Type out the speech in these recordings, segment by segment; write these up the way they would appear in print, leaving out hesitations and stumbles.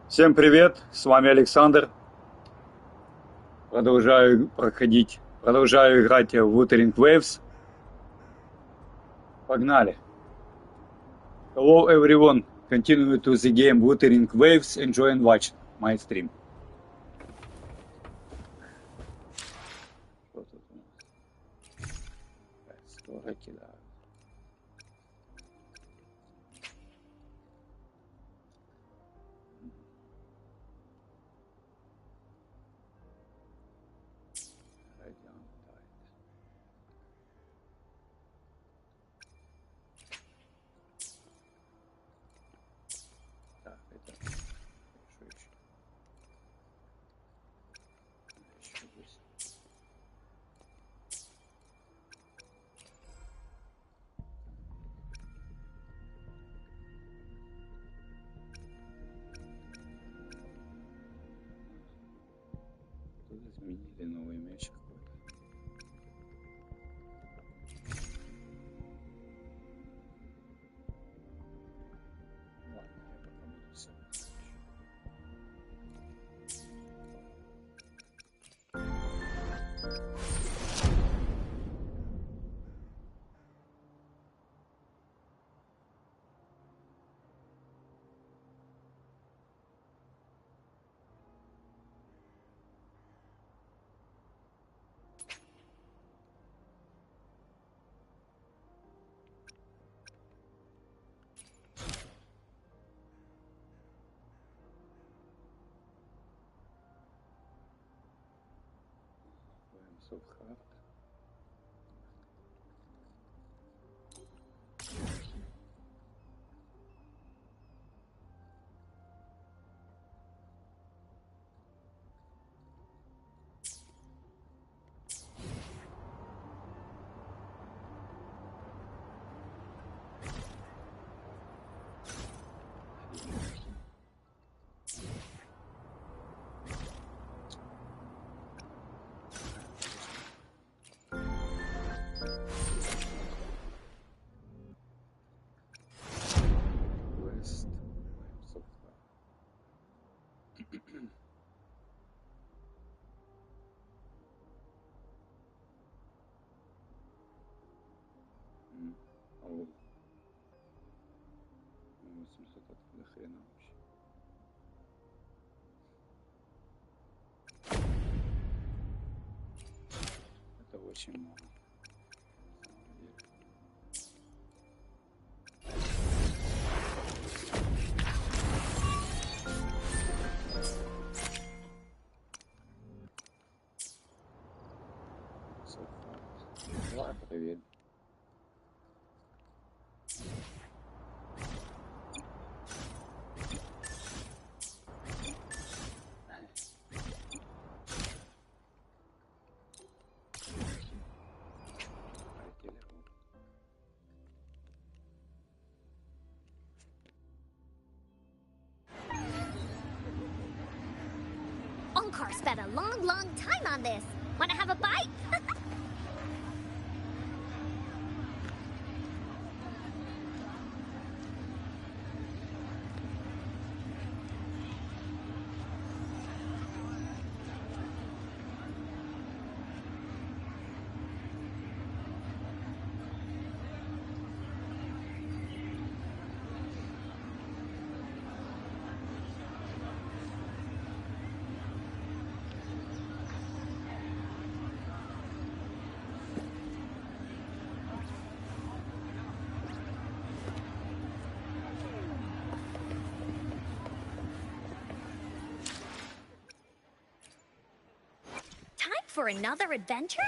Всем привет, с вами Александр. Продолжаю играть в Wuthering Waves. Погнали. Hello everyone, continue to the game Wuthering Waves, enjoy and watch my stream. Что тут у нас? 40 кидают. Так, это хорошо еще. Еще здесь. Тут изменили новый мяч какой-то. Ладно, я пока буду все. Субхард. Вест. Субхард. О, 800 откуда хрена вообще. Это очень много. На самом деле. Субхард. Давай проверим. Onkar spent a long time on this. Wanna have a bite? Time for another adventure?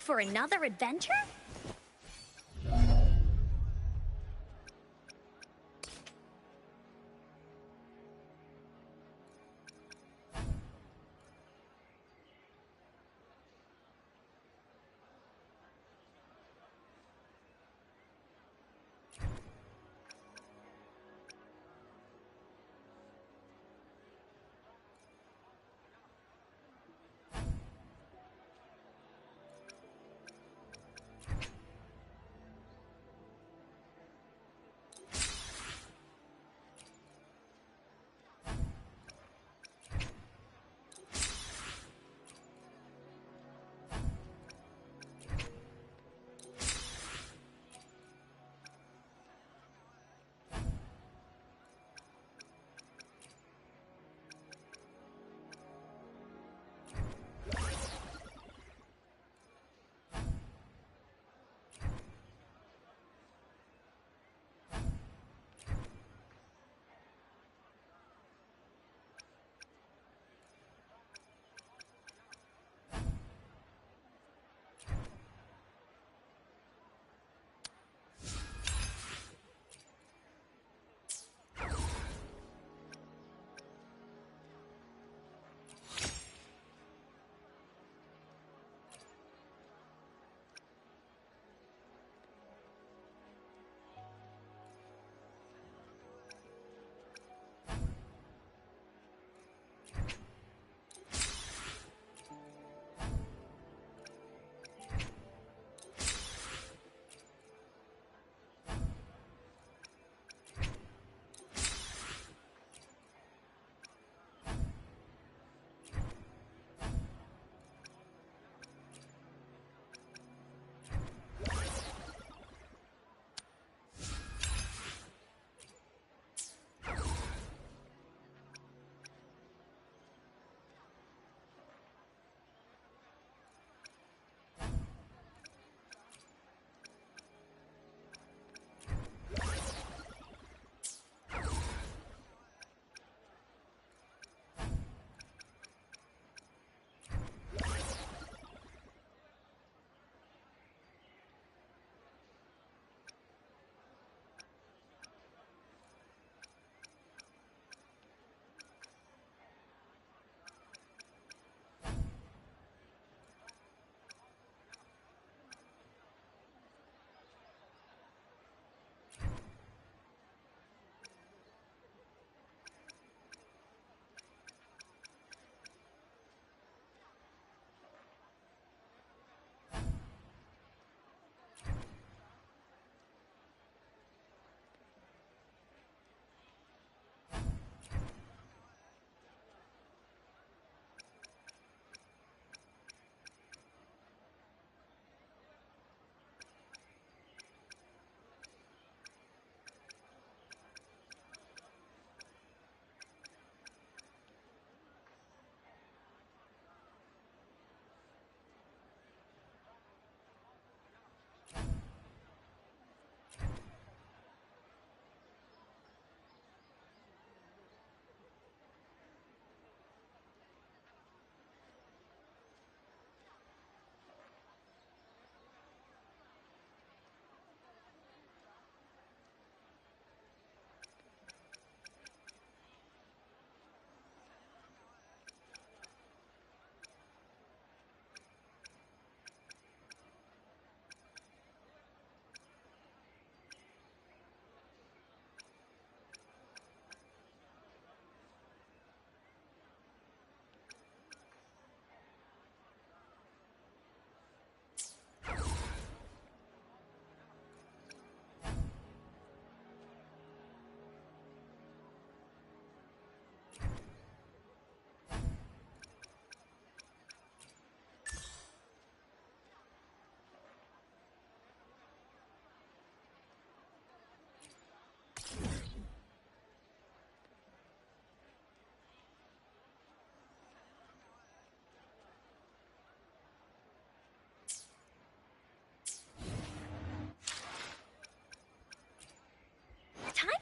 for another adventure?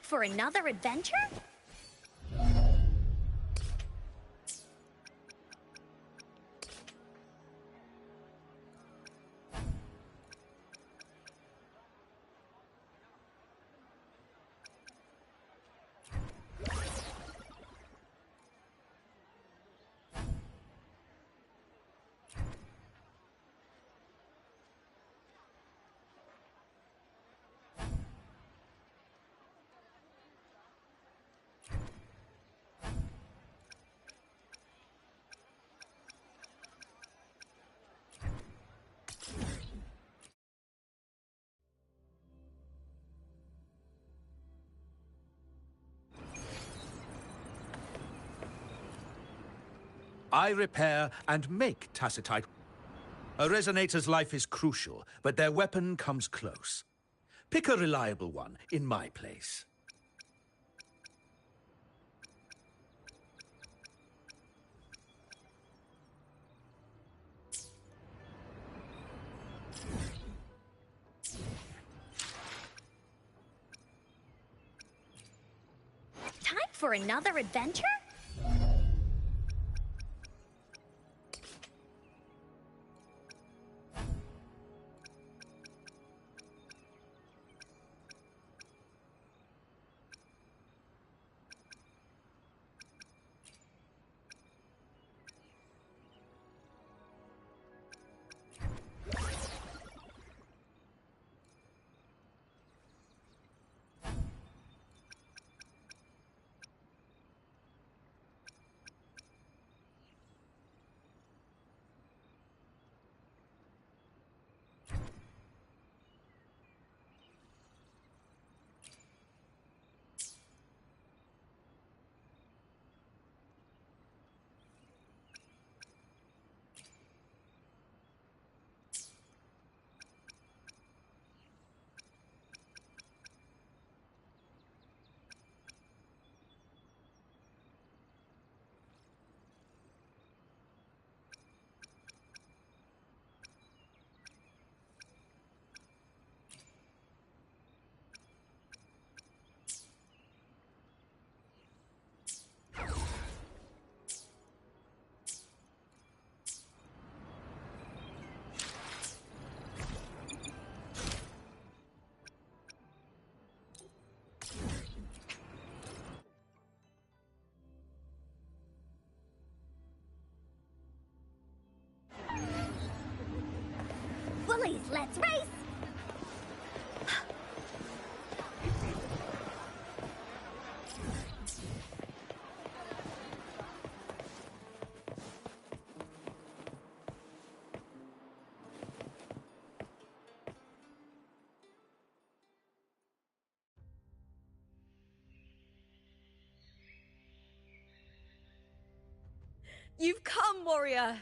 For another adventure? I repair and make Tacitite. A resonator's life is crucial, but their weapon comes close. Pick a reliable one in my place. Time for another adventure? Bullies, let's race! You've come, warrior!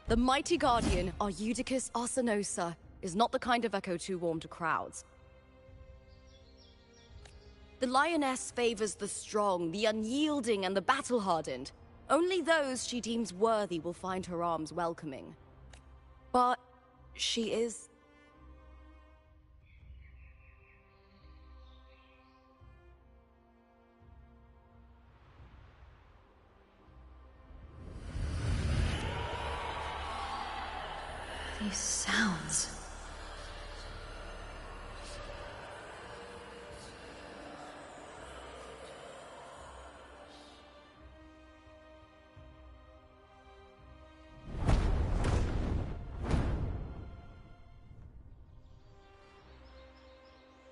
The mighty guardian, Arudicus Arsenosa, is not the kind of echo too warm to crowds. The lioness favors the strong, the unyielding, and the battle-hardened. Only those she deems worthy will find her arms welcoming. But she is... These sounds.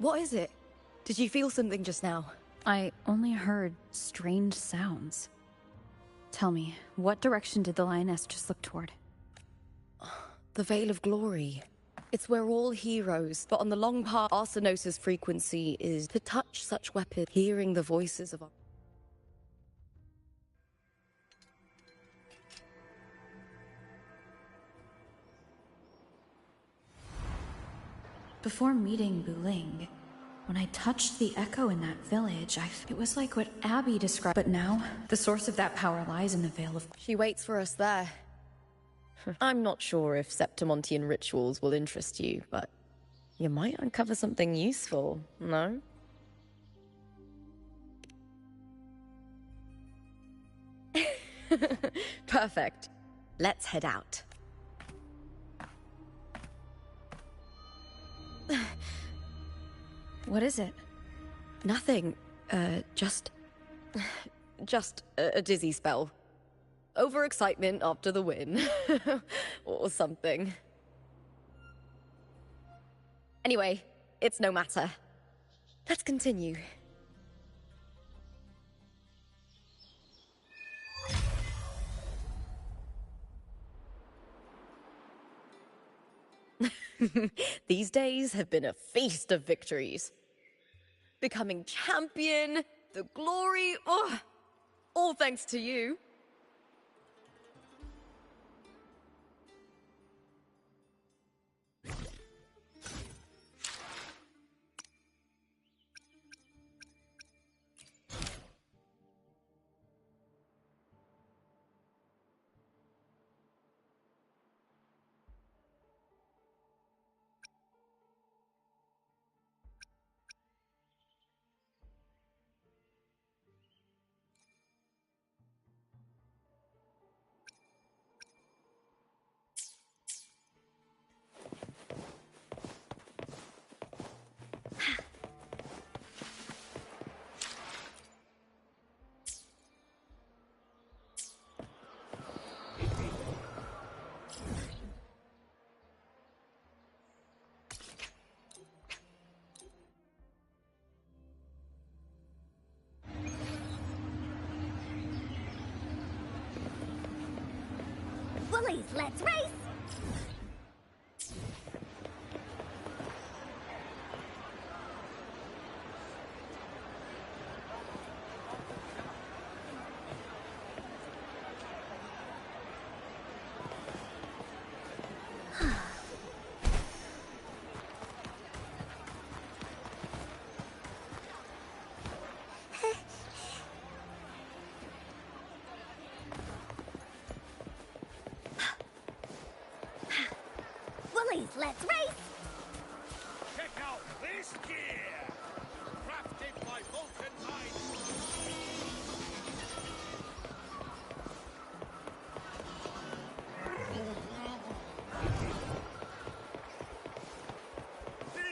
What is it? Did you feel something just now? I only heard strange sounds. Tell me, what direction did the lioness just look toward? The Veil of Glory. It's where all heroes, but on the long path, Arsenosa's frequency is to touch such weapons, hearing the voices of... Before meeting Buling, when I touched the echo in that village, it was like what Abby described. But now, the source of that power lies in the Veil of... She waits for us there. I'm not sure if Septimontian rituals will interest you, but you might uncover something useful, no? Perfect. Let's head out. What is it? Nothing. Just a dizzy spell. Overexcitement after the win. Or something. Anyway, it's no matter. Let's continue. These days have been a feast of victories. Becoming champion, the glory, oh, all thanks to you. Bullies, let's race! Bullies, let's race! Check out this gear! Crafted by Vulcan Minds!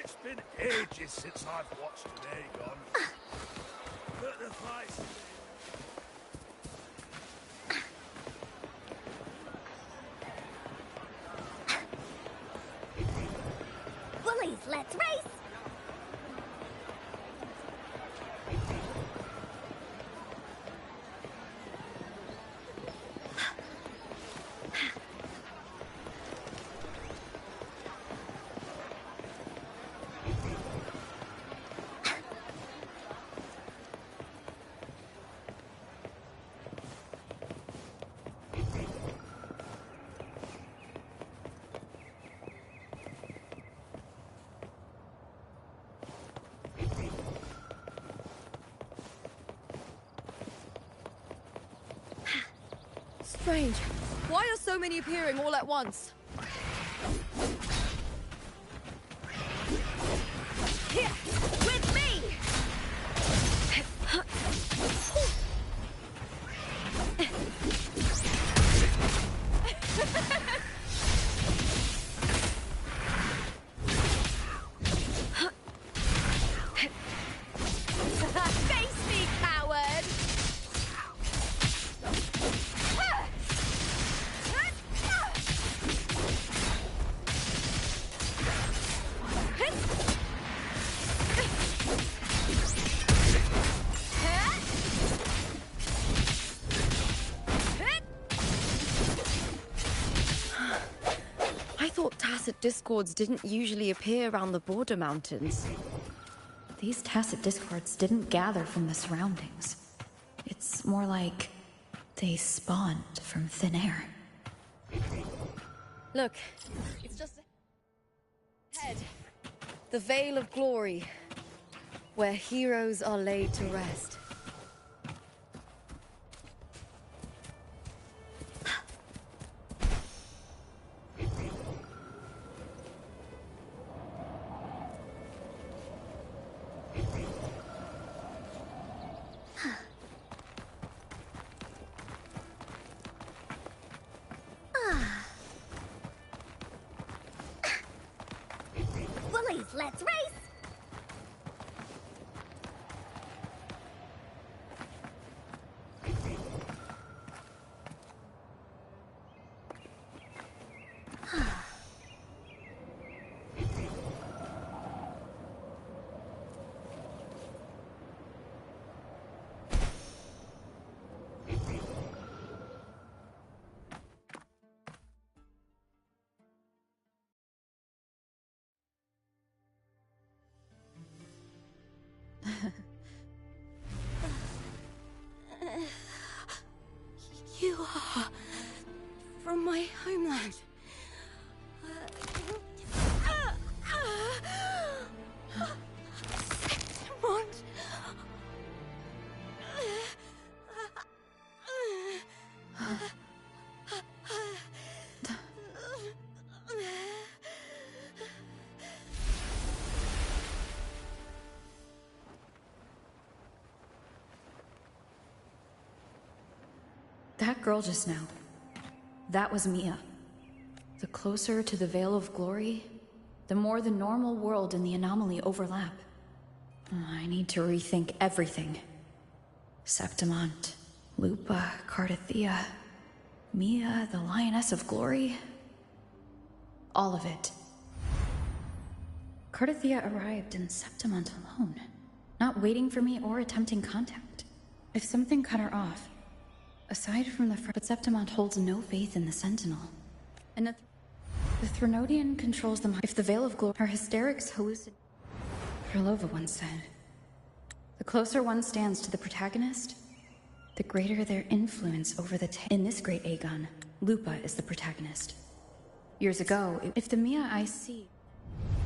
It's been ages since I've watched an Aegon. But the fight's... Bullies, let's race! Strange. Why are so many appearing all at once? Here, with me! Face me, coward! I thought tacit discords didn't usually appear around the border mountains. These tacit discords didn't gather from the surroundings. It's more like they spawned from thin air. Look, it's just ahead. The Veil of Glory, where heroes are laid to rest. Bullies, let's race! far from my homeland. Septimont. That girl just now. That was Mia. The closer to the Veil of Glory, the more the normal world and the anomaly overlap. I need to rethink everything. Septimont, Lupa, Cardathea, Mia, the Lioness of Glory. All of it. Cardathea arrived in Septimont alone, not waiting for me or attempting contact. If something cut her off, aside from the but Septimont holds no faith in the Sentinel. And the Threnodian controls them. If the Veil of Glory, her hysterics hallucinate. Perlova once said, the closer one stands to the protagonist, the greater their influence over the in this great Aegon, Lupa is the protagonist. Years ago, if the Mia I see...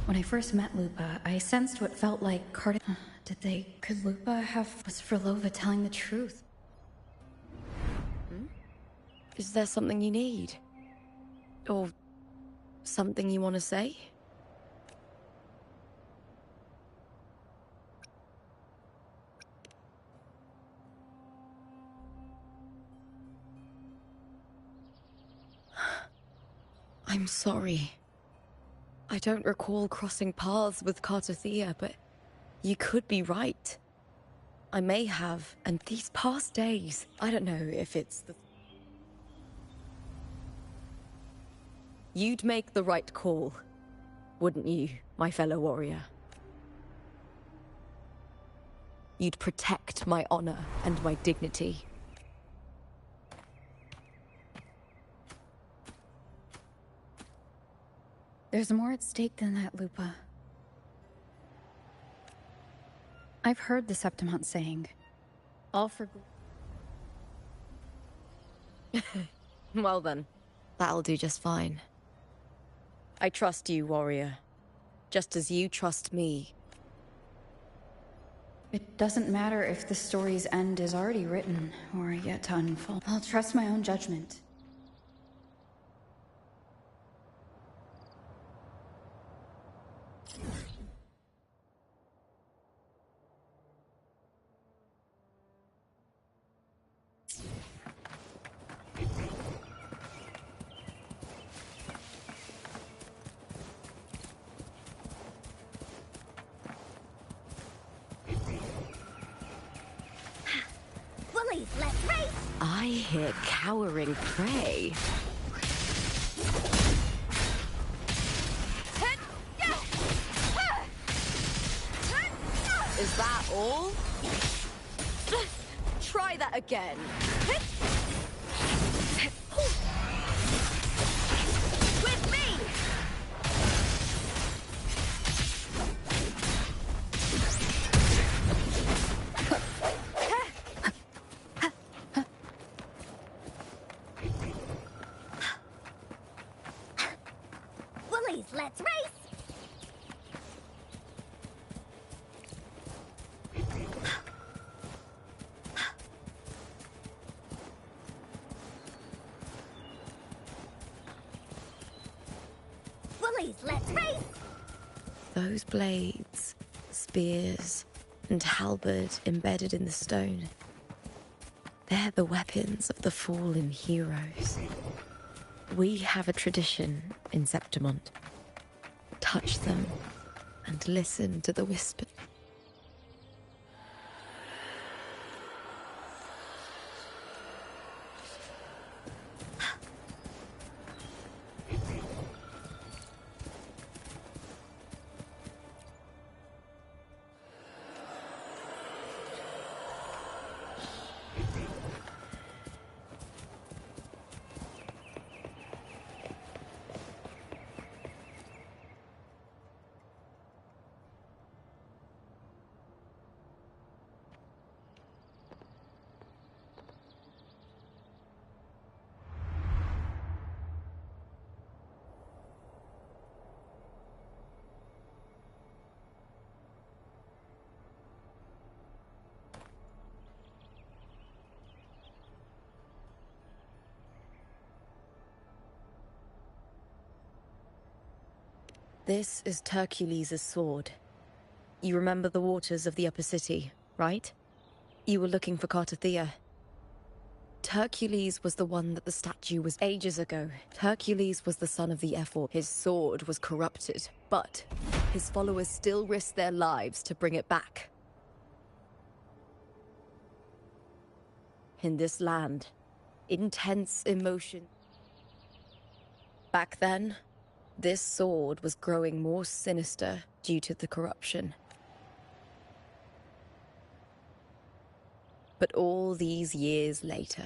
When I first met Lupa, I sensed what felt like Could Lupa have... Was Perlova telling the truth? Is there something you need? Or something you want to say? I'm sorry. I don't recall crossing paths with Cardathea, but you could be right. I may have, and these past days, I don't know if it's the... You'd make the right call, wouldn't you, my fellow warrior? You'd protect my honor and my dignity. There's more at stake than that, Lupa. I've heard the Septimont saying, all for... Well then, that'll do just fine. I trust you, warrior. Just as you trust me. It doesn't matter if the story's end is already written or yet to unfold. I'll trust my own judgment. Bullies, let's race! I hear cowering prey. Is that all? Try that again. With me! Bullies, let's race! Bullies, let's race! Those blades, spears, and halberd embedded in the stone. They're the weapons of the fallen heroes. We have a tradition in Septimont. Touch them and listen to the whisper. This is Hercules' sword. You remember the waters of the upper city, right? You were looking for Cartothea. Hercules was the one that the statue was ages ago. Hercules was the son of the Ephor. His sword was corrupted, but his followers still risked their lives to bring it back. In this land, intense emotion. Back then, this sword was growing more sinister due to the corruption. But all these years later...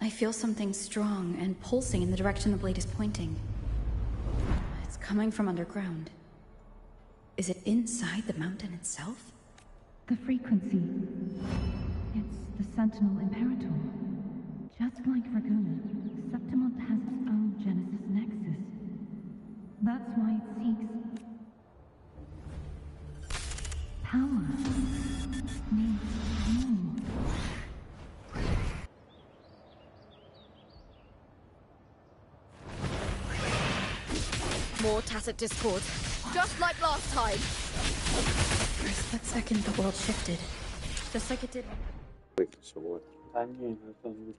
I feel something strong and pulsing in the direction the blade is pointing. It's coming from underground. Is it inside the mountain itself? The frequency. It's the Sentinel Imperator. Just like Dragona, Septimont has its own Genesis Nexus. That's why it seeks power. Needs more. More tacit discord, just like last time. For a split second, the world shifted. Just like it did. Виключи, вот. Та ні, це звук.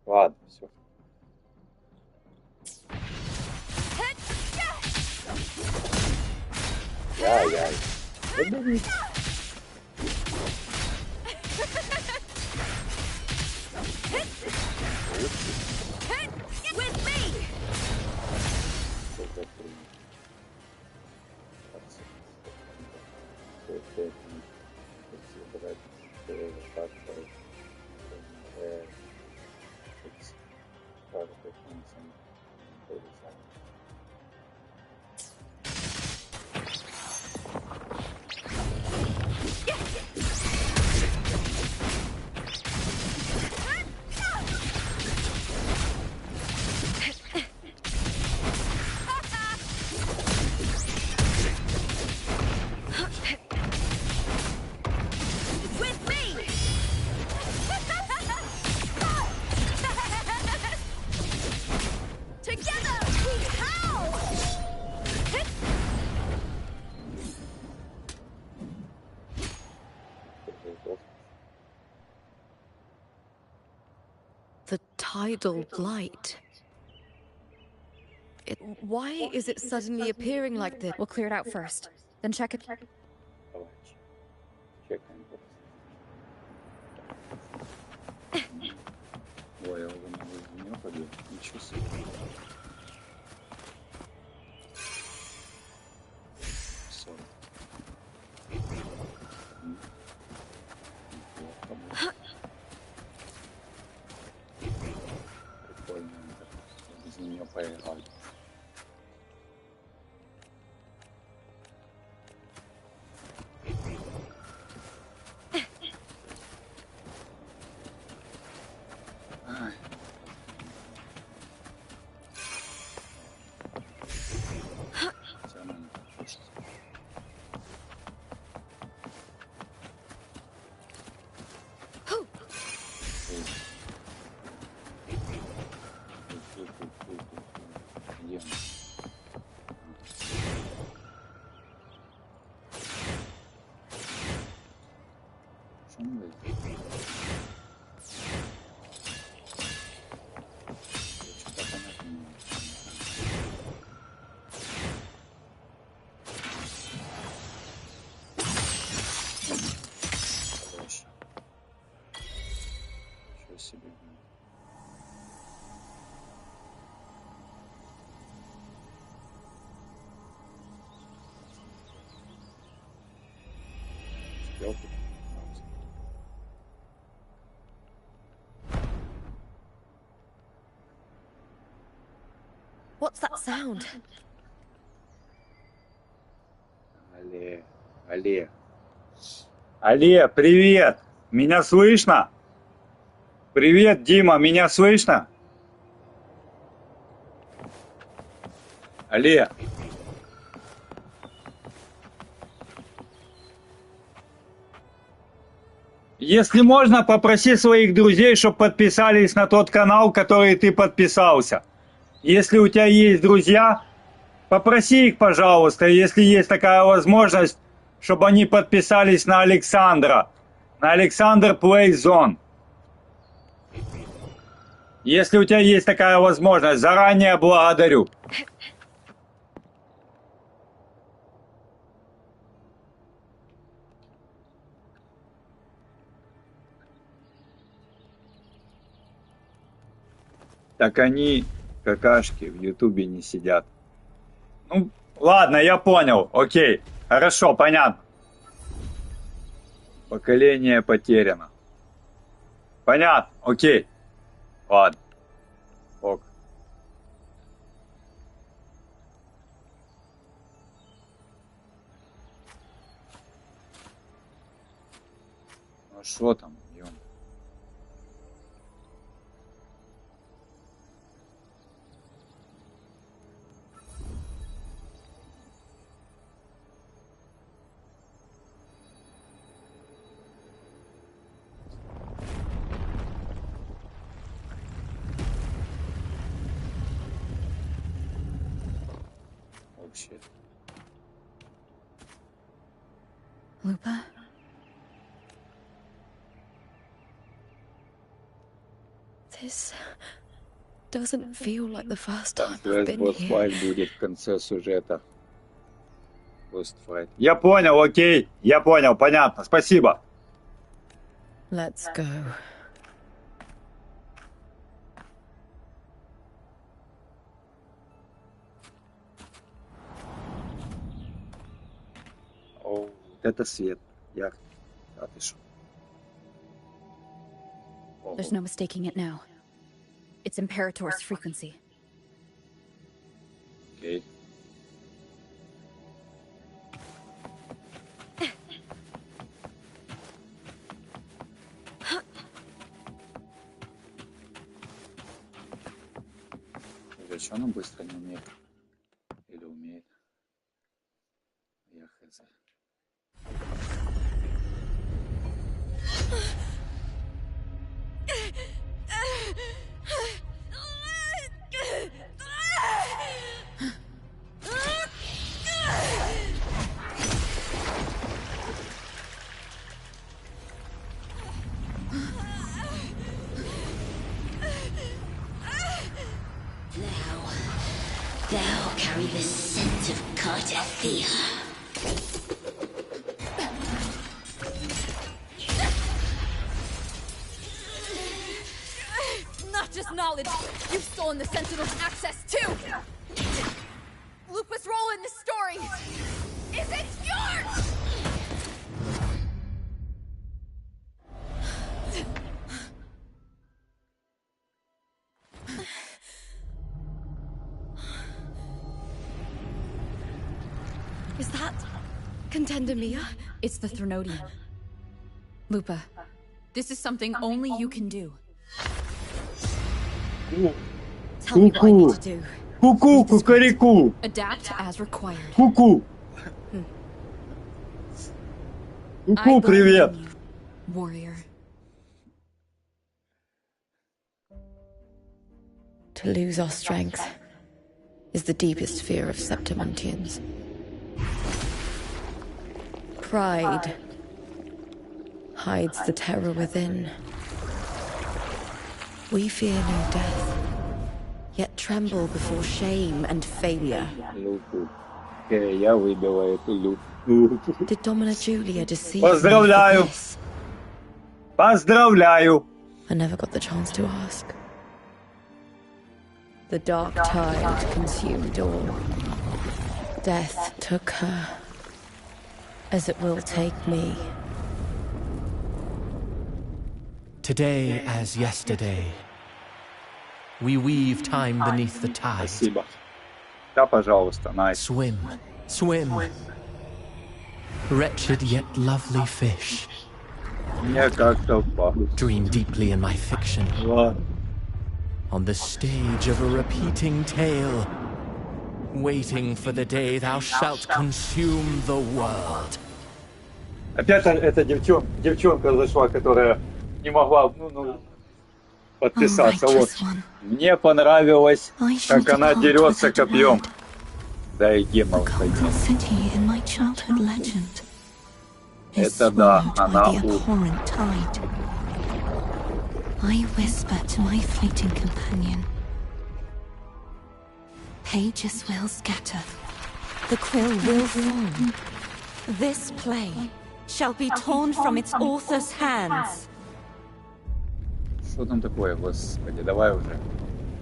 Ладно, все. Яй-яй. With me! The tidal light. Why is it suddenly appearing like this? We'll clear it out first. Then check it. Давай. Чекаем просто. Ой, я уже могу из нее побить. Ничего себе. Все. Прикольно. Без нее поиграть. What's that sound? Алле. Алле, привет! Меня слышно? Привет, Дима, меня слышно? Алле. Если можно, попроси своих друзей, чтобы подписались на тот канал, который ты подписался. Если у тебя есть друзья, попроси их, пожалуйста, если есть такая возможность, чтобы они подписались на Александра. На Александр Playzone. Если у тебя есть такая возможность, заранее благодарю. Так они, какашки, в Ютубе не сидят. Ну, ладно, я понял, окей. Хорошо, понятно. Поколение потеряно. Понятно, окей. Ладно. Ок. Ну что там, ё? Вообще. Lupa? This doesn't feel like the first time I've Сейчас been босс-файт here. будет в конце сюжета. Босс-файт. Я понял, окей. Я понял, понятно. Спасибо. Let's go. О, вот это свет. Яркий. А ты шо? Ого. There's no mistaking it now. It's Imperator's frequency. Окей. Что она быстро не умеет? Или умеет? Я хз. Thou carry the scent of Cardathia. Not just knowledge, you've stolen the Sentinel's access too! Lupa's role in this story isn't yours! Is that Contender Mia? It's the Threnodian. Lupa, this is something only you can do. Tell me what I need to do. Ку-ку, кукареку. Adapt as required. Ку-ку. I Ку-ку, believe привет. in you, warrior. To lose our strength is the deepest fear of Septimontians. Pride hides the terror within. We fear no death, yet tremble before shame and failure. Луку. Окей, я выбила эту луку. Did Domina Julia deceive me Поздравляю. for this? Поздравляю. I never got the chance to ask. The dark tide consumed all. Death took her, as it will take me. Today as yesterday. We weave time beneath the tide. Спасибо. Да, пожалуйста, nice. Swim, swim. Wretched yet lovely fish. Мне как-то пахнет. Dream deeply in my fiction. Ладно. On the stage of a repeating tale. Waiting for the day thou shalt consume the world. Опять эта девчонка зашла, которая не могла, подписаться. Вот. Мне понравилось, как она дерется копьем. Да и гемов. Это да, она I whisper to my fleeting companion. Pages will scatter. The quill will form. This play shall be torn from its author's hands. Что там такое, господи, давай уже.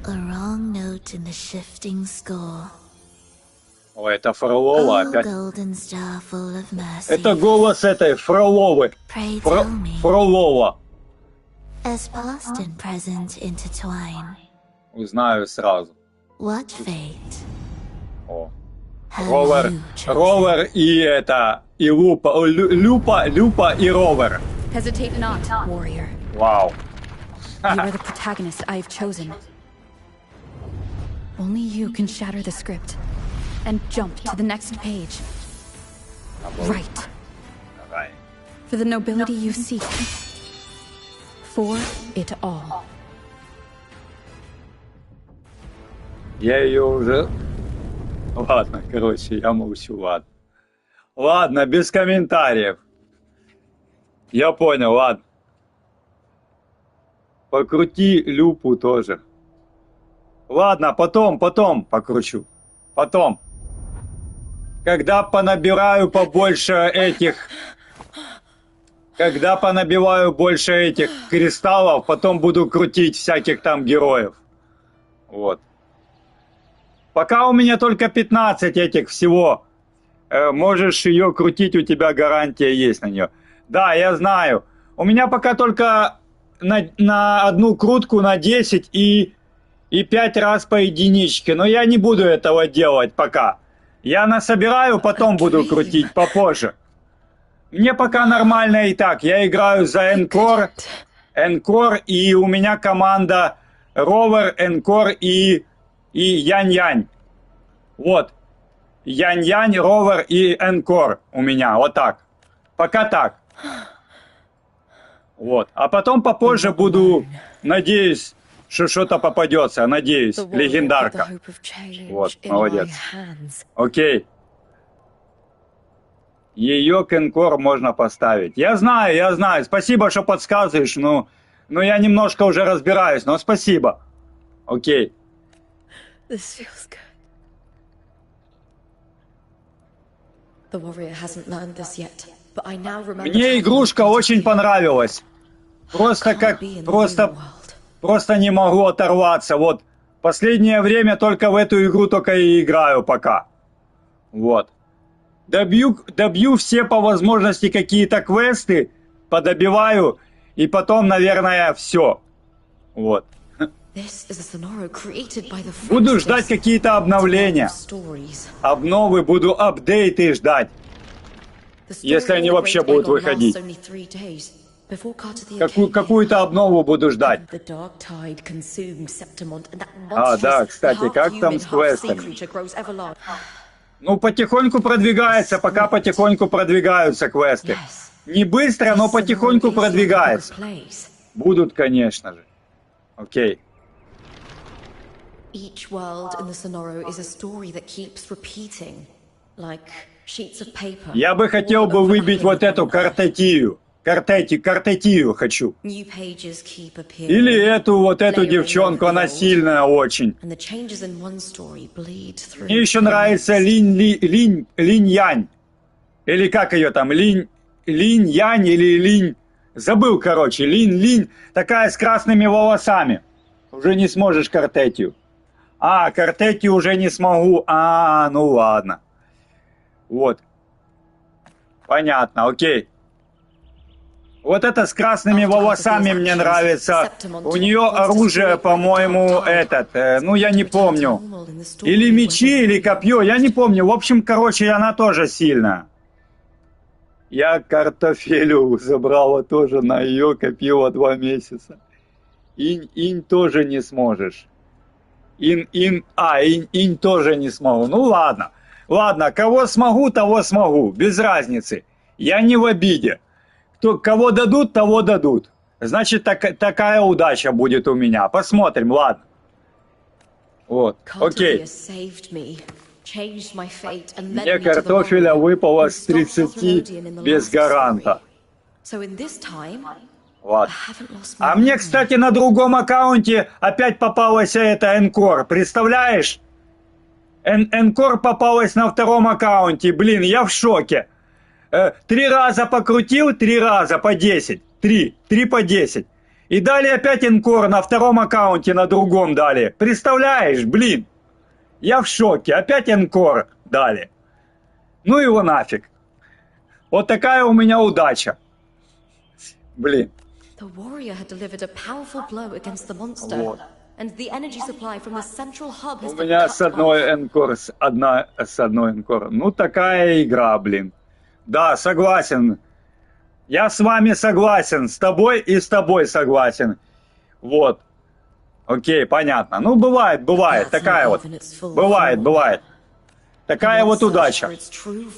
A wrong note in the shifting score. О, это Фролова Oh, опять. golden star full of mercy. Это голос этой Фроловы. Pray tell me, Фролова. as past and present intertwine, Узнаю сразу. what fate О. have Ровер, you chosen? Ровер и это, и Лупа, Люпа и Ровер. Hesitate not, warrior. Вау. You are the protagonist I have chosen. Only you can shatter the script and jump to the next page. Right. Давай. For the nobility you seek. For it all. Я ее уже... Ладно, короче, я молчу, ладно. Ладно, без комментариев. Я понял, ладно. Покрути Люпу тоже. Ладно, потом покручу. Потом. Когда понабираю побольше этих... Когда понабиваю больше этих кристаллов, потом буду крутить всяких там героев. Вот. Пока у меня только 15 этих всего. Можешь ее крутить, у тебя гарантия есть на нее. Да, я знаю. У меня пока только на одну крутку на 10 и 5 раз по единичке. Но я не буду этого делать пока. Я насобираю, потом буду крутить попозже. Мне пока нормально и так. Я играю за Энкор, и у меня команда Ровер, Энкор и Янь-Янь. Вот. Янь-Янь, Ровер и Энкор у меня. Вот так. Пока так. Вот. А потом попозже буду, надеюсь, что что-то попадется. Надеюсь. Легендарка. Вот. Молодец. Окей. Ее к Энкор можно поставить. Я знаю. Спасибо, что подсказываешь. Но я немножко уже разбираюсь. Но спасибо. Окей. This feels good. The warrior hasn't learned this yet, but I now remember. Мне игрушка очень понравилась. Просто не могу оторваться. Вот. Последнее время только в эту игру только и играю пока. Вот. Добью все по возможности какие-то квесты, подобиваю, и потом, наверное, все. Вот. Буду ждать какие-то обновления. Обновы, буду апдейты ждать. Если они вообще будут выходить. Какую-то обнову буду ждать. А, да, кстати, как там с квестами? Ну, потихоньку продвигается, пока потихоньку продвигаются квесты. Не быстро, но потихоньку продвигается. Будут, конечно же. Окей. Each world in the Sonoro is a story that keeps repeating, like sheets of paper. Я бы хотел бы выбить вот эту картетию. Картетию хочу. Или эту девчонку, она сильная очень. Мне еще нравится Линь-Янь. Или как ее там? Линь-Янь или Линь... Забыл, короче. Линь. Такая с красными волосами. Уже не сможешь картетию. Картетию уже не смогу. Ну ладно. Вот. Понятно, окей. Вот это с красными волосами мне нравится. У нее оружие, по-моему, ну я не помню. Или мечи, или копье, я не помню. В общем, короче, она тоже сильная. Я картофелю забрала тоже на ее копье 2 месяца. Инь тоже не сможешь. Инь тоже не смогу. Ну ладно. Ладно, кого смогу, того смогу. Без разницы. Я не в обиде. Кого дадут, того дадут. Значит, такая удача будет у меня. Посмотрим, ладно. Вот, окей. Мне картофеля выпало с 30 без гаранта. Вот. А мне, кстати, на другом аккаунте опять попалась эта Энкор. Представляешь? Энкор попалась на втором аккаунте. Блин, я в шоке. 3 раза покрутил, 3 раза по 10. 3 по 10. И дали опять Энкор на втором аккаунте, на другом дали. Представляешь, блин. Я в шоке. Опять Энкор дали. Ну его нафиг. Вот такая у меня удача. Блин. Вот. У меня с одной Энкор, с одной Энкор. Ну такая игра, блин. Да, согласен. Я с вами согласен. С тобой и с тобой согласен. Вот. Окей, понятно. Ну, бывает. Такая вот. Бывает. Такая вот удача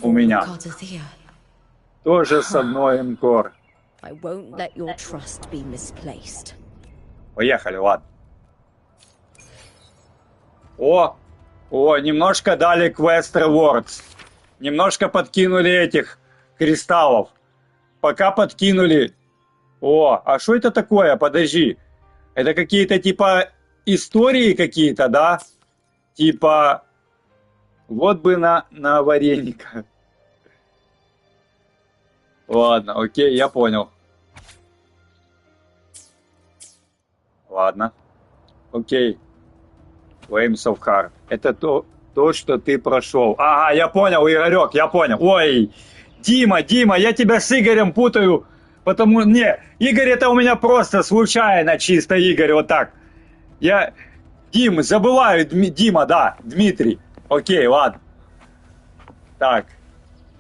у меня. Тоже с одной Энкор. Поехали, ладно. О, немножко дали Quest Rewards. Немножко подкинули этих кристаллов. Пока подкинули. О, а что это такое? Подожди. Это какие-то типа истории какие-то, да? Типа вот бы на вареника. Ладно, окей, я понял. Ладно. Окей. Flames of Heart. Это то, что ты прошел. Ага, я понял, Игорек, я понял. Ой, Дима, я тебя с Игорем путаю. Потому... Не, Игорь это у меня просто случайно чисто Игорь, вот так. Дим, забываю, Дима, да, Дмитрий. Окей, ладно. Так,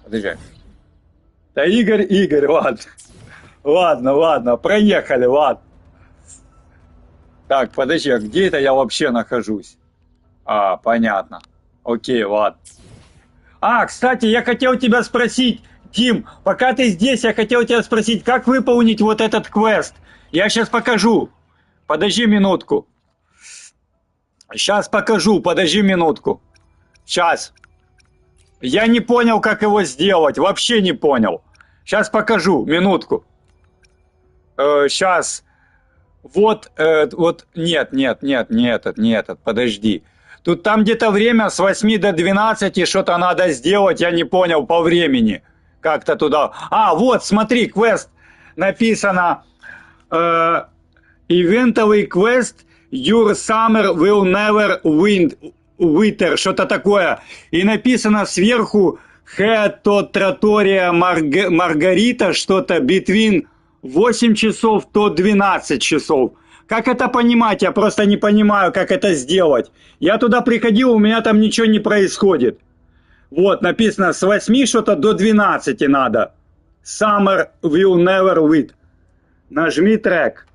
подожди. Да Игорь, ладно. Ладно, проехали, ладно. Так, подожди, а где это я вообще нахожусь? А, понятно. Окей, ладно. А, кстати, я хотел тебя спросить, Дим, пока ты здесь, я хотел тебя спросить, как выполнить вот этот квест? Я сейчас покажу. Подожди минутку. Сейчас покажу, подожди минутку. Сейчас. Я не понял, как его сделать, вообще не понял. Сейчас покажу, минутку. Сейчас. Вот, нет, не этот, подожди. Тут там где-то время с 8 до 12 что-то надо сделать, я не понял по времени. Как-то туда. А, вот, смотри, квест написано. Ивентовый квест Your Summer Will Never Wither, что-то такое. И написано сверху Тратория Маргарита, что-то between 8 часов то 12 часов. Как это понимать? Я просто не понимаю, как это сделать. Я туда приходил, у меня там ничего не происходит. Вот, написано с 8 что-то до 12 надо. Summer will never wait. Нажми трек.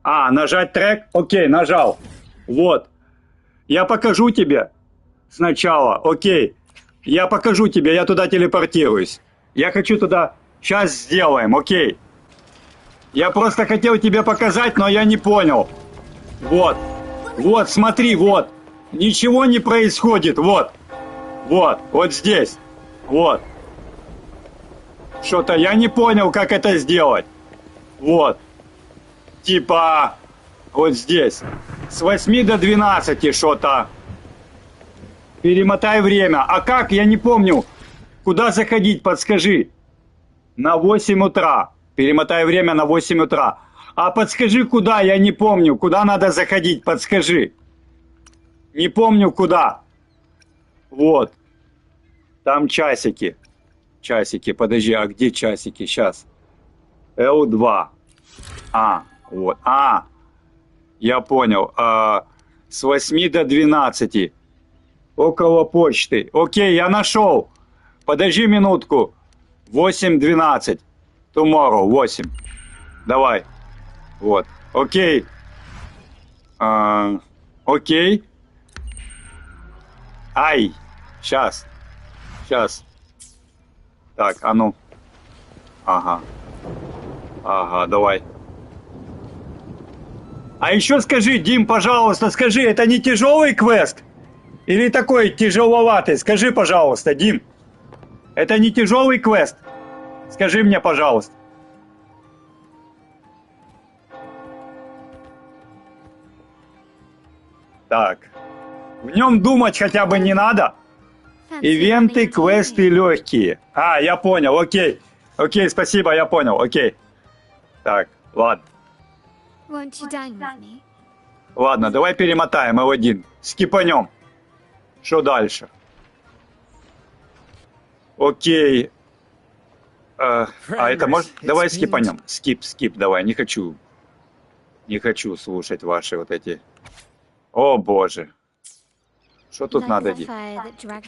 А, нажать трек? Окей, нажал. Вот. Я покажу тебе сначала. Окей. Я покажу тебе, я туда телепортируюсь. Я хочу туда... Сейчас сделаем, окей. Я просто хотел тебе показать, но я не понял. Вот. Вот, смотри, вот. Ничего не происходит, вот. Вот здесь. Вот. Что-то я не понял, как это сделать. Вот. Типа, вот здесь. С 8 до 12 что-то. Перемотай время. А как? Я не помню. Куда заходить, подскажи. На 8 утра. Перемотай время на 8 утра. А подскажи, куда? Я не помню. Куда надо заходить? Подскажи. Не помню, куда. Вот. Там часики. Часики. Подожди, а где часики? Сейчас. L2. А, вот. А, я понял. С 8 до 12. Около почты. Окей, я нашел. Подожди минутку. 8:12. Tomorrow, 8. Давай. Вот. Окей. Окей. Ай. Сейчас. Сейчас. Так, а ну. Ага. Ага, давай. А еще скажи, Дим, пожалуйста, скажи, это не тяжелый квест? Или такой тяжеловатый? Скажи, пожалуйста, Дим. Это не тяжелый квест? Скажи мне, пожалуйста. Так. В нем думать хотя бы не надо. Ивенты, квесты легкие. А, я понял, окей. Окей, спасибо, я понял, окей. Так, ладно. Won't you dine with me? Ладно, давай перемотаем L1. Скипанем. Что дальше? Окей. А это может... Давай скипанем. Скип, давай. Не хочу слушать ваши вот эти... О, боже. Что тут надо делать?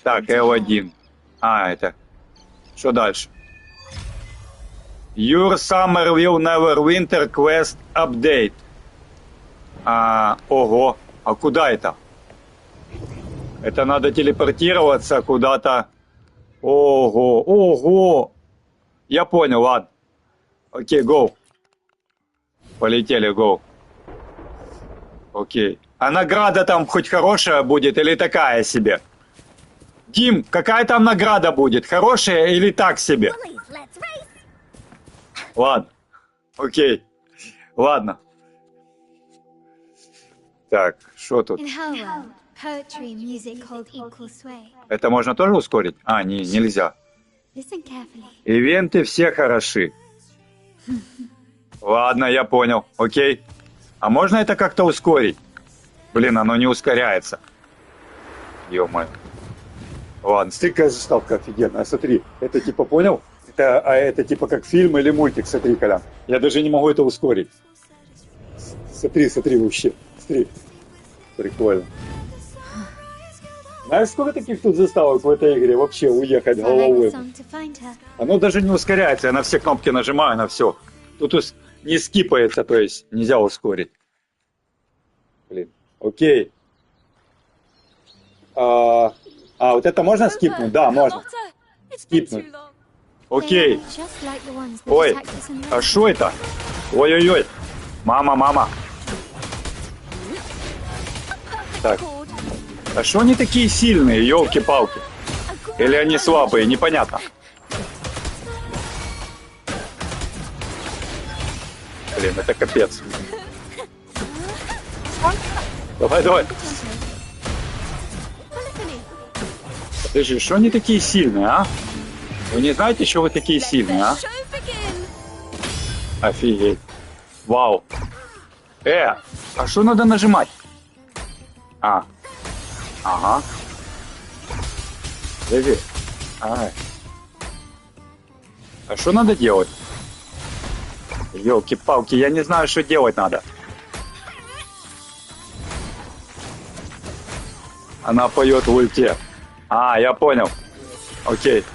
Так, L1. А, это... Что дальше? Your summer will never winter quest update. Ого. А куда это? Это надо телепортироваться куда-то. Ого. Я понял, ладно. Окей, go. Полетели, go. Окей. А награда там хоть хорошая будет или такая себе? Дим, какая там награда будет? Хорошая или так себе? Ладно. Окей. Ладно. Так, что тут? Poetry and music hold equal sway. Это можно тоже ускорить? А, нельзя. Listen carefully. Ивенты все хороши. Ладно, я понял. Окей. А можно это как-то ускорить? Блин, оно не ускоряется. Ё-моё. Ладно, смотри, какая заставка офигенная. Смотри, это типа, понял? Это типа как фильм или мультик, смотри, Колян. Я даже не могу это ускорить. Смотри вообще. Смотри. Прикольно. Знаешь, сколько таких тут заставок в этой игре? Вообще уехать головой. Оно даже не ускоряется. Я на все кнопки нажимаю, на все. Тут не скипается, то есть нельзя ускорить. Блин. Окей. Вот это можно скипнуть? Да, можно. Скипнуть. Окей. Ой, а что это? Ой-ой-ой. Мама. Так. А что они такие сильные, елки-палки? Или они слабые, непонятно. Блин, это капец. Давай. Подожди, что они такие сильные, а? Вы не знаете, что вы такие сильные, а? Офигеть. Вау. А что надо нажимать? Ага. Подожди. А что надо делать? Ёлки-палки, я не знаю, что делать надо. Она поет в ульте. Я понял. Окей.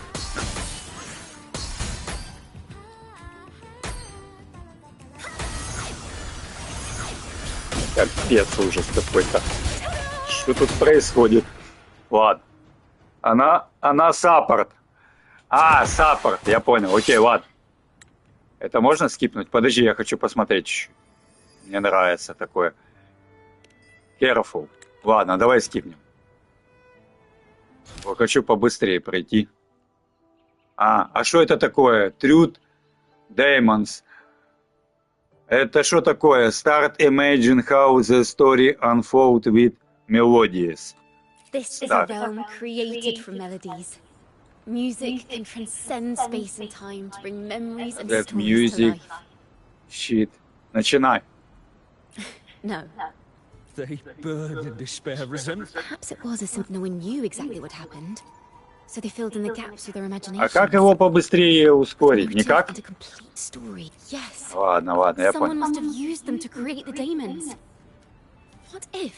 Капец, ужас какой-то. Что тут происходит? Ладно. Она саппорт. Саппорт, я понял. Окей, ладно. Это можно скипнуть? Подожди, я хочу посмотреть. Мне нравится такое. Careful. Ладно, давай скипнем. Хочу побыстрее пройти. А что это такое? Truth Demons. Это что такое? Start imagine how the story unfold with melodies. This is a realm created from melodies. Music can transcend space and time to bring memories and That stories music. to life. Shit. Начинай. No. They burn in despair, resent. Perhaps it was as simple knowing you exactly what happened. So they filled in the gaps with their imagination. А как его побыстрее ускорить? Никак? Yes. Ладно, ладно, я Someone понял. must have used them to create the daemons. What if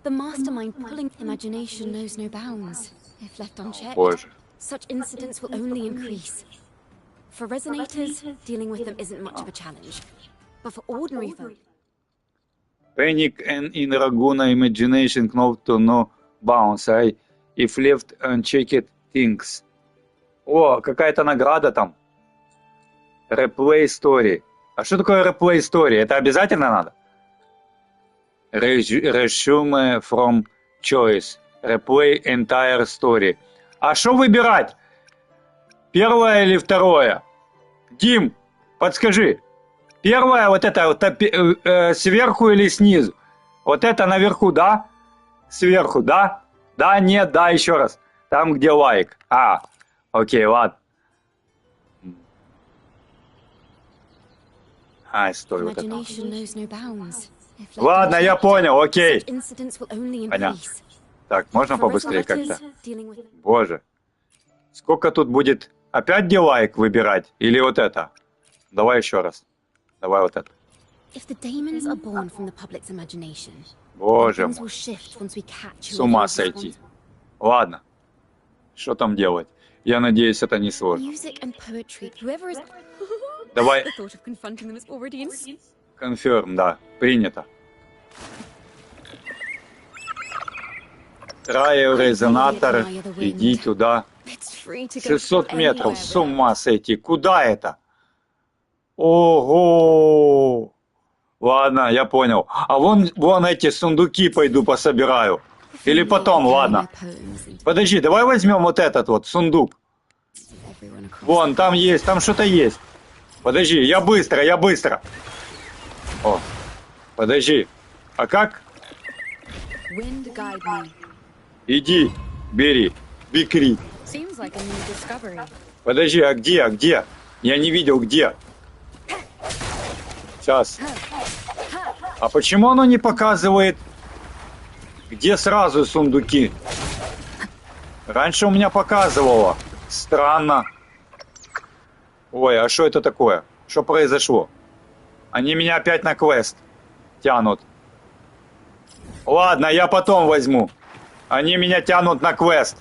the mastermind pulling imagination knows no bounds? If left unchecked, Боже. such incidents will only increase. For resonators, dealing with them isn't much of a challenge. But for ordinary folk, Panic and in Raguna imagination knows to no bounds. If left unchecked things. О, какая-то награда там. Replay story. А что такое replay story? Это обязательно надо? Resume from choice. Replay entire story. А что выбирать? Первое или второе? Дим, подскажи. Первое вот это вот, сверху или снизу? Вот это наверху, да? Сверху, да? Да, нет, да, еще раз. Там, где лайк. А, окей, ладно. А, стой, вот это. Ладно, я понял, окей. Понятно. Так, можно побыстрее как-то? Боже. Сколько тут будет? Опять где лайк выбирать? Или вот это? Давай еще раз. Давай вот это. Боже мой. С ума сойти. Ладно. Что там делать? Я надеюсь, это не сложно. Давай. Confirm, да. Принято. Трайл, резонатор. Иди туда. 600 метров. С ума сойти. Куда это? Ого! Ладно, я понял. А вон эти сундуки пойду пособираю. Или потом, ладно. Подожди, давай возьмем вот этот вот сундук. Вон, там есть, там что-то есть. Подожди, я быстро. О, подожди. А как? Иди, бери, бикри. Подожди, а где? Я не видел, где. Сейчас. А почему оно не показывает, где сразу сундуки? Раньше у меня показывало. Странно. Ой, а что это такое? Что произошло? Они меня опять на квест тянут. Ладно, я потом возьму. Они меня тянут на квест.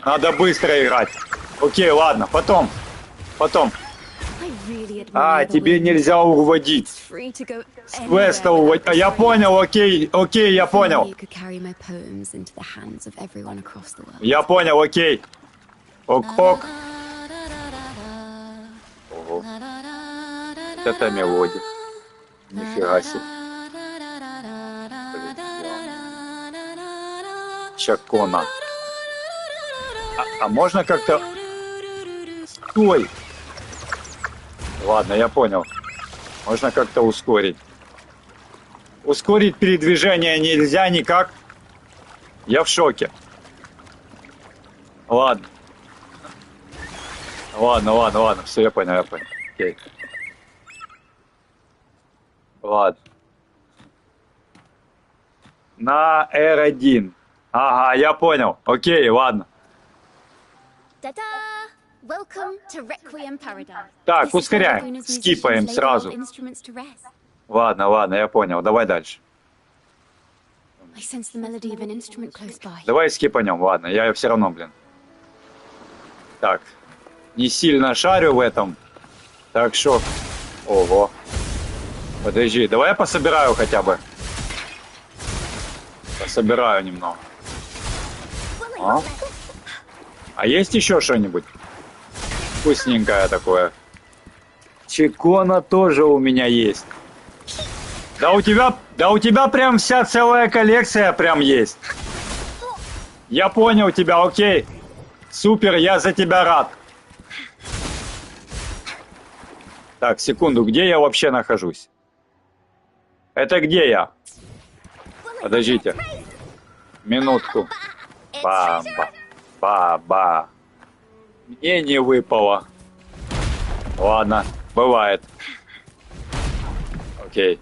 Надо быстро играть. Окей, ладно, потом. А, тебе нельзя уводить. С квеста уводить. А я понял, окей, я понял. Я понял, окей. Ок. Ого. Это мелодия. Нифига себе. Чакона. А можно как-то... Стой! Ладно, я понял. Можно как-то ускорить. Ускорить передвижение нельзя никак. Я в шоке. Ладно. Все, я понял. Окей. Ладно. На R1. Ага, я понял. Окей, ладно. Ta-da! Welcome to Requiem Paradise. Так, ускоряем. Скипаем сразу. Ладно, я понял. Давай дальше. Давай скипанем, ладно. Я все равно, блин. Так. Не сильно шарю в этом. Так что... Ого. Подожди, давай я пособираю хотя бы. Пособираю немного. А есть еще что-нибудь? Вкусненькое такое. Чекона тоже у меня есть. Да у тебя прям вся целая коллекция прям есть. Я понял тебя, окей. Супер, я за тебя рад. Так, секунду, где я вообще нахожусь? Это где я? Подождите. Минутку. Баба. Мне не выпало. Ладно, бывает. Окей.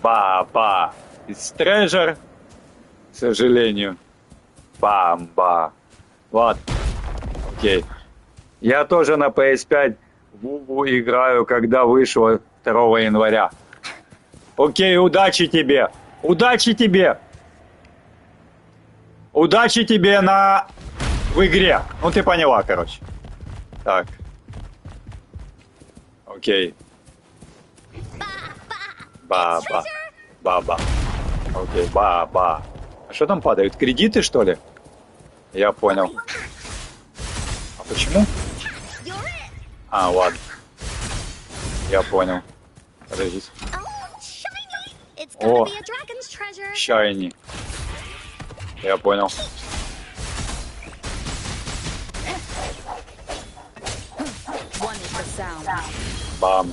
Ба. It's treasure. К сожалению. Бамба. Ладно. Окей. Я тоже на PS5 в Вову играю, когда вышло 2 января. Окей, удачи тебе. Удачи тебе. Удачи тебе в игре. Ну, ты поняла, короче. Так. Окей. Баба. Баба. Окей, баба. А что там падают? Кредиты, что ли? Я понял. А почему? А, ладно. Я понял. Подожди. О, shiny. Я понял. Бам.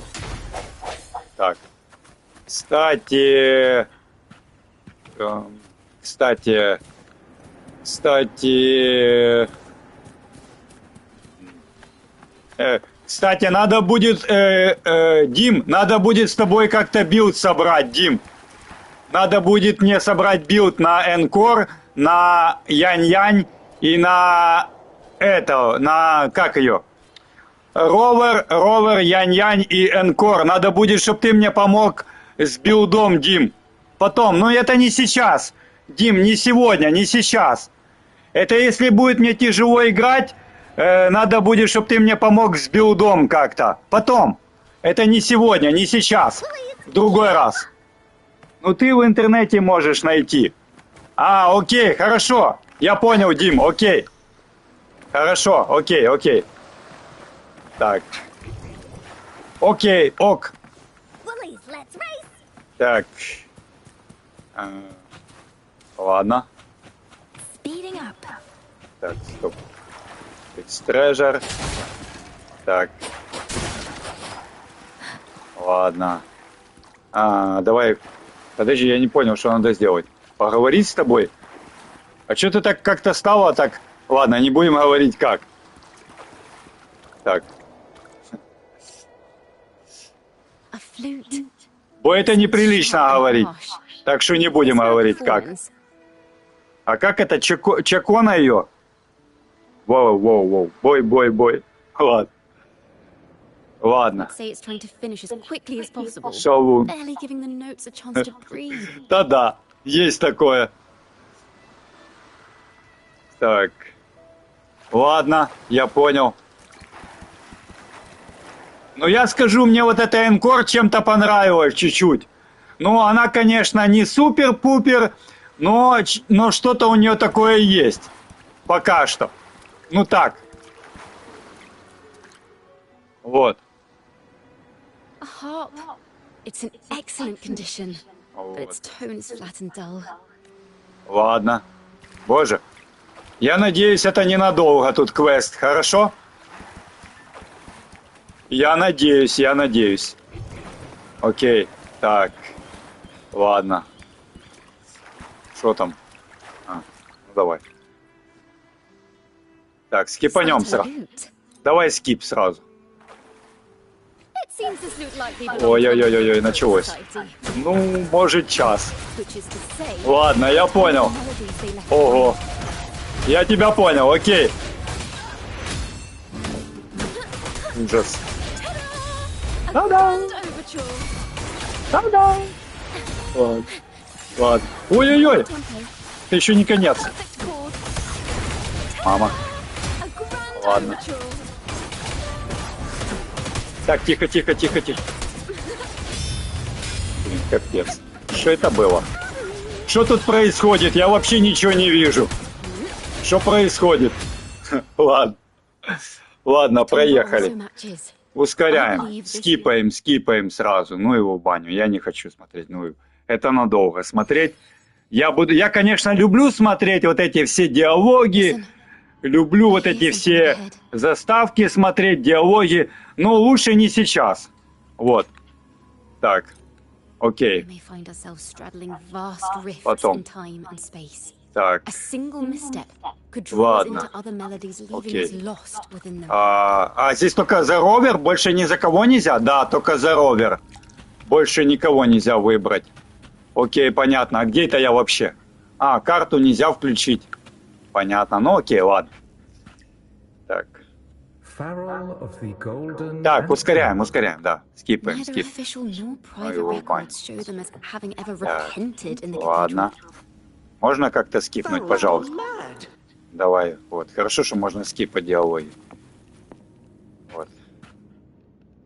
Так. Кстати... Кстати, надо будет... Дим, надо будет с тобой как-то билд собрать, Дим. Надо будет мне собрать билд на Энкор, на Янь-Янь и на... на... Как ее? Ровер, Янь-Янь и Энкор. Надо будет, чтобы ты мне помог с билдом, Дим. Потом, но это не сейчас. Дим, не сегодня, не сейчас. Это если будет мне тяжело играть, надо будет, чтобы ты мне помог с билдом как-то. Потом. Это не сегодня, не сейчас. В другой раз. Ну ты в интернете можешь найти. А, окей, хорошо. Я понял, Дим, окей. Хорошо, окей. Так. Окей, ок. Так. Ладно. Так, стоп. Treasure. Так. Ладно. Давай. Подожди, я не понял, что надо сделать. Поговорить с тобой? А что ты так как-то стало так... Ладно, не будем говорить как. Так. Бо это неприлично говорить. Так что не будем говорить как. А как это? Чакона ее? Воу. Бой. Ладно. Шалун. Да-да, есть такое. Так. Ладно, я понял. Ну, я скажу, мне вот эта Энкор чем-то понравилась чуть-чуть. Ну, она, конечно, не супер-пупер, но что-то у нее такое есть. Пока что. Ну, так. Вот. Ладно. Боже. Я надеюсь, это ненадолго тут квест, хорошо? Я надеюсь. Окей, так. Ладно. Что там? Ну давай. Так, скипанем сразу. Давай скип сразу. Ой, началось. Ну, может, час. Ладно, я понял. Ого. Я тебя понял, окей. Ужас. Та-дам! Ладно. Ой-ой-ой. Это еще не конец. Мама. Ладно. Так, тихо. Блин, капец. Что это было? Что тут происходит? Я вообще ничего не вижу. Что происходит? Ладно, проехали. Ускоряем. Скипаем сразу. Ну его в баню. Я не хочу смотреть. Ну, это надолго смотреть. Я, конечно, люблю смотреть вот эти все диалоги. Люблю вот эти все заставки смотреть, диалоги. Но лучше не сейчас. Вот. Так. Окей. Потом. Так. Ладно. Окей. Здесь только за ровер? Больше ни за кого нельзя? Да, только за ровер. Больше никого нельзя выбрать. Окей, понятно. А где это я вообще? Карту нельзя включить. Понятно. Ну окей, ладно. Так. Так, ускоряем, ускоряем, да. Скипаем, Neither скип. official nor private его records show them as having ever Так, repented in the ладно. cathedral. Можно как-то скипнуть, пожалуйста? Давай, вот. Хорошо, что можно скипать диалоги. Вот.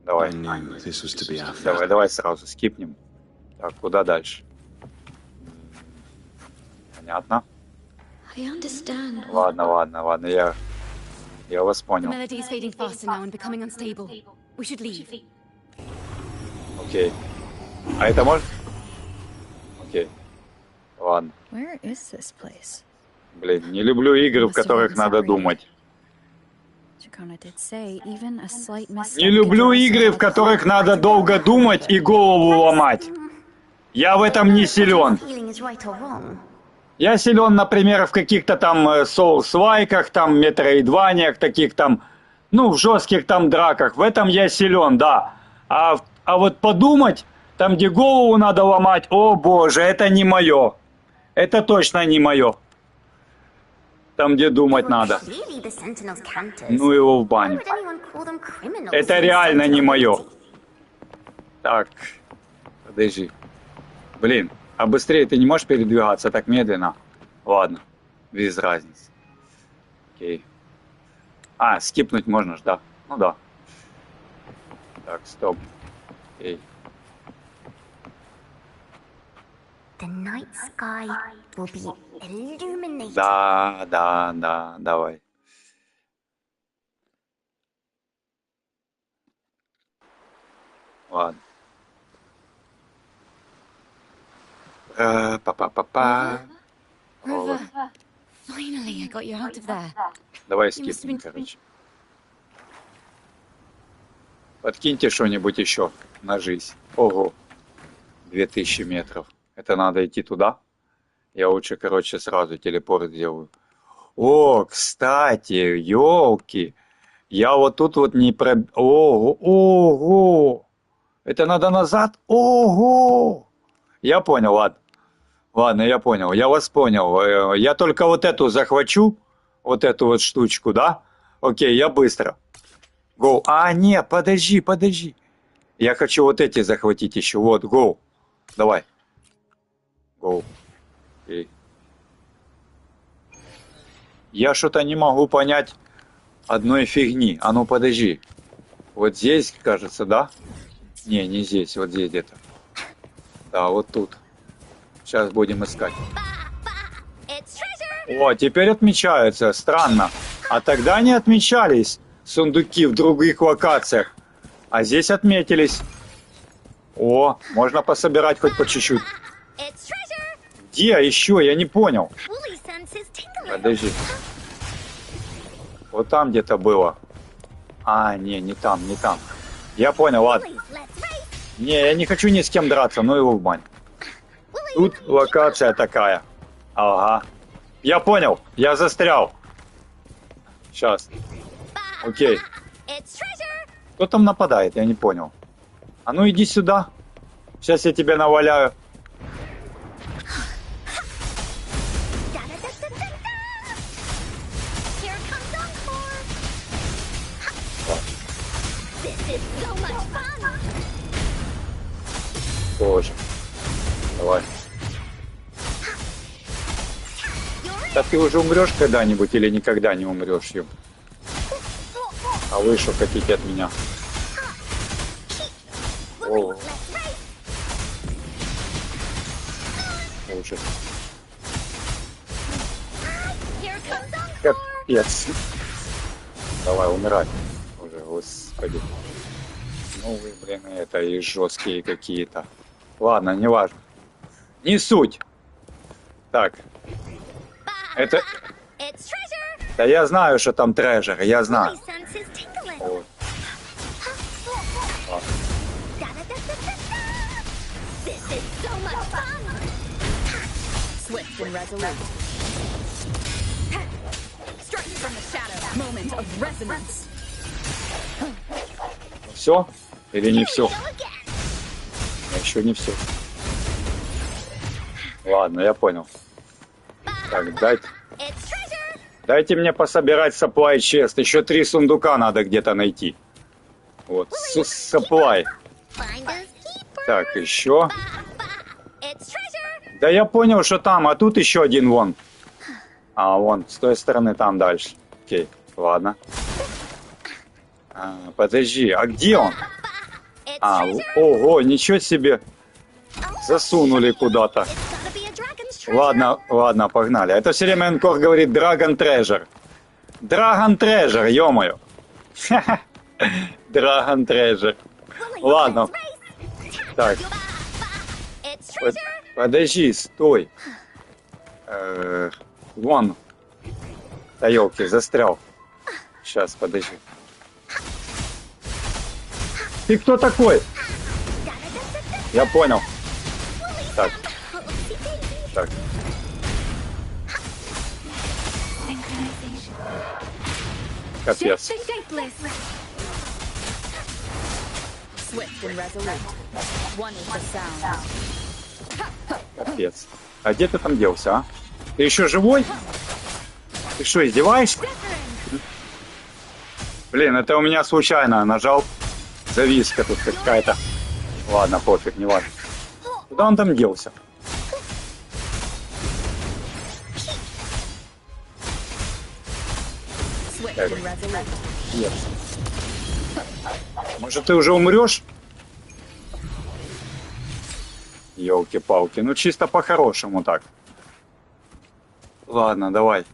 Давай. Давай, давай сразу скипнем. Так, куда дальше? Понятно? I understand. Ладно, ладно, ладно, я вас The понял. melody is fading faster now and becoming unstable. We should leave. Окей. А это может? Окей. Ладно. Where is this place? Блин, не люблю игры, в которых надо думать. Chacona did say even a slight misstep Не люблю could игры, в которых надо долго думать и голову ломать. Я в этом не силен. Feeling is right or wrong. Я силен, например, в каких-то там соус-лайках, там метроидваниях, таких там, ну, в жестких там драках. В этом я силен, да. А вот подумать, там, где голову надо ломать, о боже, это не мое. Это точно не мое. Там, где думать надо. Clearly the Sentinels cantors. Ну его в Why баню. would anyone call them criminals? Это реально не мое. Так, подожди. Блин, а быстрее ты не можешь передвигаться так медленно? Ладно, без разницы. Окей. А, скипнуть можно ж, да? Ну да. Так, стоп. Окей. The night sky will be illuminated. Да, давай. Ладно. Па-па-па-па. River. Finally, I got you out of there. Давай You must have скипнем, been- короче. Подкиньте что-нибудь еще на жизнь. Ого. 2000 метров. Это надо идти туда? Я лучше, короче, сразу телепорт сделаю. О, кстати, елки. Я вот тут вот не про... Ого. Это надо назад? Ого. Я понял, ладно. Ладно, я понял. Я вас понял. Я только вот эту захвачу. Вот эту вот штучку, да? Окей, я быстро. Гоу. А, не, подожди. Я хочу вот эти захватить еще. Вот, гоу. Давай. Гоу. Окей. Я что-то не могу понять одной фигни. А ну, подожди. Вот здесь, кажется, да? Не здесь. Вот здесь где-то. Да, вот тут. Сейчас будем искать. It's treasure. О, теперь отмечаются. Странно. А тогда не отмечались сундуки в других локациях. А здесь отметились. О, можно пособирать хоть по чуть-чуть. It's treasure. Где еще? Я не понял. Woolly senses tingling. Подожди. Вот там где-то было. А, не там. Я понял, ладно. Woolies, let's race. Не, я не хочу ни с кем драться, ну его в бань. Тут локация такая. Ага. Я понял, я застрял. Сейчас. Окей. It's treasure. Кто там нападает? Я не понял. А ну иди сюда. Сейчас я тебя наваляю. Da-da-da-da-da-da. Here comes Encore. This is so much fun. Боже. Давай. Да ты уже умрешь когда-нибудь или никогда не умрешь, ё? А вы что хотите от меня? О, Let's race. ужас. Here comes Encore. Капец. Давай, умирай. Уже, господи. Ну вы, блин, это и жесткие какие-то. Ладно, не важно. Не суть. Так. Это... It's treasure. Да я знаю, что там трежер, я знаю. Woolly senses tingling. Вот. Da-da-da-da-da-da. This is so much fun. Swift and resolute. Strike from the shadow. Moment of resonance. Все? Или не все? Go again. Еще не все. Ладно, я понял. Так, дать. It's treasure. Дайте мне пособирать supply chest. Еще 3 сундука надо где-то найти. Вот, supply. Так, еще. Да я понял, что там, а тут еще один вон. А, вон, с той стороны там дальше. Окей, ладно. Подожди, а где он? Ого, ничего себе. Засунули куда-то. Ладно, ладно, погнали. Это все время Энкор говорит Dragon Treasure. Dragon Treasure, ё-моё. Dragon Treasure. Ладно. Так. Подожди, стой. Вон. Да ёлки, застрял. Сейчас, подожди. Ты кто такой? Я понял. Так. Так. Капец. Капец. А где ты там делся, а? Ты еще живой? Ты что, издеваешься? Блин, это у меня случайно нажал. Зависка тут какая-то. Ладно, пофиг, не важно. Куда он там делся? Может, ты уже умрешь? Ёлки-палки, ну чисто по-хорошему так. Ладно, давай.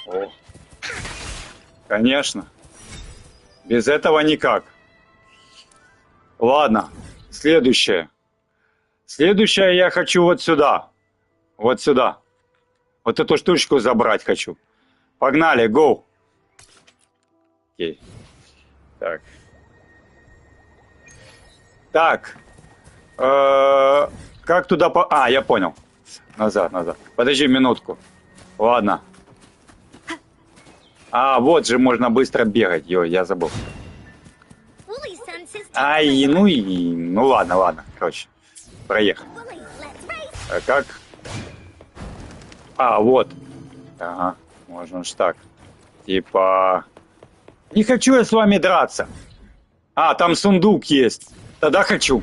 О. Конечно. Без этого никак. Ладно, следующее. Следующее я хочу вот сюда. Вот сюда. Вот эту штучку забрать хочу. Погнали, гоу. Окей. Так. Так. Как туда по... А, я понял. Назад, назад. Подожди минутку. Ладно. А, вот же можно быстро бегать. Ё, я забыл. Ай, ну ладно, ладно. Короче, проехали. А как? А, вот. Ага, можно ж так. Типа... Не хочу я с вами драться. А, там сундук есть. Тогда хочу.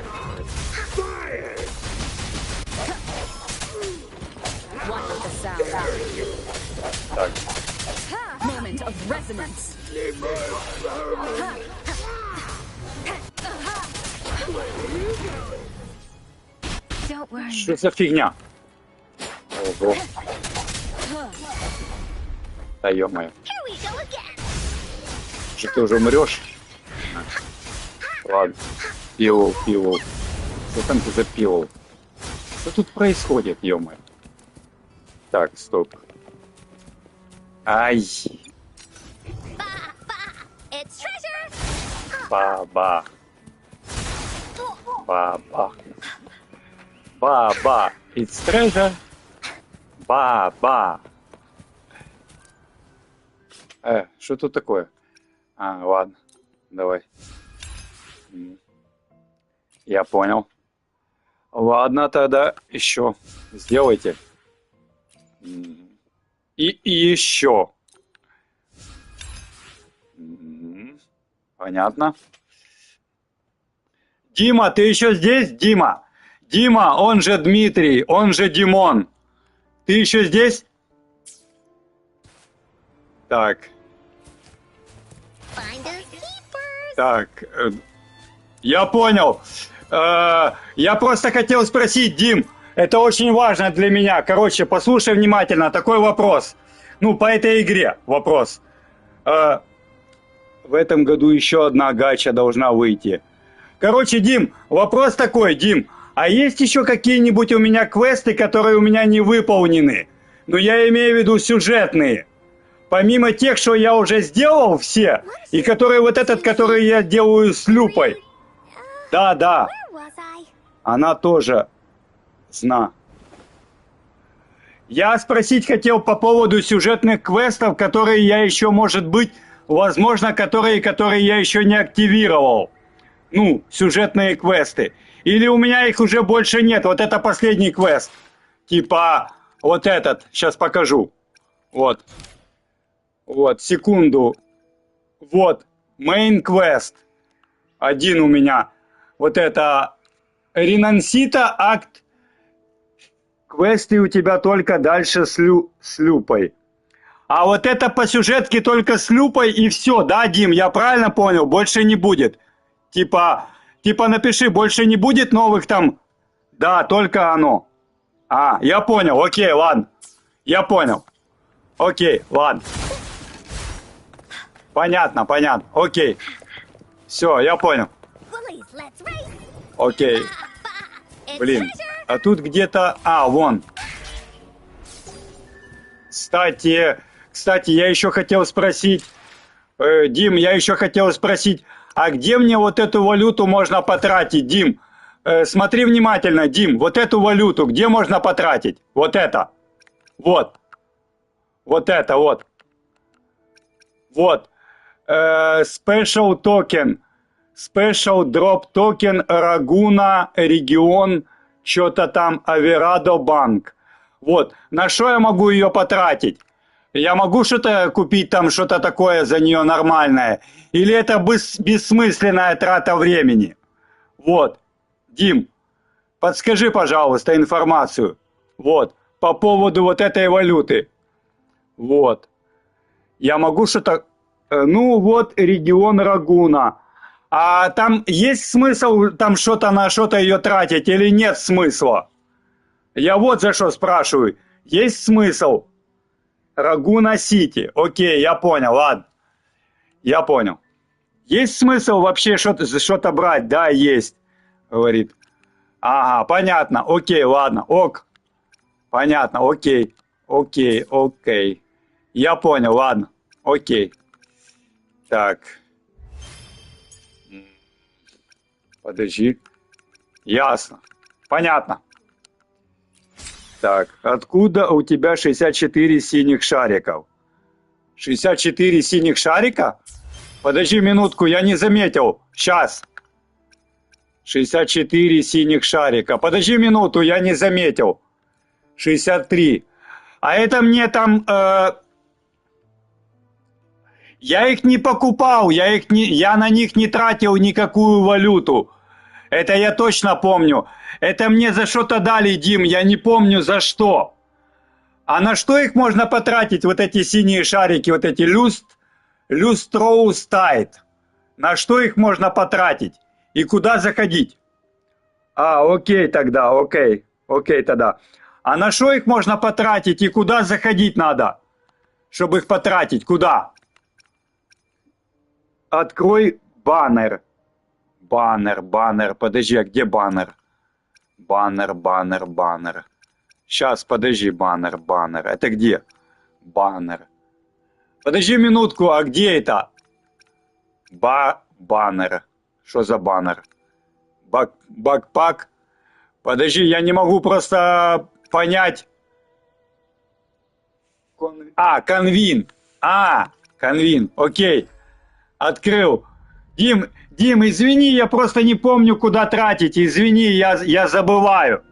Так. Что за фигня? Ого. Да ё-моё. Что ты уже умрешь? Ладно. Пилу. Что там ты за пилу? Что тут происходит, ё-моё? Так, стоп. Ай. Баба. Баба. Баба. It's treasure. Баба. Что тут такое? А, ладно. Давай. Я понял. Ладно, тогда еще. Сделайте. И еще. Понятно. Дима, ты еще здесь, Дима? Дима, он же Дмитрий, он же Димон. Ты еще здесь? Так. Так. Я понял. Я просто хотел спросить, Дим, это очень важно для меня. Короче, послушай внимательно, такой вопрос. Ну, по этой игре вопрос. В этом году еще одна гача должна выйти. Короче, Дим, вопрос такой, Дим. А есть еще какие-нибудь у меня квесты, которые у меня не выполнены? Ну, я имею в виду сюжетные. Помимо тех, что я уже сделал все, и которые вот этот, который я делаю с Люпой. Да. Она тоже зна. Я спросить хотел по поводу сюжетных квестов, которые я еще, может быть, возможно, которые я еще не активировал. Ну, сюжетные квесты. Или у меня их уже больше нет. Вот это последний квест. Типа, вот этот. Сейчас покажу. Вот. Вот, секунду. Вот, main quest. Один у меня. Вот это Ренансита, акт. Квесты у тебя только дальше с Люпой. А вот это по сюжетке только с Люпой и все, да, Дим? Я правильно понял? Больше не будет. Типа напиши, больше не будет новых там. Да, только оно. А, я понял, окей, ладно. Я понял. Окей, ладно. Понятно, окей. Все, я понял. Bullies, let's race. Окей. It's Блин, treasure. а тут где-то... А, вон. Кстати, я еще хотел спросить... Дим, я еще хотел спросить, а где мне вот эту валюту можно потратить, Дим? Смотри внимательно, Дим, вот эту валюту где можно потратить? Вот это. Вот. Вот это, вот. Вот. Special token. Special drop token Рагуна регион, что-то там Аверадо банк. Вот. На что я могу ее потратить? Я могу что-то купить там, что-то такое за нее нормальное? Или это бессмысленная трата времени? Вот. Дим, подскажи, пожалуйста, информацию. Вот. По поводу вот этой валюты. Вот. Я могу что-то... Ну вот, регион Рагуна. А там есть смысл там что-то на что-то ее тратить или нет смысла? Я вот за что спрашиваю. Есть смысл? Рагуна Сити. Окей, я понял, ладно. Я понял. Есть смысл вообще что-то брать? Да, есть, говорит. Ага, понятно. Окей, ладно. Ок. Понятно, окей. Окей. Я понял, ладно. Окей. Так. Подожди. Ясно. Понятно. Так, откуда у тебя 64 синих шариков? 64 синих шарика? Подожди минутку, я не заметил. Сейчас. 64 синих шарика. Подожди минуту, я не заметил. 63. А это мне там... Я их не покупал, я на них не тратил никакую валюту. Это я точно помню. Это мне за что-то дали, Дим, я не помню за что. А на что их можно потратить, вот эти синие шарики, вот эти люстроустайт? На что их можно потратить? И куда заходить? А, окей тогда, окей тогда. А на что их можно потратить и куда заходить надо, чтобы их потратить? Куда? Открой баннер. Баннер. Подожди, а где баннер? Баннер. Сейчас, подожди, баннер. Это где? Баннер. Подожди минутку, а где это? Баннер. Что за баннер? Бакпак. Подожди, я не могу просто понять. Конвин. Конвин. Окей. Открыл. Дим, извини, я просто не помню, куда тратить. Извини, я забываю.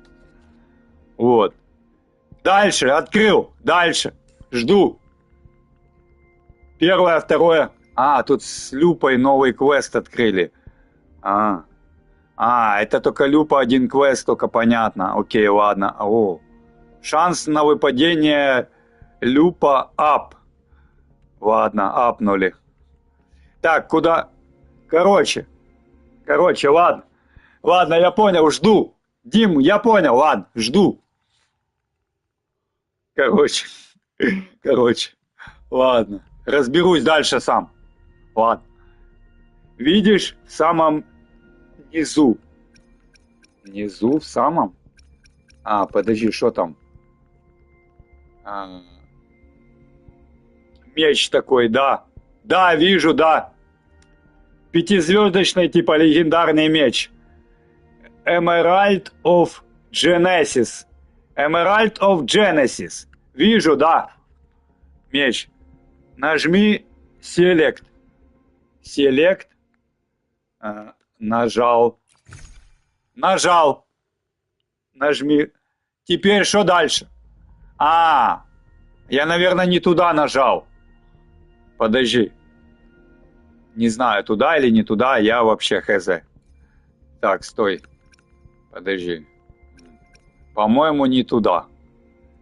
Вот. Дальше, открыл. Дальше. Жду. Первое, второе. Тут с Люпой новый квест открыли. Это только Люпа, один квест, только понятно. Окей, ладно. Шанс на выпадение Люпа ап. Ладно, апнули. Так, куда? Короче, ладно. Ладно, я понял, жду. Дим, я понял, ладно, жду. Короче, ладно. Разберусь дальше сам. Ладно. Видишь, в самом низу. Внизу, в самом? Подожди, что там? Меч такой, да. Да, вижу, да. 5-звездочный, типа легендарный меч. Emerald of Genesis. Вижу, да. Меч. Нажми Select. Нажал. Нажми. Теперь что дальше? Я, наверное, не туда нажал. Подожди. Не знаю, туда или не туда, я вообще хз. Так, стой. Подожди. По-моему, не туда.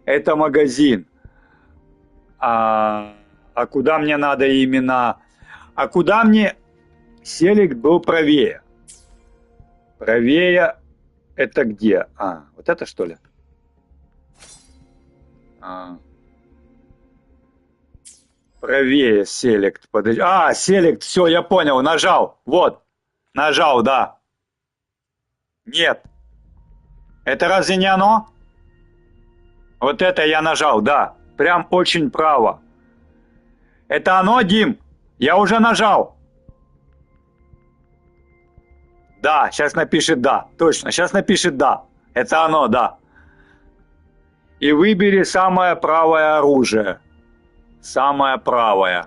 Это магазин. А куда мне надо именно... А куда мне... Селект был правее. Правее это где? Вот это что ли? Правее селект. Подожди. Селект, все, я понял, нажал. Вот. Нажал, да. Нет. Это разве не оно? Вот это я нажал, да. Прям очень право. Это оно, Дим? Я уже нажал. Да, сейчас напишет да. Точно, сейчас напишет да. Это оно, да. И выбери самое правое оружие. Самое правое.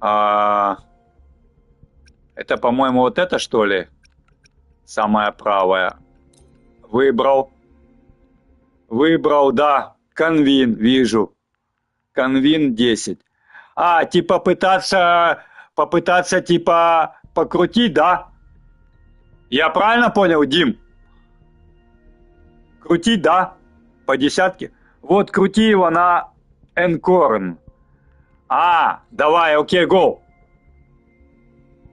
Это, по-моему, вот это, что ли? Самое правое. Выбрал. Выбрал, да. Конвин, вижу. Конвин 10. Типа попытаться, типа, покрутить, да? Я правильно понял, Дим? Крутить, да? По десятке? Вот, крути его на Энкорн. Давай, окей, гоу.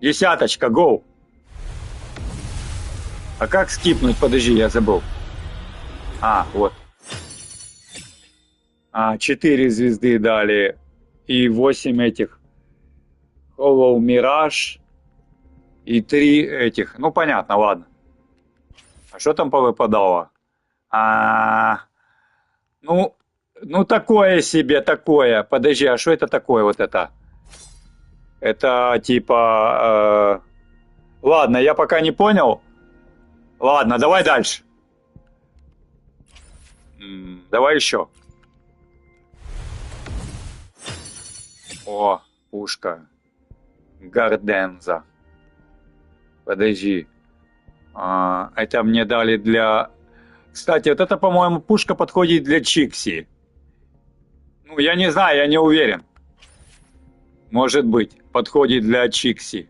Десяточка, гоу. А как скипнуть? Подожди, я забыл. Вот. 4 звезды дали. И 8 этих. Hollow Mirage. И 3 этих. Ну, понятно, ладно. А что там повыпадало? Ну, такое себе, такое. Подожди, а что это такое вот это? Это типа... Ладно, я пока не понял. Ладно, давай дальше. Давай еще. О, пушка. Гарденза. Подожди. Это мне дали для... Кстати, вот это, по-моему, пушка подходит для Чикси. Ну, я не знаю, я не уверен. Может быть, подходит для Чикси.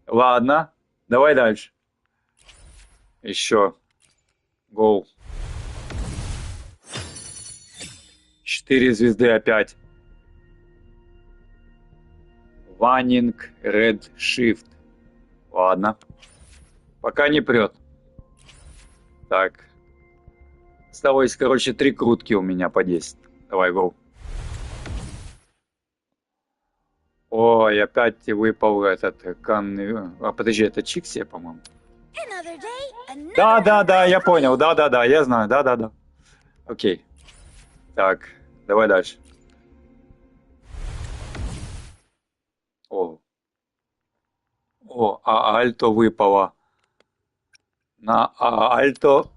Ладно, давай дальше. Еще. Гоу. 4 звезды опять. Ванинг Ред Shift. Ладно. Пока не прет. Так. Осталось, короче, 3 крутки у меня по 10. Давай, гоу. Ой, опять выпал этот подожди, это Чикси, по-моему. Да, я понял. Да, я знаю. Да. Окей. Так, давай дальше. Альто выпало. На Альто.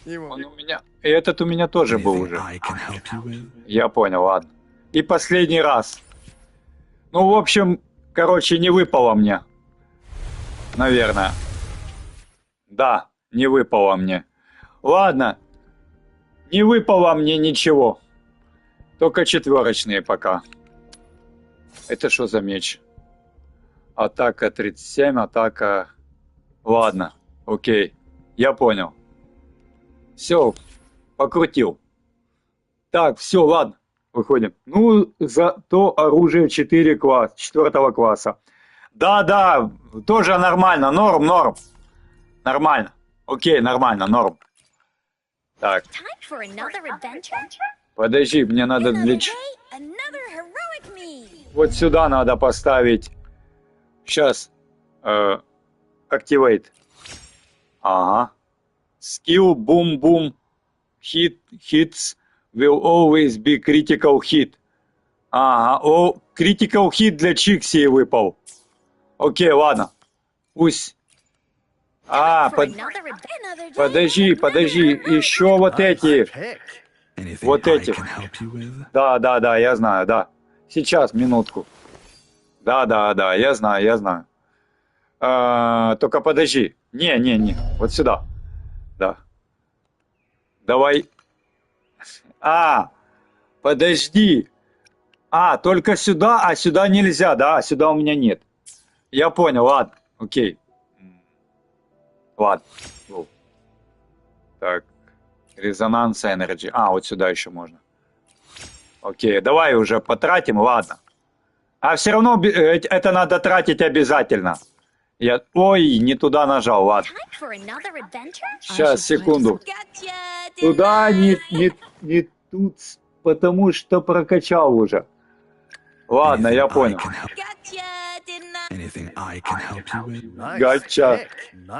Он у меня... И этот у меня тоже был уже. Я понял, ладно. И последний раз. Ну, в общем, короче, не выпало мне. Наверное. Да, не выпало мне. Ладно. Не выпало мне ничего. Только 4-очные пока. Это что за меч? Атака 37, атака... Ладно, окей. Я понял. Все, покрутил. Так, все, ладно. Выходим. Ну, зато оружие 4 класса. Да, тоже нормально. Норм. Нормально. Окей, нормально, норм. Так. Подожди, мне надо для... Вот сюда надо поставить. Сейчас. Activate. Ага. Skill boom. Hits will always be critical hit. Ага. Critical hit для Чикси выпал. Окей, ладно. Пусть. Подожди. Еще вот эти. Вот эти. Да, я знаю, да. Сейчас, минутку. Да, я знаю. Только подожди. Не. Вот сюда. Да. Давай. А, подожди. А, только сюда, а сюда нельзя, да? А сюда у меня нет. Я понял, ладно, окей. Ладно. Воу. Так, резонанс энерджи. А, вот сюда еще можно. Окей, давай уже потратим, ладно. А все равно это надо тратить обязательно. Я... Ой, не туда нажал, ладно. Time for another adventure? Сейчас, секунду. Gotcha! Туда не тут, потому что прокачал уже. Ладно, я понял. Gotcha! Didn't I? Anything I can help you with? Гача.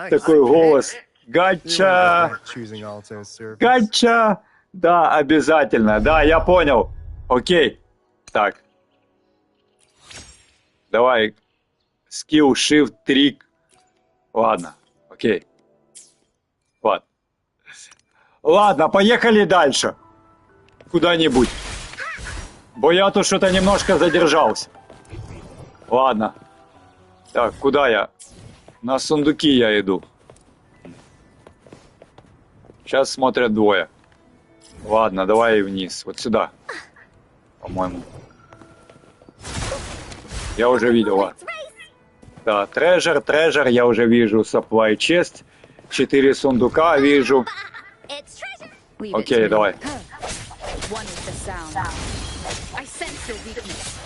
Такой голос. Гача. Гача. Да, обязательно. Да, я понял. Окей. Так. Давай. Скилл, shift, трик. Ладно. Окей. Ладно. Ладно, поехали дальше. Куда-нибудь. Бо я тут что-то немножко задержался. Ладно. Так, куда я? На сундуки я иду. Сейчас смотрят двое. Ладно, давай вниз. Вот сюда. По-моему. Я уже видел. Ладно. Да, трежер, я уже вижу. Supply chest. 4 сундука вижу. It's treasure. Leave it Окей, to me. давай. One is the sound. I sense your weakness.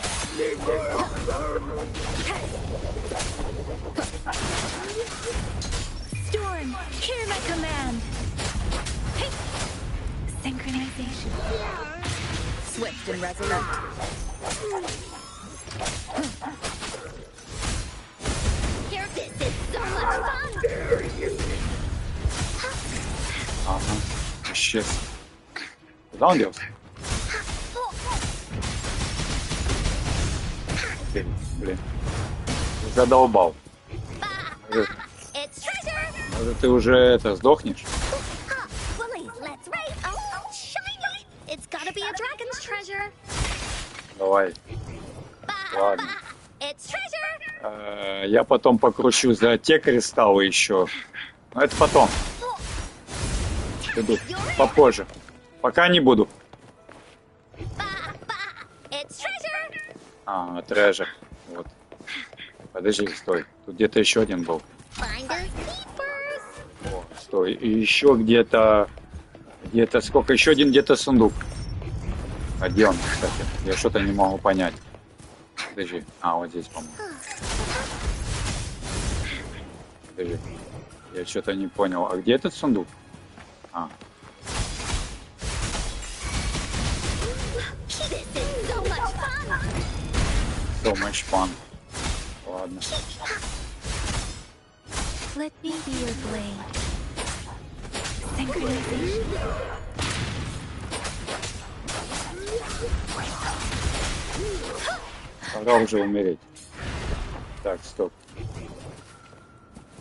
Storm, hear my command. Hey. Synchronization. Swift and resolute. Here, this is so much fun. Ага. Исчез. Куда он делся? Блин. Задолбал. It's treasure. Может, ты уже это сдохнешь? Willie, let's race. Oh, shiny. It's gotta be a dragon's treasure. Давай. Ладно. It's treasure. Я потом покручу за те кристаллы еще. Но это потом. Иду. Попозже. Пока не буду. It's treasure. А, трежер. Вот. Подожди, стой. Тут где-то еще один был. Finders keepers. О, стой. И еще где-то... Где-то сколько? Еще один где-то сундук. А где он, кстати? Я что-то не могу понять. Подожди. А, вот здесь, по-моему. Подожди. Я что-то не понял. А где этот сундук? А. This is so much fun. So much fun. Ладно. Let me be your blade. Synchronization. Пора уже умереть. Так, стоп.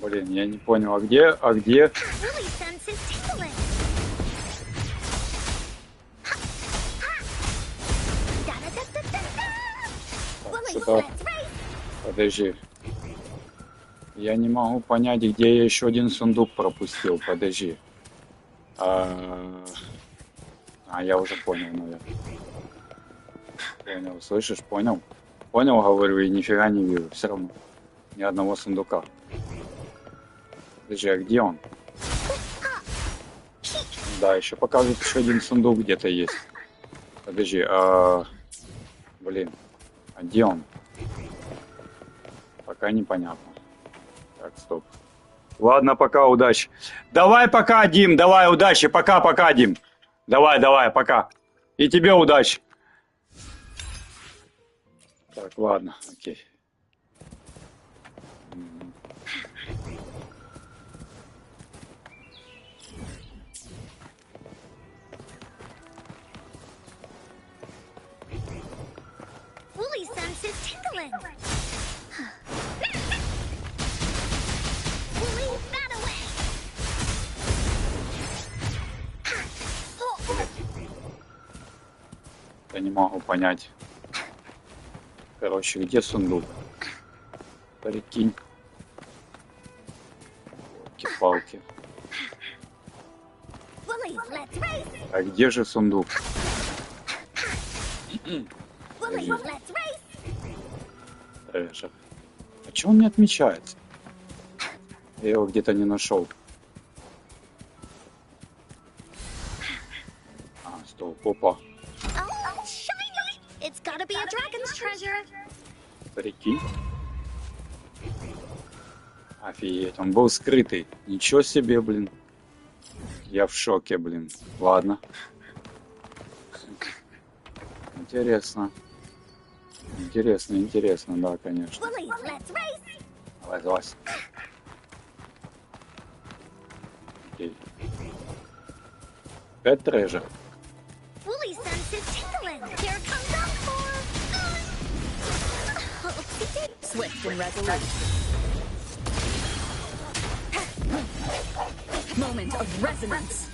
Блин, я не понял, а где? Willie sense is tingling. Willie, что-то... let's race. Подожди. Я не могу понять, где я еще один сундук пропустил. Подожди. Я уже понял, наверное. Понял, слышишь? Понял? Понял, говорю, и нифига не вижу. Все равно. Ни одного сундука. Подожди, а где он? Да, еще показывает, еще один сундук где-то есть. Подожди, блин, а где он? Пока непонятно. Так, стоп. Ладно, пока, удачи. Давай пока, Дим, давай, удачи. Пока, Дим. Давай, пока. И тебе удачи. Так, ладно, окей. Willie sense is tingling. Willie, that away. Я не могу понять. Короче, где сундук? Прикинь. Палки. Willie, let's race. А где же сундук? Woolies, let's race. Трежер. А чего он не отмечается? Я его где-то не нашел. А, стоп, опа. Oh, shiny! It's gotta be a dragon's treasure. Прикинь. Офигеть, он был скрытый. Ничего себе, блин. Я в шоке, блин. Ладно. Интересно. Интересно, интересно, да, конечно. Woolies, let's race. Давай, залазь. Окей. 5 трежер. Woolie's sense is tingling. Here comes Encore. Swift and resolute. Moment of resonance.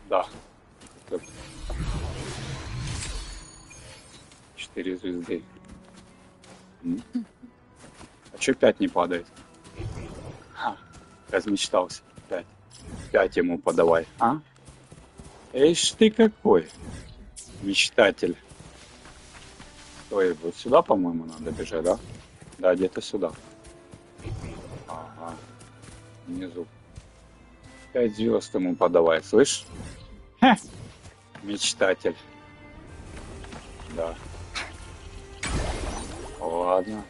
Да. 4 звезды. А чё 5 не падает? Ха, размечтался. 5. 5 ему подавай, а? Эйш ты какой. Мечтатель. Ой, вот сюда, по-моему, надо бежать, да? Да, где-то сюда. Ага. Внизу. 5 звезд ему подавай, слышь? Ха! Мечтатель. Да. Ладно.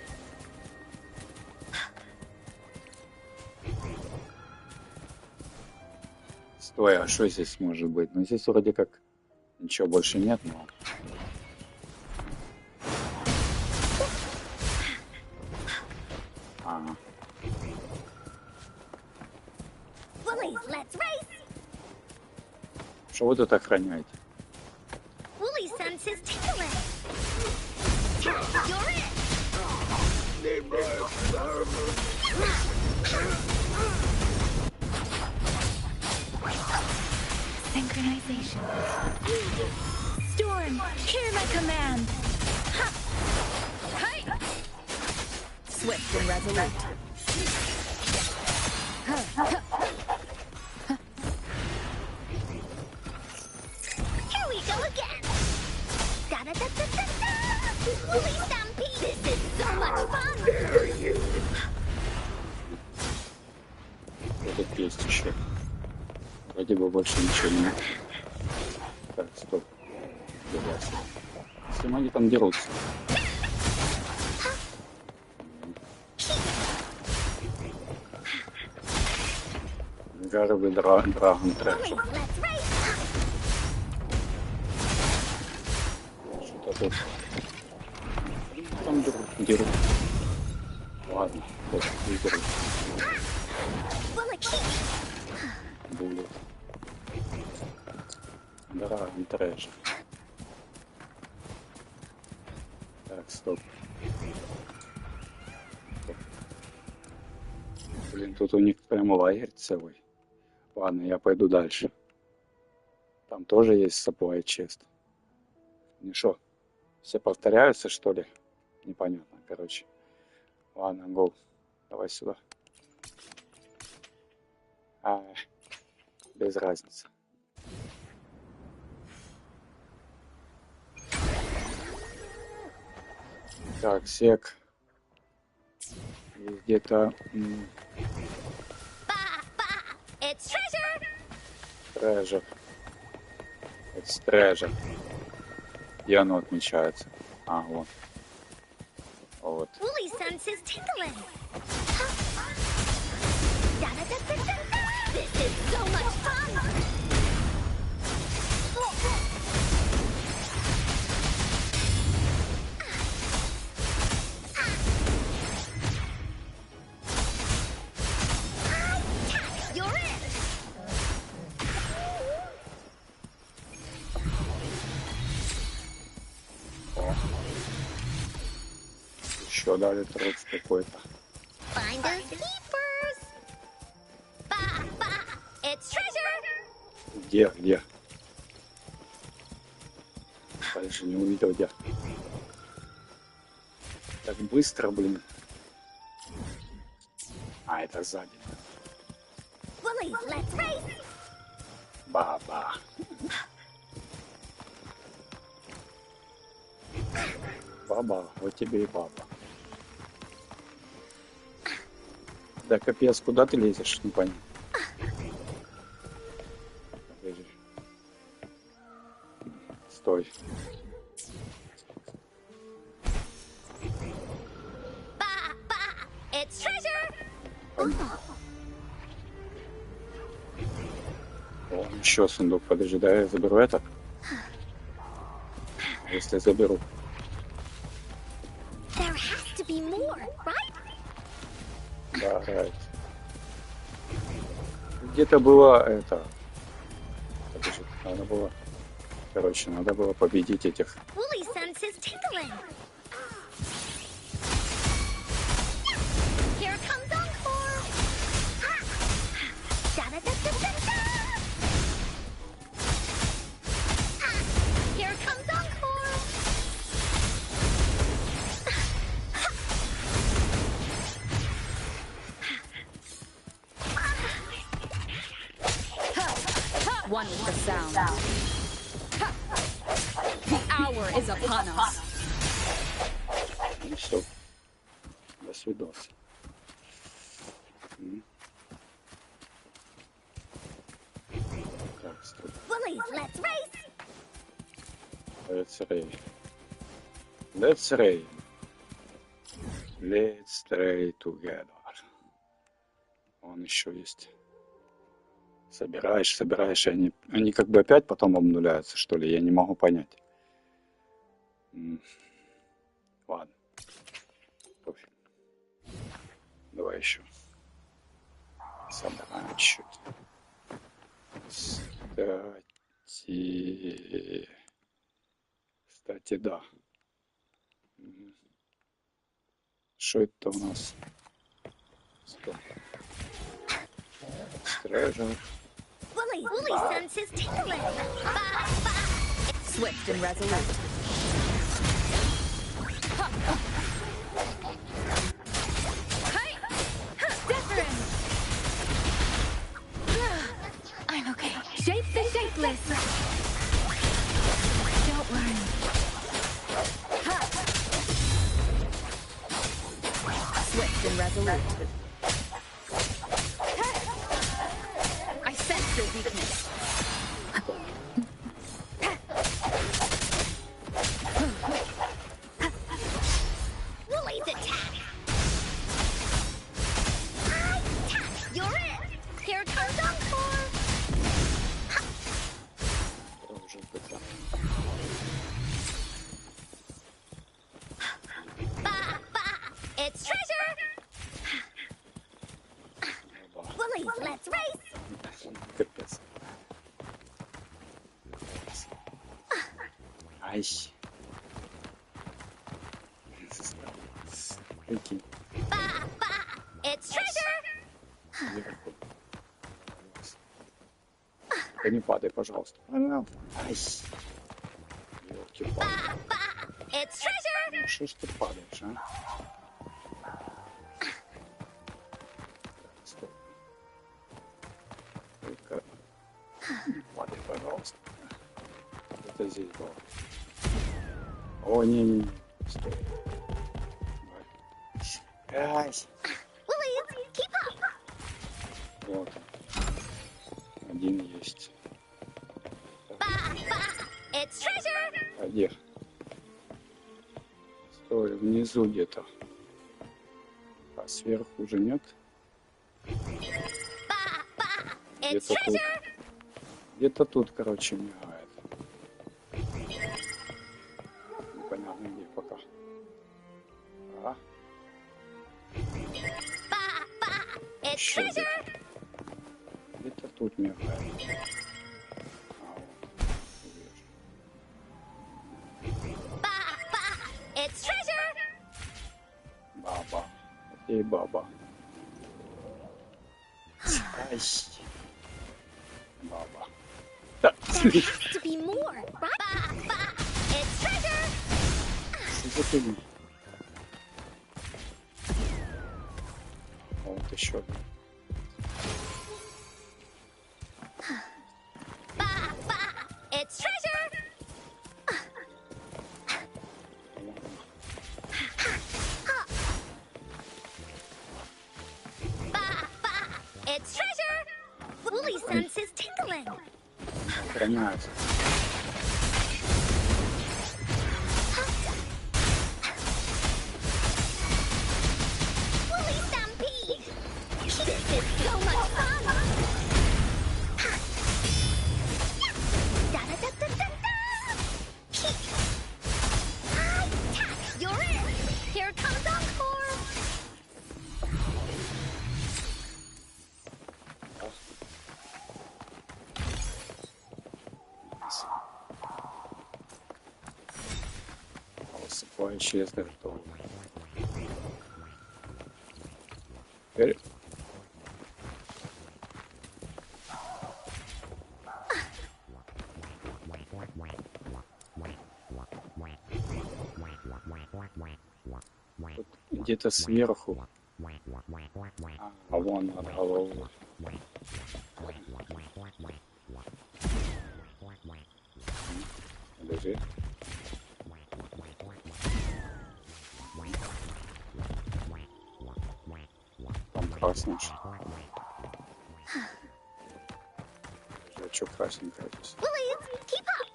Стой, а что здесь может быть? Ну, здесь вроде как ничего больше нет, но... Ага. Woolies, let's race. Что вы тут охраняете? Woolie's sense is tingling. You're it. Synchronization. Storm, hear my command. Ha! Hi! Swift and resolute. Here we go again. Da-da-da-da-da-da. Woolly Stampede. This is so much fun. Тут есть еще. Вроде бы больше ничего нет. Так, стоп. С кем они там дерутся? Гаровый драгон трэш. Let's race. Что-то тут. Там дерут. Ладно, вот, не дерут. Woolly. Будет. Драгон трэш. Так, стоп. Блин, тут у них прямо лагерь целый. Ладно, я пойду дальше. Там тоже есть supply chest. Ну что, все повторяются, что ли? Непонятно, короче. Ладно, go. Давай сюда. Без разницы. Так, сек. Есть где-то Ba-ba. It's treasure. трежер. Это трежер. Где оно отмечается? А, вот. Вот. Woolly's sense is tingling. Da-da-da-da-da-da. This is so much fun. You're it. О. Еще дали труд какой-то. Finders keepers. Ba-ba. It's treasure. Где? Где? Дальше не увидел где. Так быстро, блин. А, это сзади. Woolies, let's race. Баба. Баба, вот тебе и баба. Да капец, куда ты лезешь? Не понятно. Стой. It's treasure. О, еще сундук. Подожди, да я заберу этот. Если заберу. There has to be more, right? Да, right. Где-то было это. Подожди, надо было. Короче, надо было победить этих. Woolly sense is tingling. Here comes Encore. Da-da-da-da-da-da. Here comes Encore. One with the sound. The hour is upon us. Ну все. До свидос. Так, стоп. Woolies, let's race. Let's raid. Let's raid. Let's raid together. Он еще есть. Собираешь, и они как бы опять потом обнуляются, что ли? Я не могу понять. Ладно. Пофиг. Давай еще. Собираем чуть. Кстати, да. Что это у нас? Стоп. Treasure. Woolly sense is tingling. Swift and resolute. Hey! Different! I'm okay. Shape the shapeless! Don't worry. Swift and resolute. I sense your weakness. Woolly's attack. You're it. Here comes Encore. Уже это. It's treasure. Woolies, let's race. Капец. Ай. Прикинь. It's treasure. Наверху. Только не падай, пожалуйста. Пожалуйста. Ай. Ёлки-палки. It's treasure. Ну что ж ты падаешь, а? Стоп. Только не падай, пожалуйста. Это здесь было. О, не. Стой. Давай. Ай. Woolies, keep up. Вот он. Один есть. It's treasure. А где? Стой, внизу где-то. А сверху уже нет? It's Где-то тут. treasure. Где-то тут, короче, мигает. Непонятно где пока. А? It's Еще treasure. где-то. Где-то тут мигает. А, вот. Вижу. It's treasure. Баба. Эй, баба. Ай. Баба. Да. There has to be more, right? It's treasure. Что за фигня? Вот еще один. гоняются. Woolly stampede! This is so much fun! Da-da-da-da-da-da! High tack! You're in! Here comes Encore! Усыпающие стартовые. Теперь тут где-то сверху. А вон над головой. Лежит. Там красненький. А что красненькое здесь? Woolies, keep up!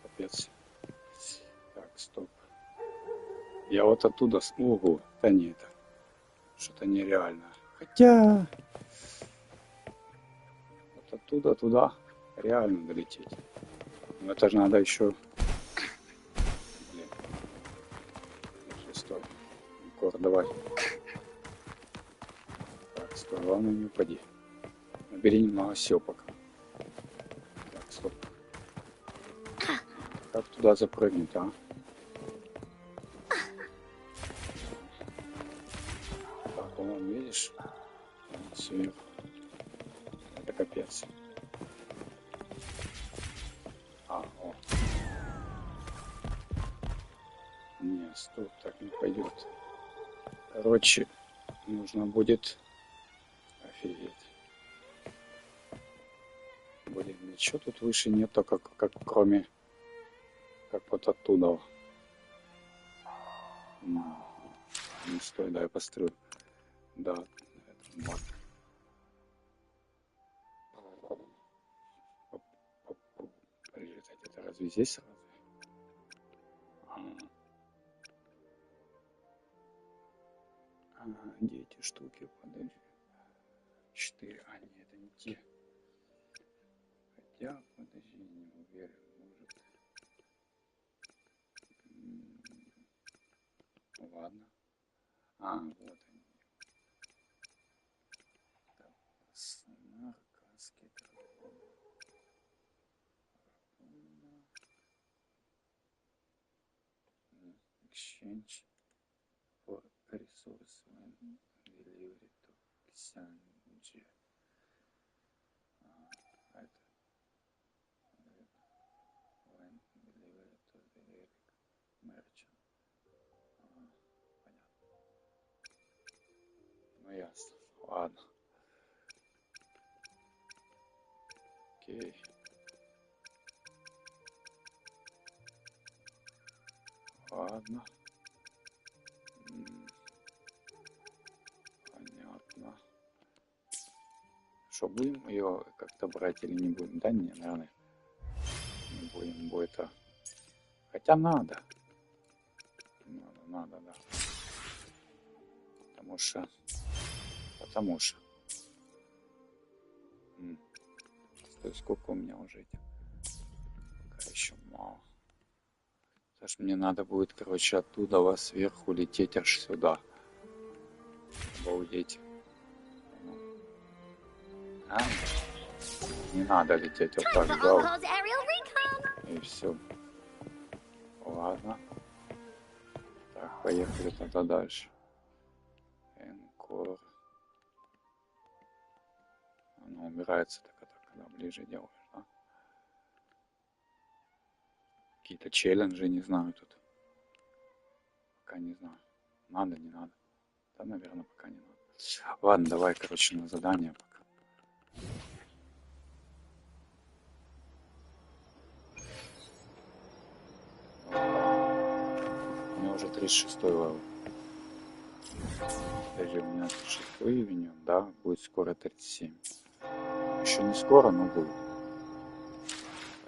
Капец. Так, стоп. Я вот оттуда смогу. Да не это. Что-то нереально. Хотя... Вот оттуда туда реально долететь. Но это же надо еще... Блин. Стой. Кор, давай. Так, стой. Главное не упади. Набери немного сил пока. Так, стоп. Как туда запрыгнуть, а? Так, вон, видишь? Вон сверху. Это капец. О. Не, стоп, так не пойдет. Короче, нужно будет... Офигеть. Блин, ничего тут выше нету, как кроме... Как вот оттуда. Ну, стой, дай построю. Да, это маг. Подожди, это разве здесь? Где эти штуки? Подожди. 4. А, нет, это не те. Хотя, подожди, не уверен. Может. Ладно. Вот они. Сонар, каскет, exchange for resource when delivery to Xanji. Это when delivery to the merchant. Понятно. Ну ясно. Ладно. Окей. Ладно. Понятно. Что, будем ее как-то брать или не будем? Да, не, наверное. Не будем, будет. Хотя надо. Надо, да. Потому что. Стой, сколько у меня уже этих? Пока еще мало. Аж мне надо будет, короче, оттуда вас сверху лететь аж сюда. Обалдеть. А? Не надо лететь вот так, да? И все. Ладно. Так, поехали тогда дальше. Encore. Она убирается так, когда ближе делаешь, да? Какие-то челленджи, не знаю тут. Пока не знаю. Надо, не надо. Да, наверное, пока не надо. Ладно, давай, короче, на задание пока. У меня уже 36-й левел. Подожди, у меня 6 уровень, да, будет скоро 37. Еще не скоро, но будет.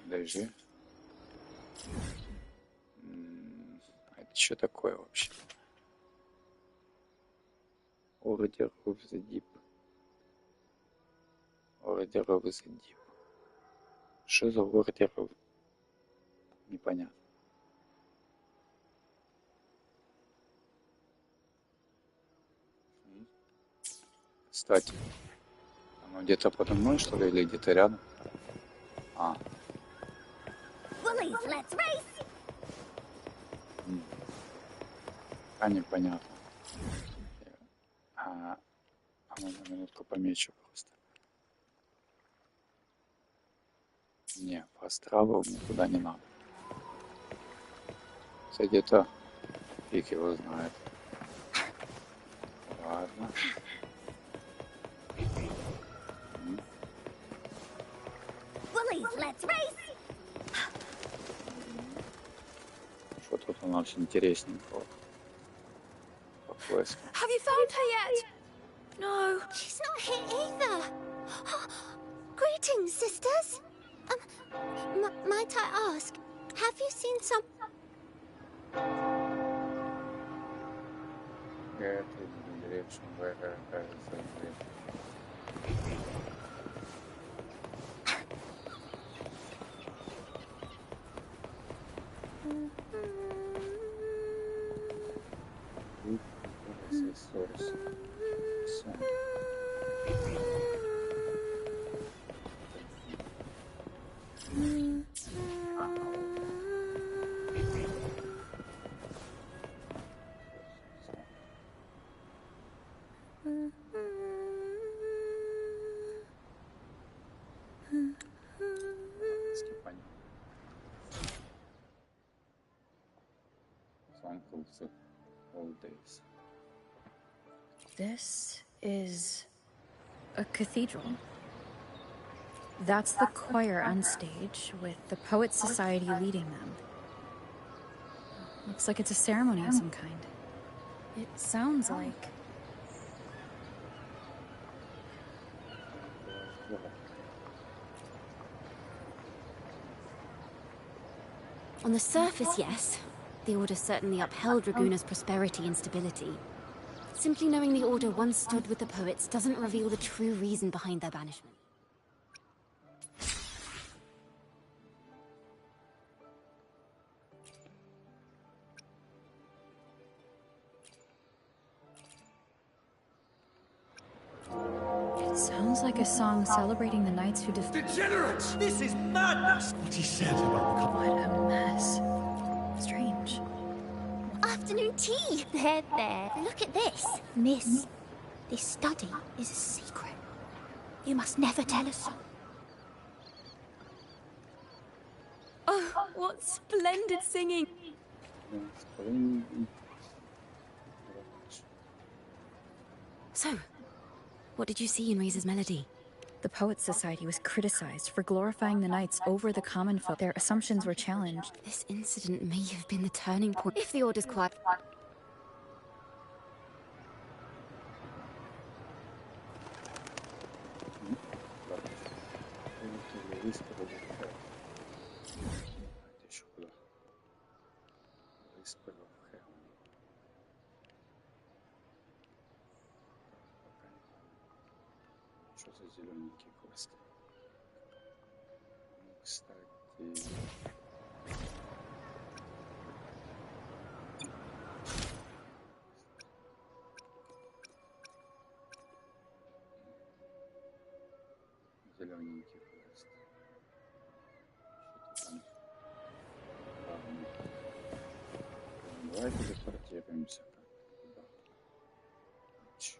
Подожди. А это что такое вообще? Order of the Deep. Order of the Deep. Что за Order of... Непонятно. Кстати, оно где-то подо мной, что ли, или где-то рядом? А. Bullies, let's race! А, непонятно. А ну, на минутку помечу просто. Не, по астралу никуда не надо. Кстати, где-то фиг его знает. Ладно. Bullies, let's race! Что тут у нас интересненького? По поиску. Have you found her yet? No. She's not here either. Greetings, sisters. Might I ask, have you seen some... This is a cathedral. That's the choir on stage, with the Poets Society leading them. Looks like it's a ceremony of some kind. It sounds like... On the surface, yes. The Order certainly upheld Raguna's prosperity and stability. Simply knowing the Order once stood with the poets doesn't reveal the true reason behind their banishment. It sounds like a song celebrating the knights who Degenerates! This is madness! What he said about the... What a mess. Strange. Afternoon tea! There. Look at this. Miss, this study is a secret. You must never tell us so. Oh, what splendid singing! So, what did you see in Reese's melody? The Poets Society was criticized for glorifying the knights over the common folk. Their assumptions were challenged. This incident may have been the turning point. If the Order's quiet... Что за зелененький квест? Ну, кстати... Зелененький квест. Что-то там... Ладно. Давайте телепортируемся как-то туда. Чё?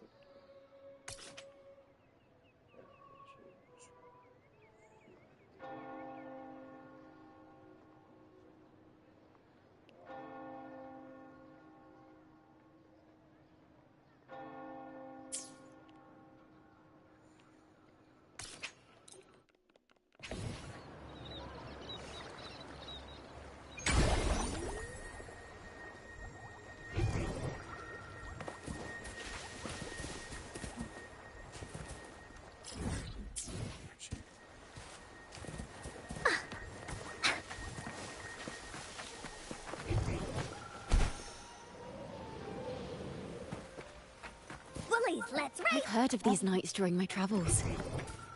Woolies, let's race! I've heard of these nights during my travels.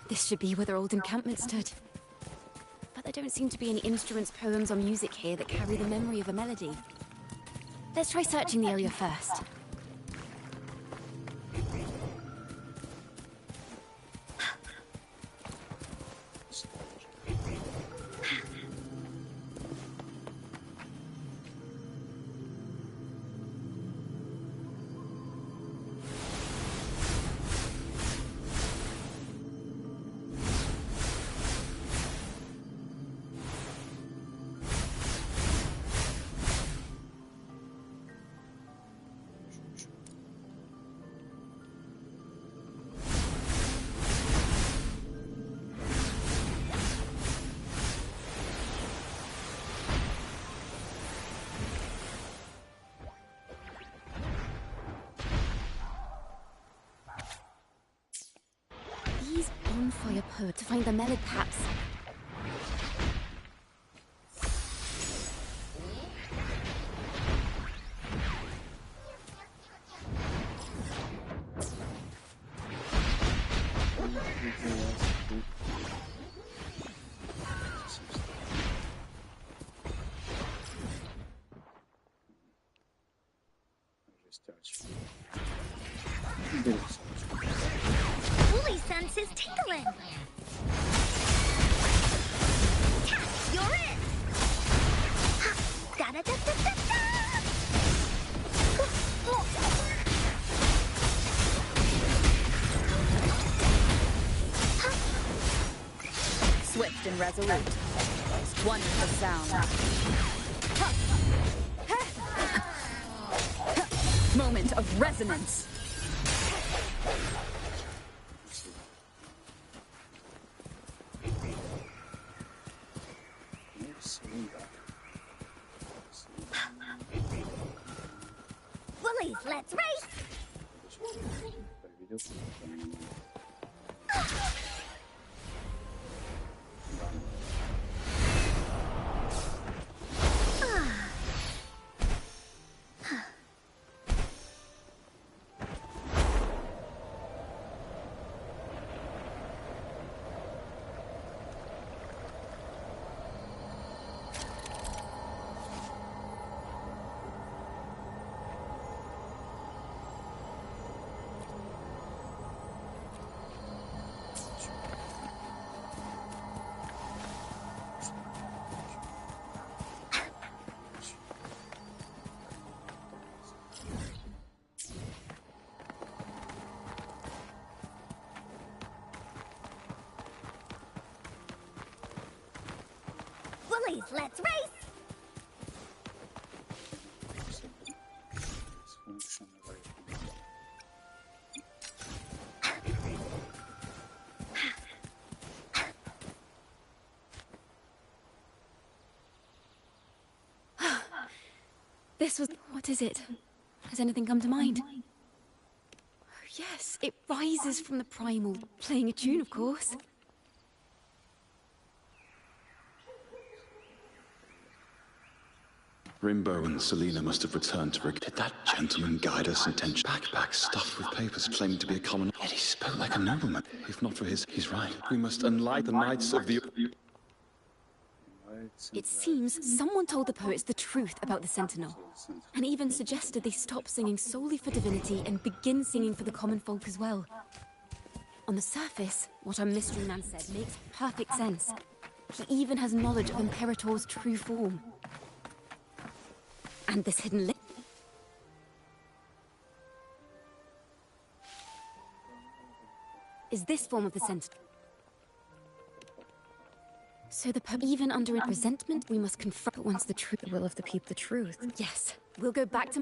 This should be where their old encampment stood. But there don't seem to be any instruments, poems, or music here that carry the memory of a melody. Let's try searching the area first. Bonfire poet to find the melody, perhaps. Woolly senses tingling. You're in. Da da da da da da. Swift and resolute. One with the sound. Moment of resonance. Woolies, let's race. Woolies, let's race. This was... what is it? Has anything come to mind? Oh, yes, it rises from the primal, playing a tune, of course. Rimbo and Selena must have returned to... Did that gentleman guide us intention? Backpack stuffed with papers claiming to be a common... Yet he spoke like a nobleman. If not for his... He's right. We must unlight the Knights of the... It seems someone told the poets the truth about the Sentinel, and even suggested they stop singing solely for divinity and begin singing for the common folk as well. On the surface, what our mystery man said makes perfect sense. He even has knowledge of Imperator's true form. And this hidden link. Is this form of the Sentinel? So even under resentment, we must confront. But once the truth, the will of the people, the truth. Yes, we'll go back to.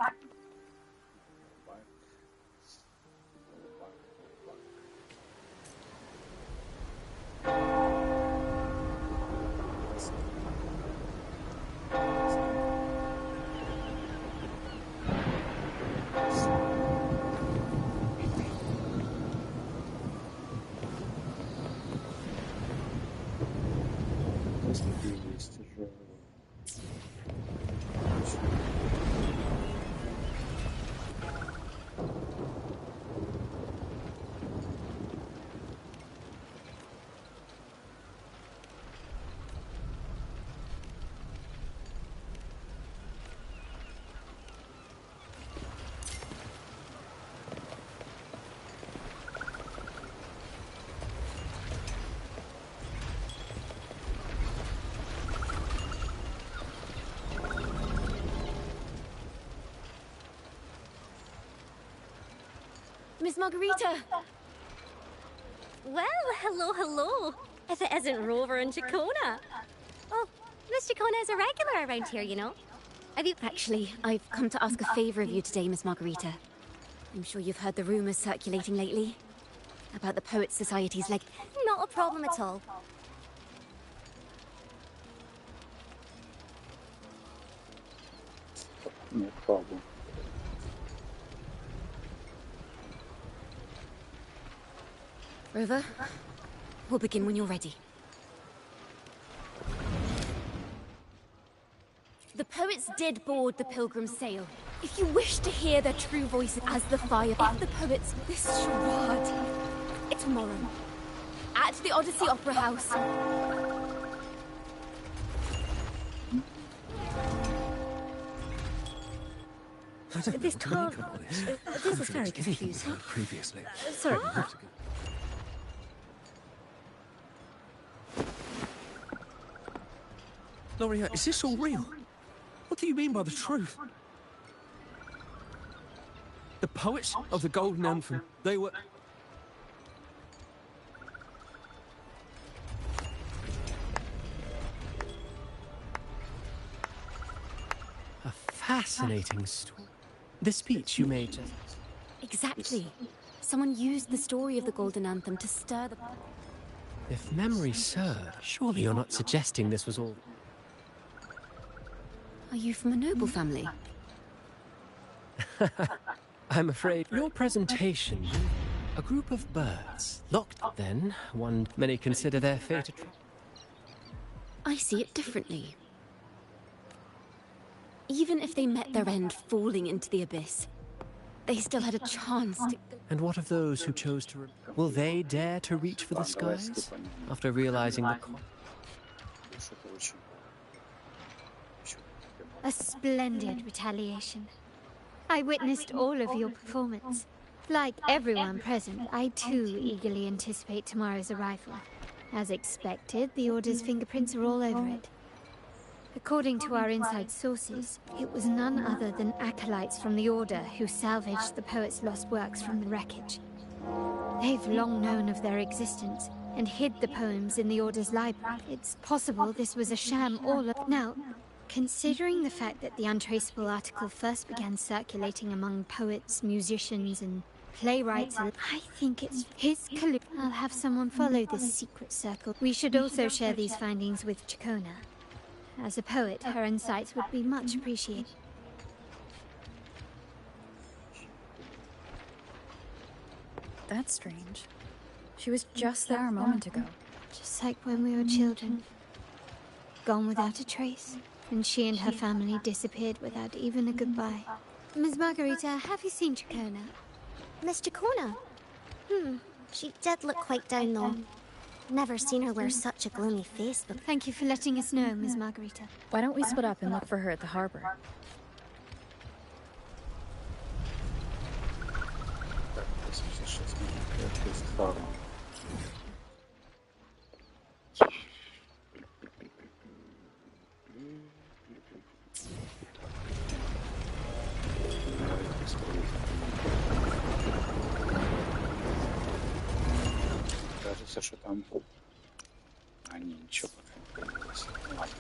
Miss Margarita! Well, hello. If it isn't Rover and Chacona. Oh, Miss Chacona is a regular around here, you know. Actually, I've come to ask a favor of you today, Miss Margarita. I'm sure you've heard the rumors circulating lately about the Poets Society's Not a problem at all. No problem. Rover, we'll begin when you're ready. The poets did board the Pilgrim's sail. If you wish to hear their true voices as the fire of the poets, this charade, it's tomorrow, at the Odyssey Opera House. This car... This is very confusing. Previously. Sorry. Loria, is this all real? What do you mean by the truth? The poets of the Golden Anthem, they were... A fascinating story. The speech you made just... Exactly. Someone used the story of the Golden Anthem to stir the... If memory serves, surely you're not suggesting this was all... Are you from a noble family? I'm afraid your presentation... A group of birds, locked then, one many consider their fate a... I see it differently. Even if they met their end falling into the abyss, they still had a chance to... And what of those who chose to... Will they dare to reach for the skies? After realizing the... A splendid retaliation. I witnessed all of your performance. Like everyone present, I too eagerly anticipate tomorrow's arrival. As expected, the Order's fingerprints are all over it. According to our inside sources, it was none other than acolytes from the Order who salvaged the poet's lost works from the wreckage. They've long known of their existence and hid the poems in the Order's library. It's possible this was a sham all along. Now, considering the fact that the untraceable article first began circulating among poets, musicians, and playwrights, I think it's his collusion. I'll have someone follow this secret circle. We should also share these findings with Chacona. As a poet, her insights would be much appreciated. That's strange. She was just there a moment ago. Just like when we were children. Gone without a trace. And she and her family disappeared without even a goodbye. Ms. Margarita, have you seen Chacona? Miss Chacona? She did look quite down though. Never seen her wear such a gloomy face before. Thank you for letting us know, Ms. Margarita. Why don't we split up and look for her at the harbor? Кажется, что там... А, не, ничего пока не появилось. Ну, ладно.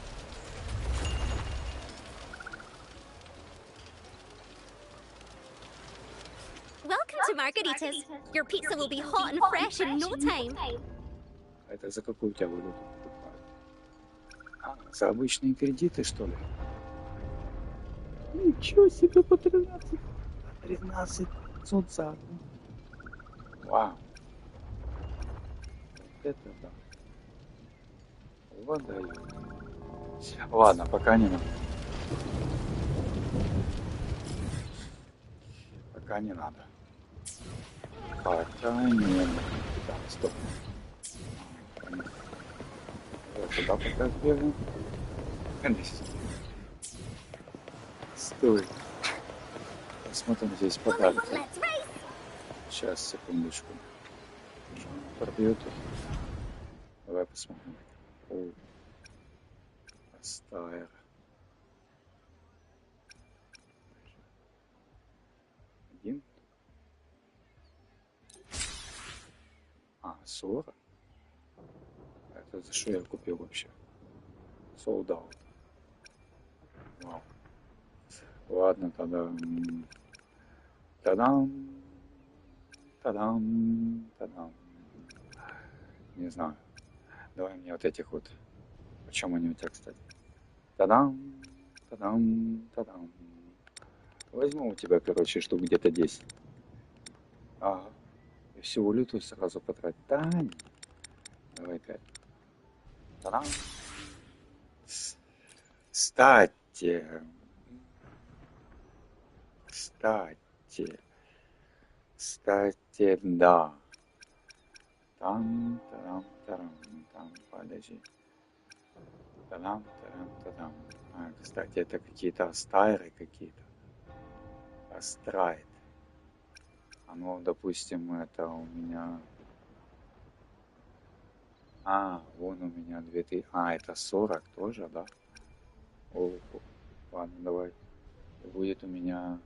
Welcome to Margarita's. Your pizza will be hot and fresh in no time. А это за какую у тебя валюту покупают? А, за обычные кредиты, что ли? Ничего себе, по 13 солнца. Вау. Это да. Водаю. Ладно, пока не надо. Пока не надо. Пока не надо. Так, стоп. Вот сюда пока сбегу. Стой. Посмотрим здесь подарки. Сейчас, секундочку. Продают. Давай посмотрим. О, Астайр. Один. А, 40? Это за что я купил вообще? Sold out. Вау. Ладно, тогда. Тадам. Тадам. Тадам. Не знаю. Давай мне вот этих вот. Почем они у тебя, кстати? Тадам. Тадам. Тадам. Возьму у тебя, короче, штук где-то 10. Ага. И всю валюту сразу потратить. Да, не. Давай 5. Тадам. Кстати. Кстати, да. Там, тарам, тарам, там, подожди. Тарам, тарам, тарам. А, кстати, это какие-то астайры какие-то. Астрайт. А ну, допустим, это у меня... А, вон у меня 2000. А, это 40 тоже, да? О, ладно, давай. И будет у меня...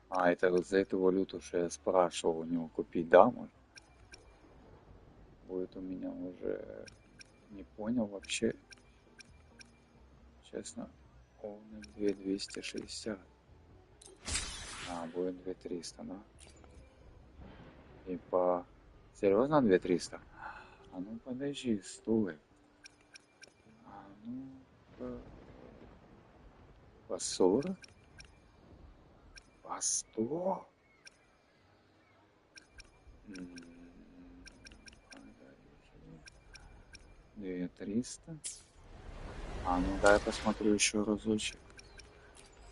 А, это вот за эту валюту, что я спрашивал у него купить, да, может? Будет у меня уже... Не понял вообще. Честно. Он 2260. А, будет 2300, да? И по... Серьезно 2300? А ну подожди, стой. А ну по 40? По 100? 2300. А ну дай посмотрю еще разочек.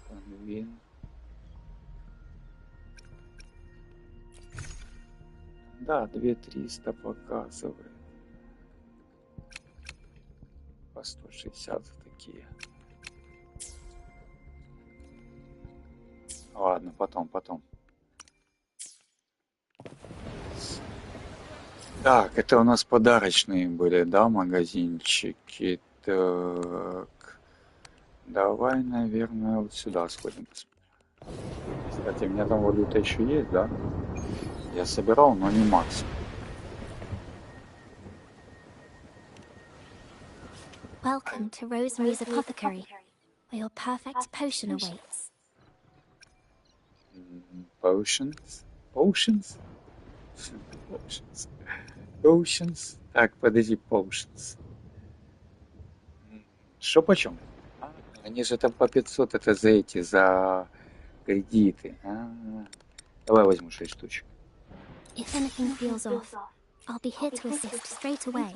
Конвин. Да, 2300 показывает. По 160 такие. Ладно, потом. Так, это у нас подарочные были, да, магазинчики. Так, давай, наверное, вот сюда сходим. Кстати, у меня там валюта еще есть, да? Я собирал, но не максимум. Welcome to Rosemary's Apothecary, where your perfect potion awaits. Potions? Potions? Potions. Potions. Так, подожди, potions. Что почем? А, они же там по 500, это за эти, за кредиты. Давай возьму 6 штучек. If anything feels off, I'll be here to assist straight away.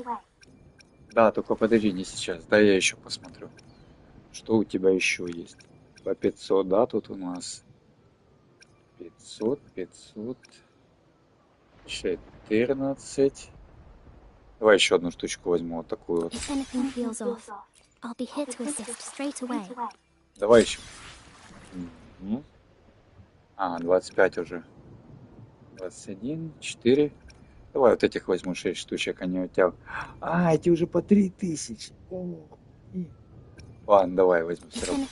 Да, только подожди, не сейчас. Да, я еще посмотрю. Что у тебя еще есть? По 500, да, тут у нас 500, 14. Давай еще одну штучку возьму, вот такую вот. If anything feels off, I'll be here to assist straight away. Давай еще. А, 25 уже. 21, 4. Давай вот этих возьму 6 штучек, они у тебя... А, эти уже по 3000. Ладно, давай возьму все равно.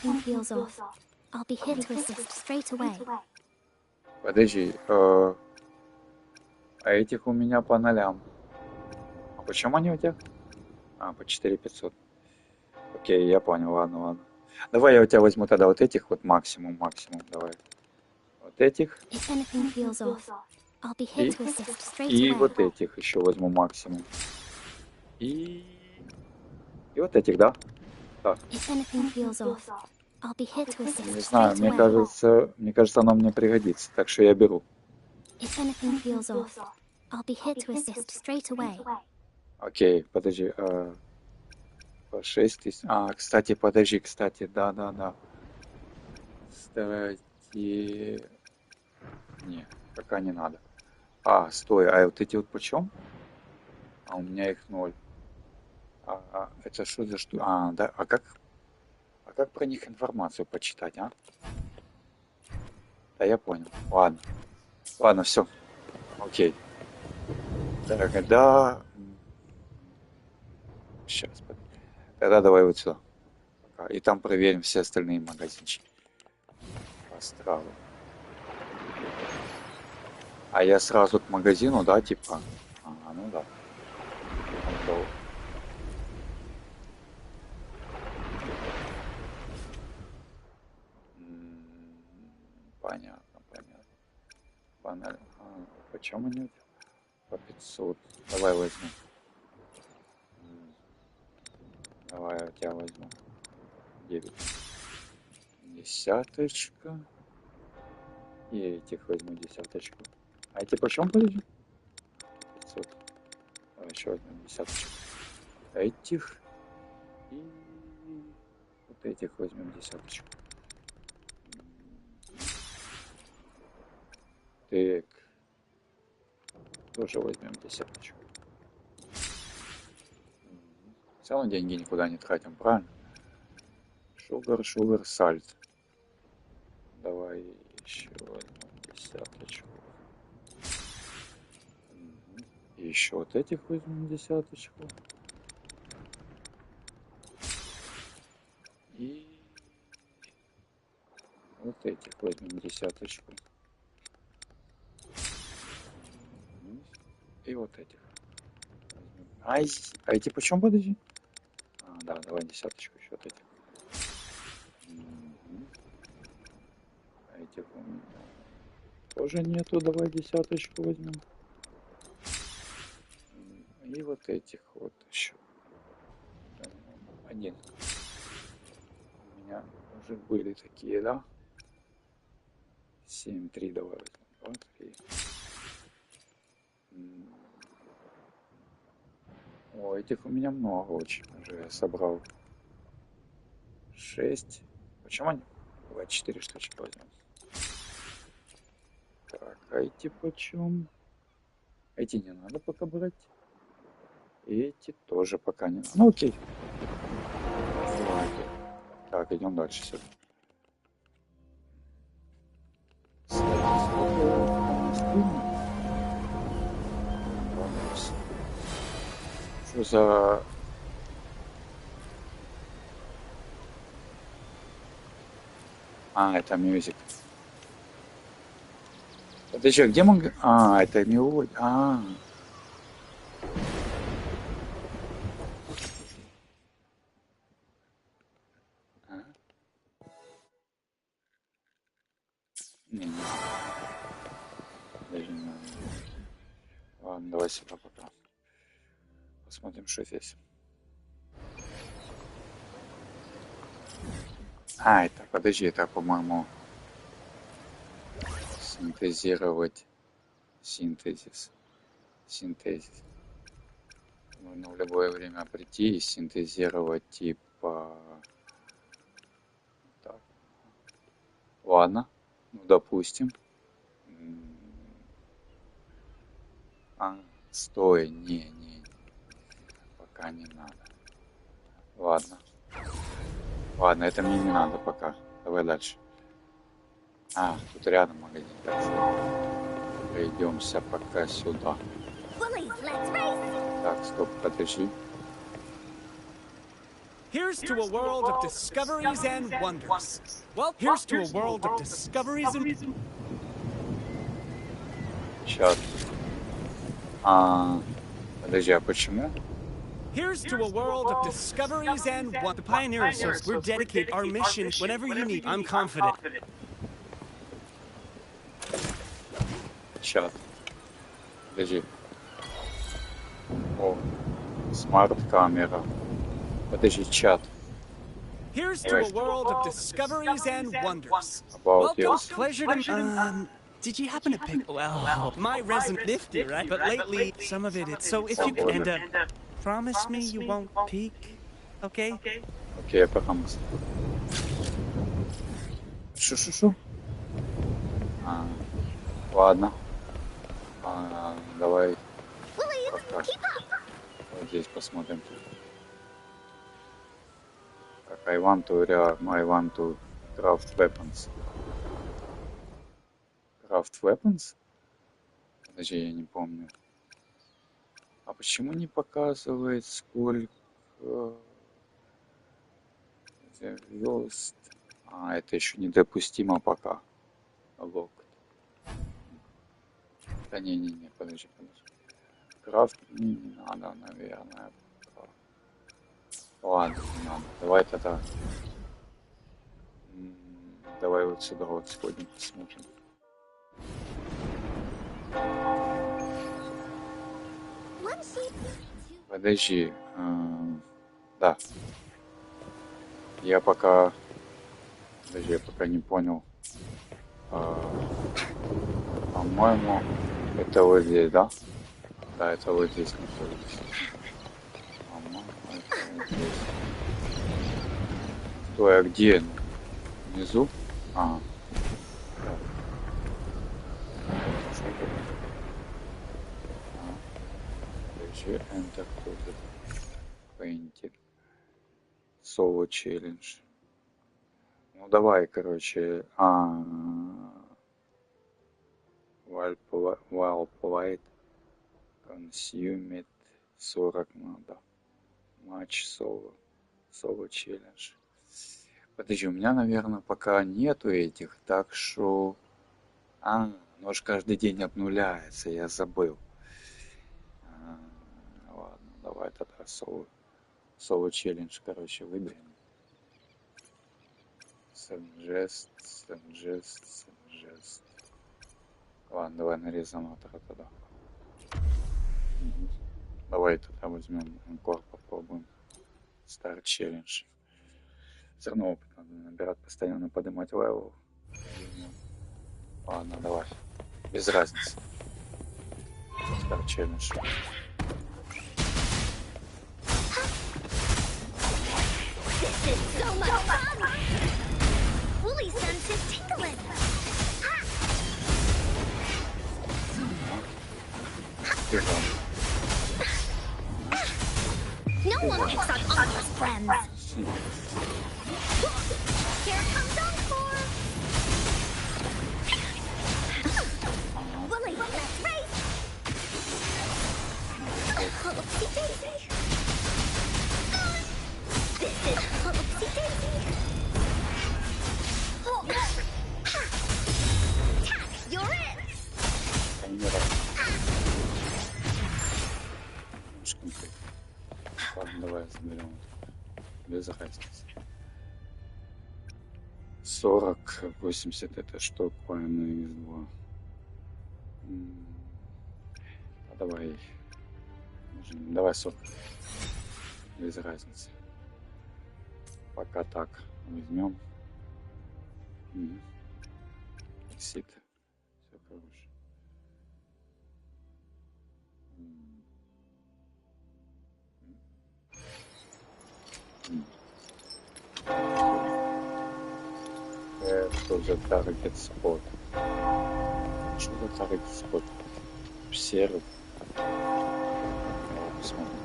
Подожди, а этих у меня по нолям. А почему они у тебя? А, по 4500. Окей, я понял, ладно. Давай я у тебя возьму тогда вот этих вот максимум, давай. Вот этих. И вот этих еще возьму максимум. И вот этих, да? Так. Не знаю, мне кажется, оно мне пригодится, так что я беру. Окей, подожди. По 6000. А, кстати, подожди, да. Кстати... Не, пока не надо. А, стой, а вот эти вот почем? А у меня их 0. Это что за что? А, да, а как про них информацию почитать, а? Да, я понял. Ладно, все. Окей. Тогда... Сейчас, тогда давай вот сюда. И там проверим все остальные магазинчики. По страву. А я сразу к магазину, да, типа? Ну да. Понятно, понятно. Панель. Почем они? По 500. Давай возьму. Давай я тебя возьму. 9. Десяточка. И этих возьму десяточку. А эти почем были? 500. Давай еще возьмем десяточку. Этих. И вот этих возьмем десяточку. Так. Тоже возьмем десяточку. Все равно деньги никуда не тратим, правильно? Шугар, сальт. Давай еще возьмем десяточку. И еще вот этих возьмем десяточку. И вот этих возьмем десяточку. И вот этих. А эти почем, подожди? Да, давай десяточку еще от этих. А этих у меня тоже нету, давай десяточку возьмем. И вот этих вот еще. Один. У меня уже были такие, да? 7, 3 давай возьмем. 2, 3. О, этих у меня много очень. Уже я собрал 6. Почему они? Давай 4 штучки возьмем. Так, а эти почем? Эти не надо пока брать. И эти тоже пока не надо. Ну окей. Так, идем дальше сюда. Что за... это мюзик. Подожди, где мы... это мелодия. Не. Даже не надо. Ладно, давай сюда пока. Посмотрим, что здесь. Это, подожди, это, по-моему, синтезировать. Синтезис. Можно в любое время прийти и синтезировать, типа... Так. Ладно, ну, допустим. Стой, не. Пока не надо. Ладно, это мне не надо пока. Давай дальше. Тут рядом магазин. Пройдемся пока сюда. Так, стоп, подожди. Here's to a world of discoveries and wonders. Well, here's to a world of discoveries and... Сейчас. Подожди, а почему? Here's to a world of discoveries and wonders. The Pioneer Source, we're dedicated our mission whenever you need. I'm confident. Чат. Подожди. О, смарт-камера. Подожди, чат. Here's to a world of discoveries and wonders. About Welcome, yours. pleasure to... did you happen to pick... Well, my resin nifty, right? But lately, some of it... So if you can... promise me you won't peek, okay? Окей, я promise. Шо? Ладно. Давай. Вот здесь посмотрим. Как I want to craft weapons. Craft weapons? Подожди, я не помню. А почему не показывает, сколько звезд? Это еще недопустимо пока. Лок. Да не, подожди. Крафт не надо, наверное. Ладно, не надо. Давай тогда. Давай вот сюда вот сходим, посмотрим. Подожди. Да. Я пока... Подожди, я пока не понял. По-моему, это вот здесь, да? Да, это вот здесь находится. По-моему, это вот здесь. Стой, а где? Внизу? Ага. Подожди, Enter кто-то. Painting. Solo challenge. Ну давай, короче. While polite. Consume it 40 надо. Матч solo. Solo challenge. Подожди, у меня, наверное, пока нету этих, так что... оно же каждый день обнуляется, я забыл. Ладно, давай тогда соло челлендж, короче, выберем. Suggest. Ладно, давай на резонатора тогда. Давай тогда возьмем анкор, попробуем. Старт челлендж. Все равно опыт надо набирать, постоянно поднимать левел. Ладно, давай. Без разницы. Старт челлендж. This is so much fun! Woolly sense is tingling! No one picks on Anna's friends! Here comes Encore! Woolly, let's race! Oopsie daisy! This is oopsie daisy! Tack, you're it! Ладно, давай заберем. Без разницы. 40, 80 это что такое на X2? Давай. Давай 40. Без разницы. Пока так возьмем. Exit. Все хорошо. Это уже target spot. Что за target spot? Observe. Посмотрим.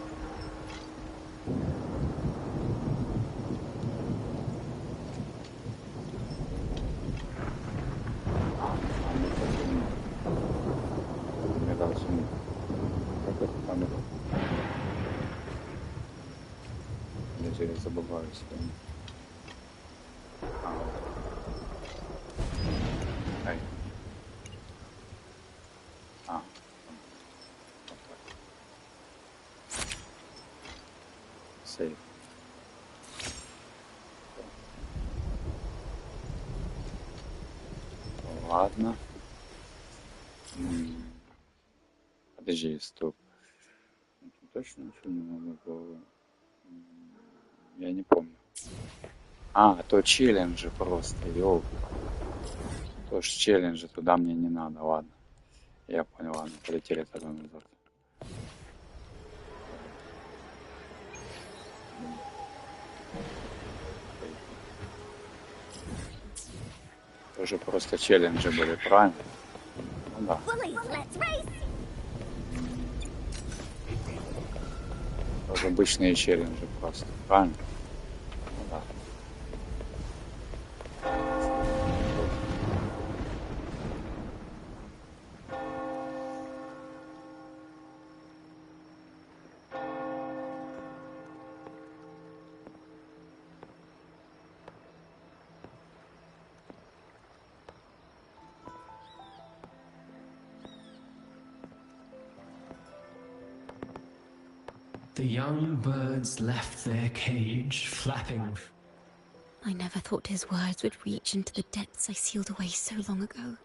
Как это камера? Я забываюсь. Ай. Сейв. Ладно. Подожди, стоп. Точно ничего не надо было. Я не помню. То челленджи просто, ёлка. То ж челленджи, туда мне не надо, ладно. Я понял, ладно, полетели тогда назад. Тоже просто челленджи были, правильно? Ну да. Тоже обычные челленджи просто, правильно? Ну да. The young birds left their cage, flapping. I never thought his words would reach into the depths I sealed away so long ago.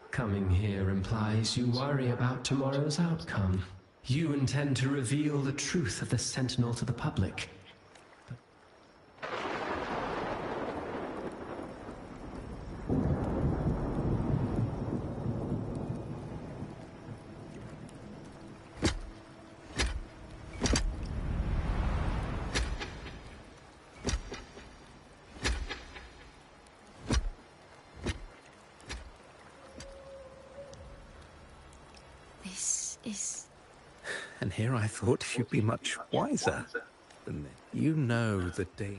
Coming here implies you worry about tomorrow's outcome. You intend to reveal the truth of the Sentinel to the public. This is... And here I thought you'd be much wiser than this. You know the day.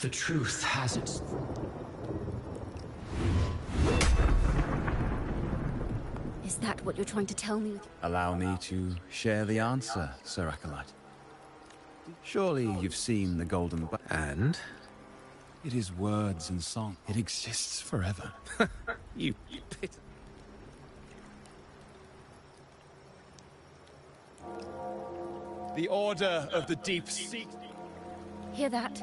The truth has its... Is that what you're trying to tell me? Allow me to share the answer, Sir Acolyte. Surely you've seen the Golden And? It is words and song. It exists forever. You pit. The Order of the Deep Sea. Hear that?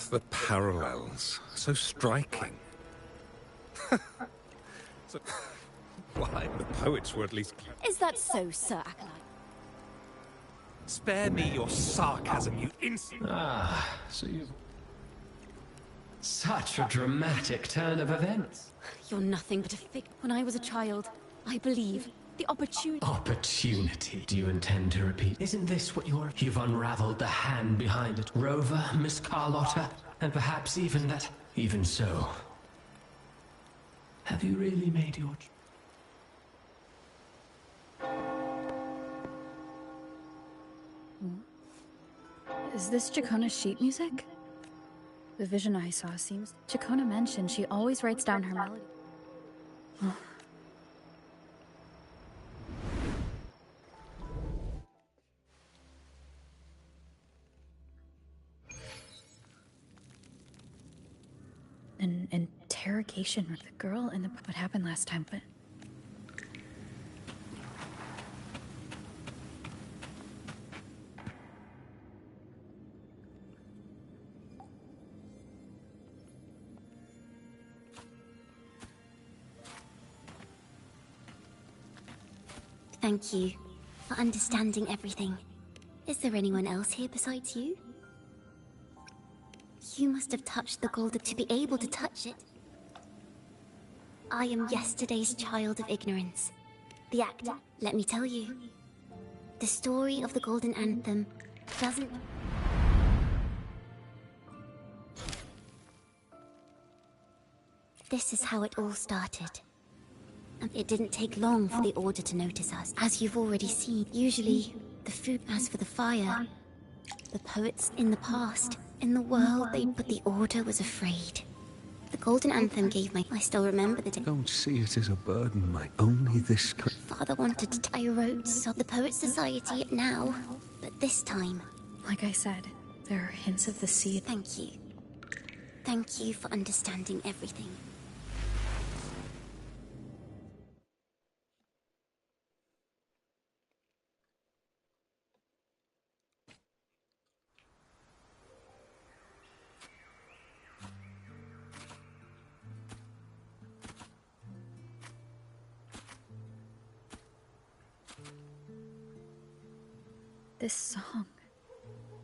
The parallels. So striking. So, why? The poets were at least... Is that so, Sir Acolyte? Spare me your sarcasm, you insolent... Ah, so you... Such a dramatic turn of events. You're nothing but a fig. When I was a child, I believe the opportunity... Opportunity, do you intend to repeat? Isn't this what you're... You've unraveled the hand behind it. Rover, Miss Carlotta, and perhaps even that... Even so... Have you really made your... Is this Chacona's sheet music? The vision I saw seems... Chacona mentioned she always writes down her melody. Oh. An interrogation with the girl and what happened last time, but... Thank you for understanding everything. Is there anyone else here besides you? You must have touched the golden to be able to touch it. I am yesterday's child of ignorance. The act, let me tell you. The story of the Golden Anthem doesn't... This is how it all started. And it didn't take long for the Order to notice us. As you've already seen, usually the food... As for the fire, the poets in the past, in the world, but the Order was afraid. The Golden Anthem gave my... I still remember the day. Don't see it as a burden, mate. Only this... Father wanted to... I wrote the Poet Society now, but this time... Like I said, there are hints of the sea. Thank you. Thank you for understanding everything. This song.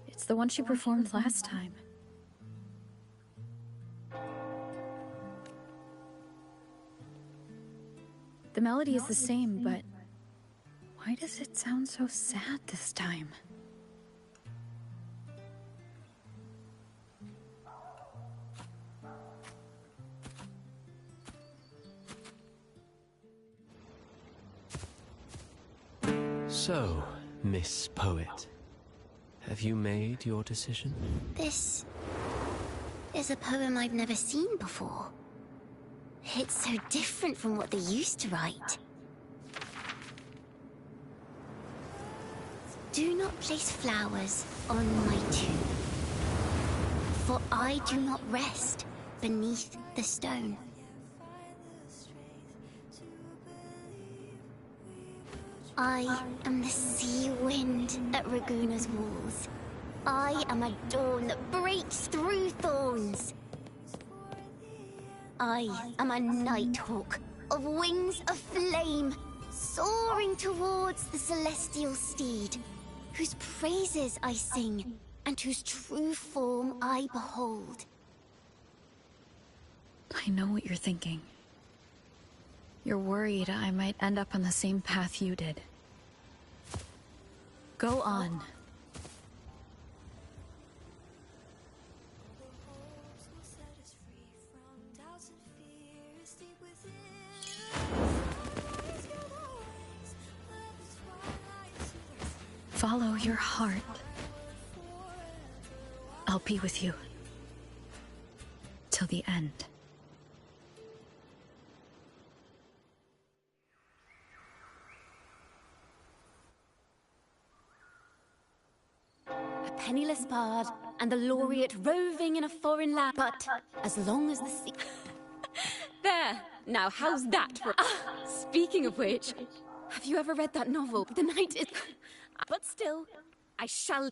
It's the one she performed last time. The melody is the same, but why does it sound so sad this time? So, Miss Poet, have you made your decision? This is a poem I've never seen before. It's so different from what they used to write. Do not place flowers on my tomb, for I do not rest beneath the stone. I am the sea wind at Raguna's walls. I am a dawn that breaks through thorns. I am a nighthawk of wings of flame, soaring towards the celestial steed, whose praises I sing, and whose true form I behold. I know what you're thinking. You're worried I might end up on the same path you did. Go on. Follow your heart. I'll be with you. Till the end. A penniless bard and the laureate roving in a foreign land. But as long as the sea... There! Now, how's that for... Speaking of which, have you ever read that novel? The night is... But still, I shall...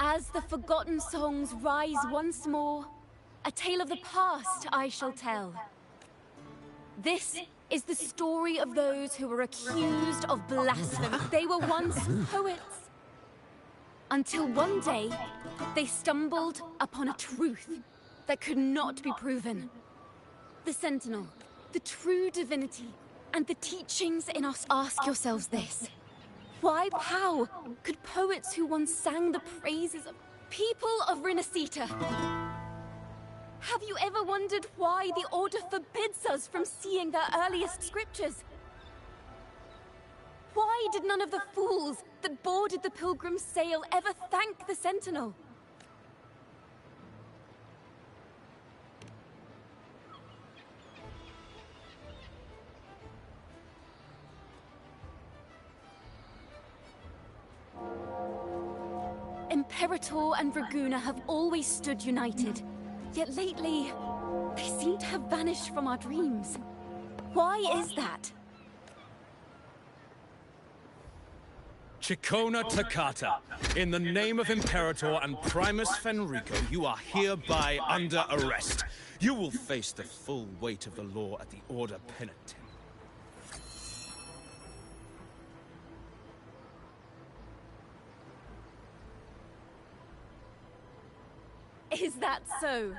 As the forgotten songs rise once more, a tale of the past I shall tell. This is the story of those who were accused of blasphemy. They were once poets. Until one day, they stumbled upon a truth that could not be proven. The Sentinel, the true divinity, and the teachings in us. Ask yourselves this. Why, how could poets who once sang the praises of people of Rinascita? Have you ever wondered why the Order forbids us from seeing their earliest scriptures? Why did none of the fools that boarded the Pilgrim's sail ever thank the Sentinel? Imperator and Raguna have always stood united, yet lately, they seem to have vanished from our dreams. Why is that? Chikona Takata, in the name of Imperator and Primus Fenrico, you are hereby under arrest. You will face the full weight of the law at the Order Penitent. Is that so?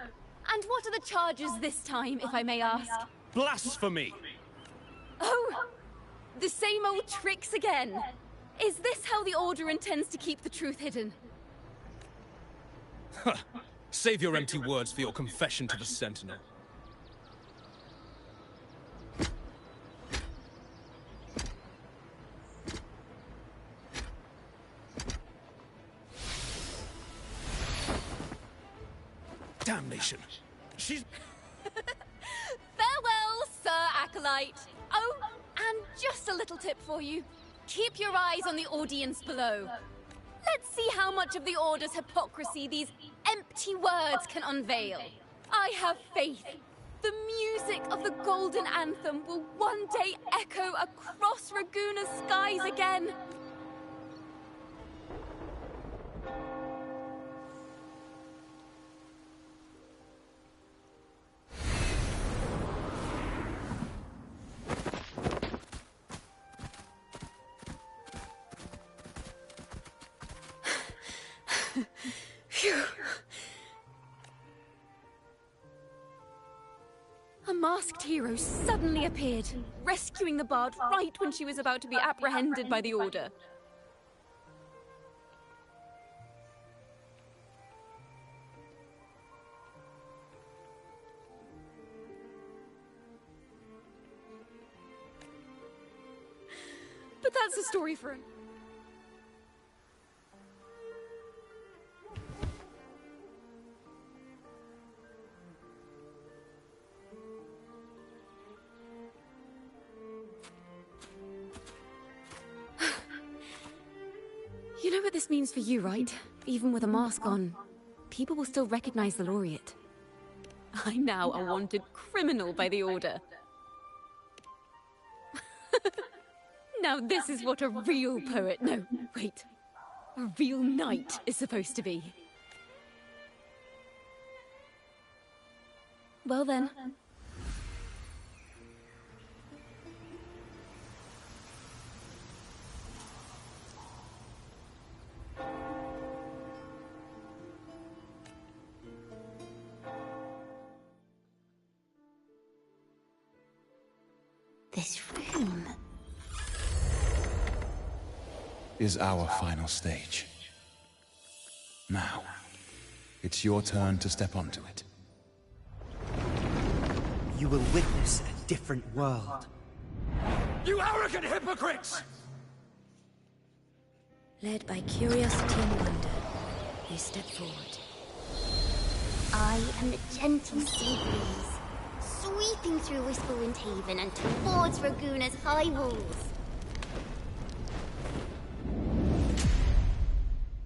And what are the charges this time, if I may ask? Blasphemy! Oh! The same old tricks again! Is this how the Order intends to keep the truth hidden? Save your empty words for your confession to the Sentinel. Damnation! She's... Farewell, Sir Acolyte! Oh, and just a little tip for you. Keep your eyes on the audience below. Let's see how much of the Order's hypocrisy these empty words can unveil. I have faith. The music of the Golden Anthem will one day echo across Raguna's skies again. A masked hero suddenly appeared, rescuing the bard right when she was about to be apprehended by the Order. But that's a story for him. You know what this means for you, right? Even with a mask on, people will still recognize the laureate. I'm now a wanted criminal by the Order. Now this is what a real poet, no, wait, a real knight is supposed to be. Well then. This room is our final stage. Now, it's your turn to step onto it. You will witness a different world. You arrogant hypocrites! Led by curiosity and wonder, they step forward. I am the gentle sea breeze, sweeping through Whisperwind Haven and towards Raguna's high walls.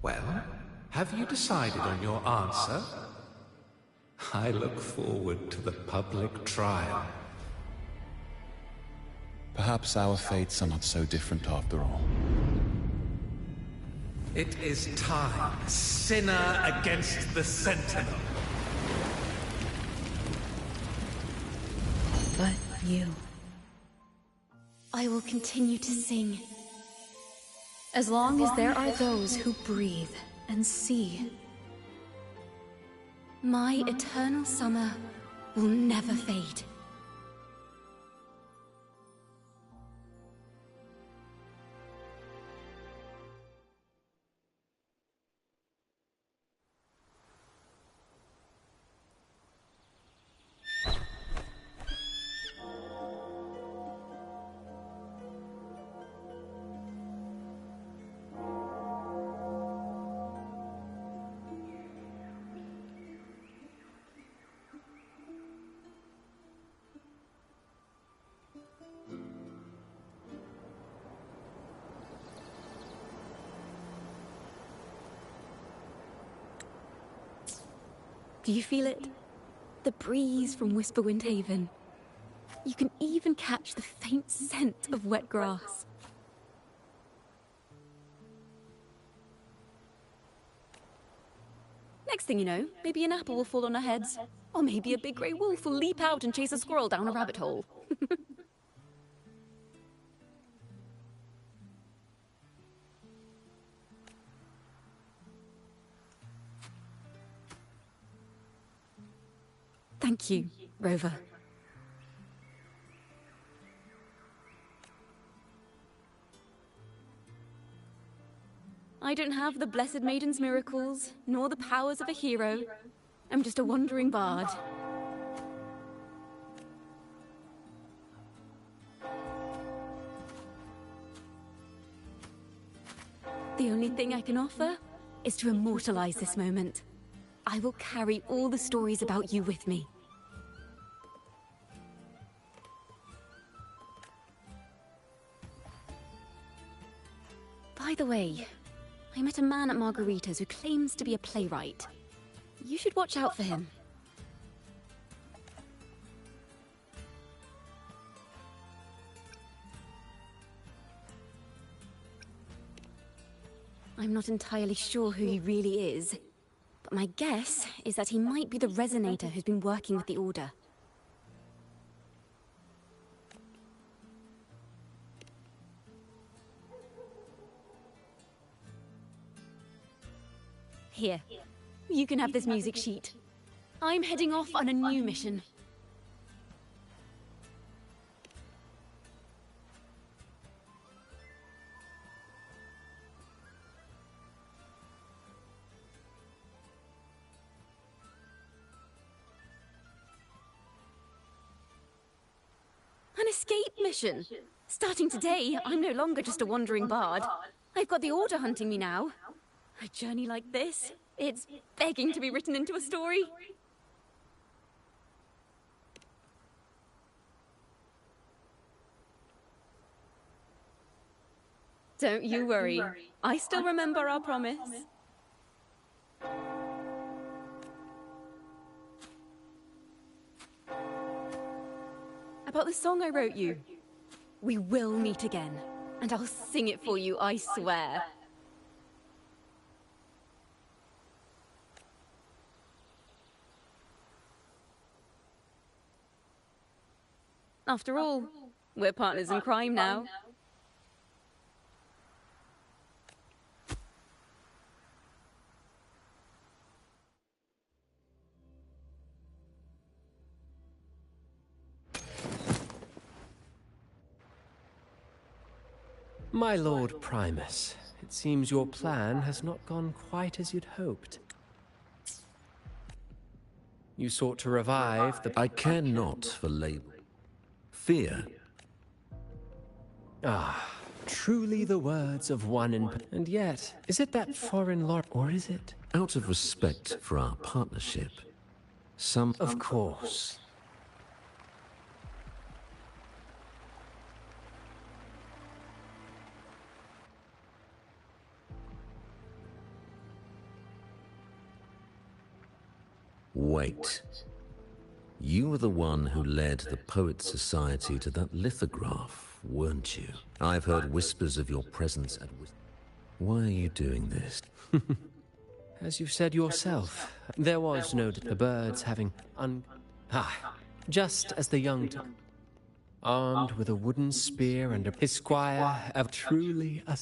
Well, have you decided on your answer? I look forward to the public trial. Perhaps our fates are not so different after all. It is time, sinner against the Sentinel. But you... I will continue to sing. As long as there are those who breathe and see. My eternal summer will never fade. Do you feel it? The breeze from Whisperwind Haven. You can even catch the faint scent of wet grass. Next thing you know, maybe an apple will fall on our heads. Or maybe a big grey wolf will leap out and chase a squirrel down a rabbit hole. Thank you, Rover. I don't have the Blessed Maiden's miracles, nor the powers of a hero. I'm just a wandering bard. The only thing I can offer is to immortalize this moment. I will carry all the stories about you with me. By the way, I met a man at Margarita's who claims to be a playwright. You should watch out for him. I'm not entirely sure who he really is, but my guess is that he might be the Resonator who's been working with the Order. Here, you can have this music sheet. I'm heading off on a new mission. An escape mission. Starting today, I'm no longer just a wandering bard. I've got the Order hunting me now. A journey like this, it's begging to be written into a story. Don't you worry. I still remember our promise. About the song I wrote you. We will meet again, and I'll sing it for you, I swear. After all, we're partners in crime now. My Lord Primus, it seems your plan has not gone quite as you'd hoped. You sought to revive the... I care not for label. Fear. Ah, truly the words of one in... And yet, is it that foreign lord, or is it... Out of respect for our partnership, some... Of course. Wait. You were the one who led the Poets Society to that lithograph, weren't you? I've heard whispers of your presence at... Why are you doing this? As you said yourself, there was no... The birds having... just as the young... Armed with a wooden spear and his squire of truly a...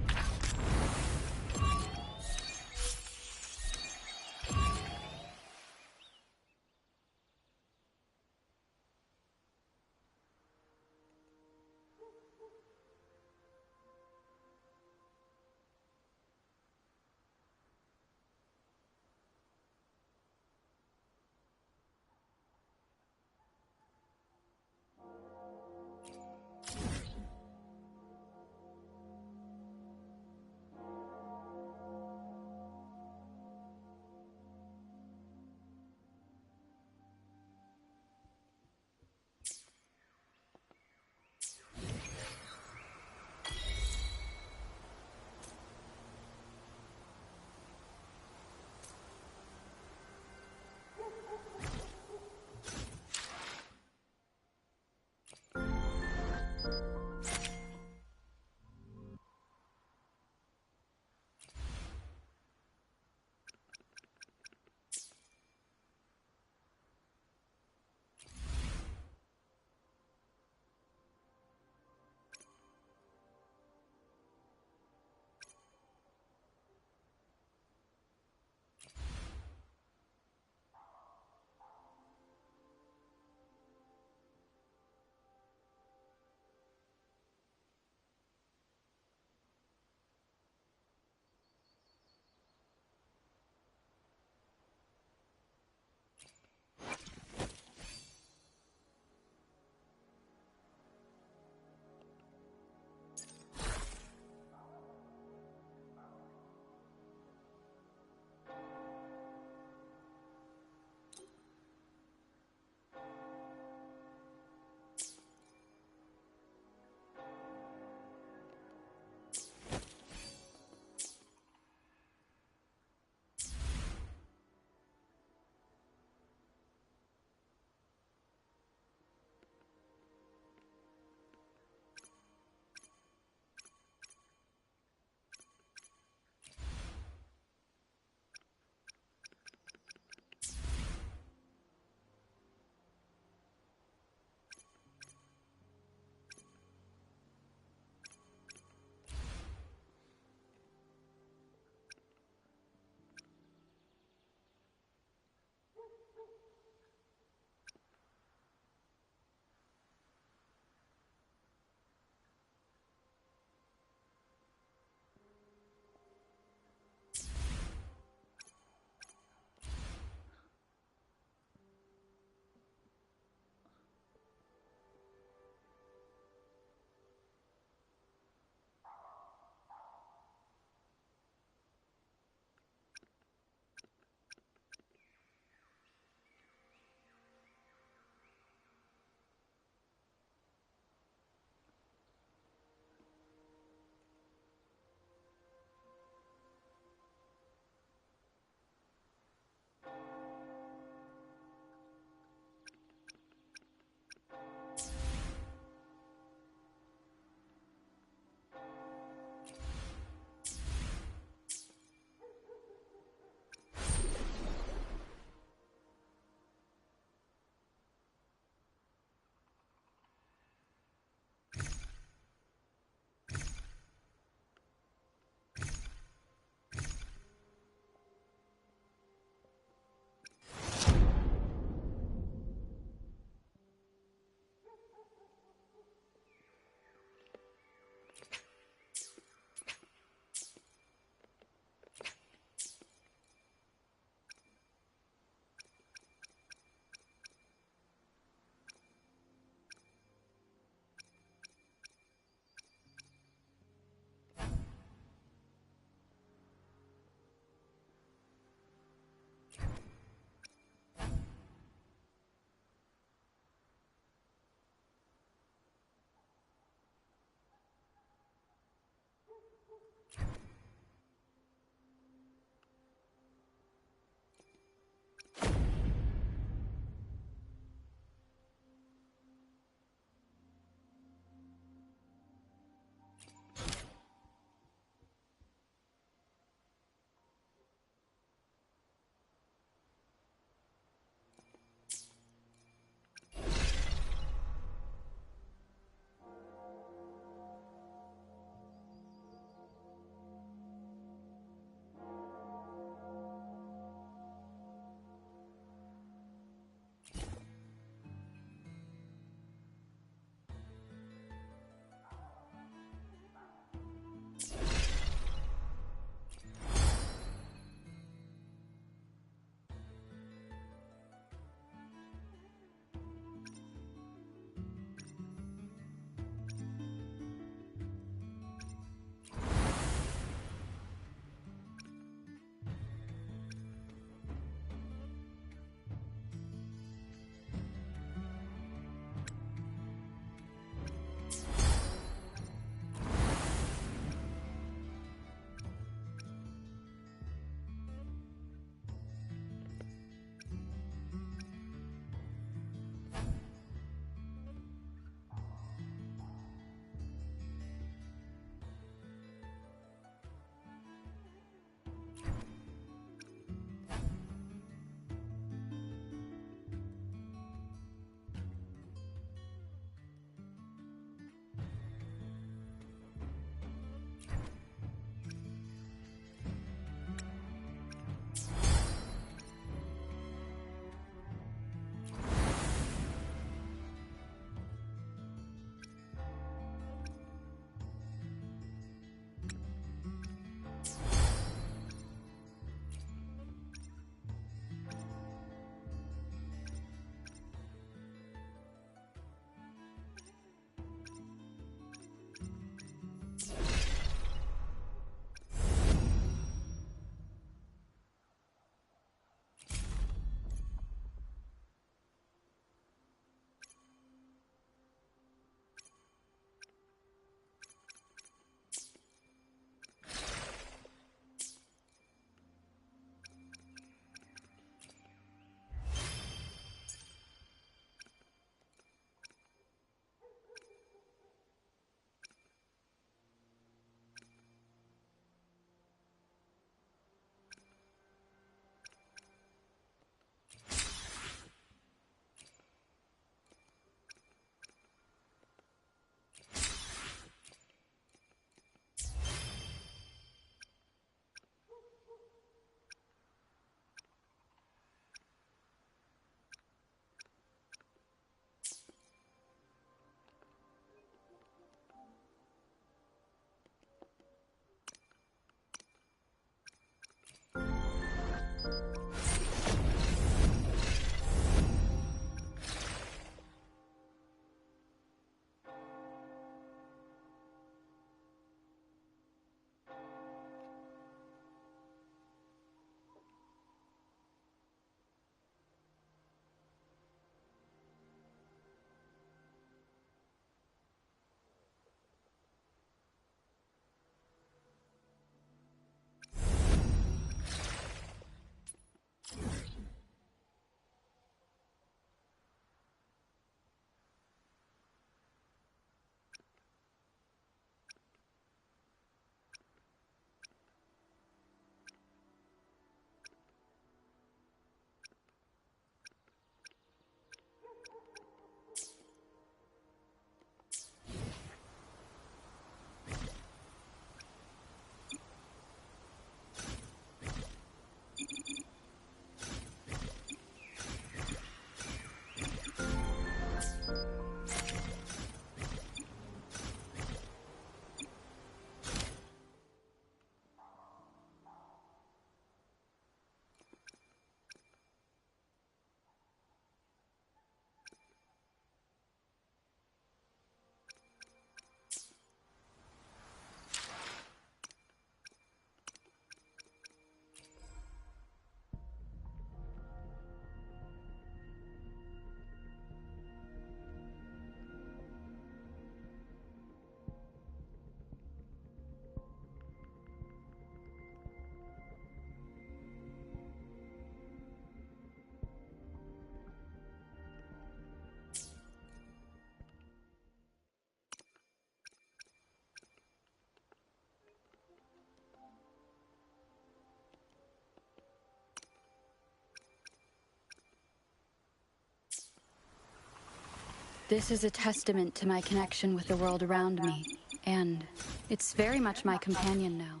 This is a testament to my connection with the world around me, and it's very much my companion now.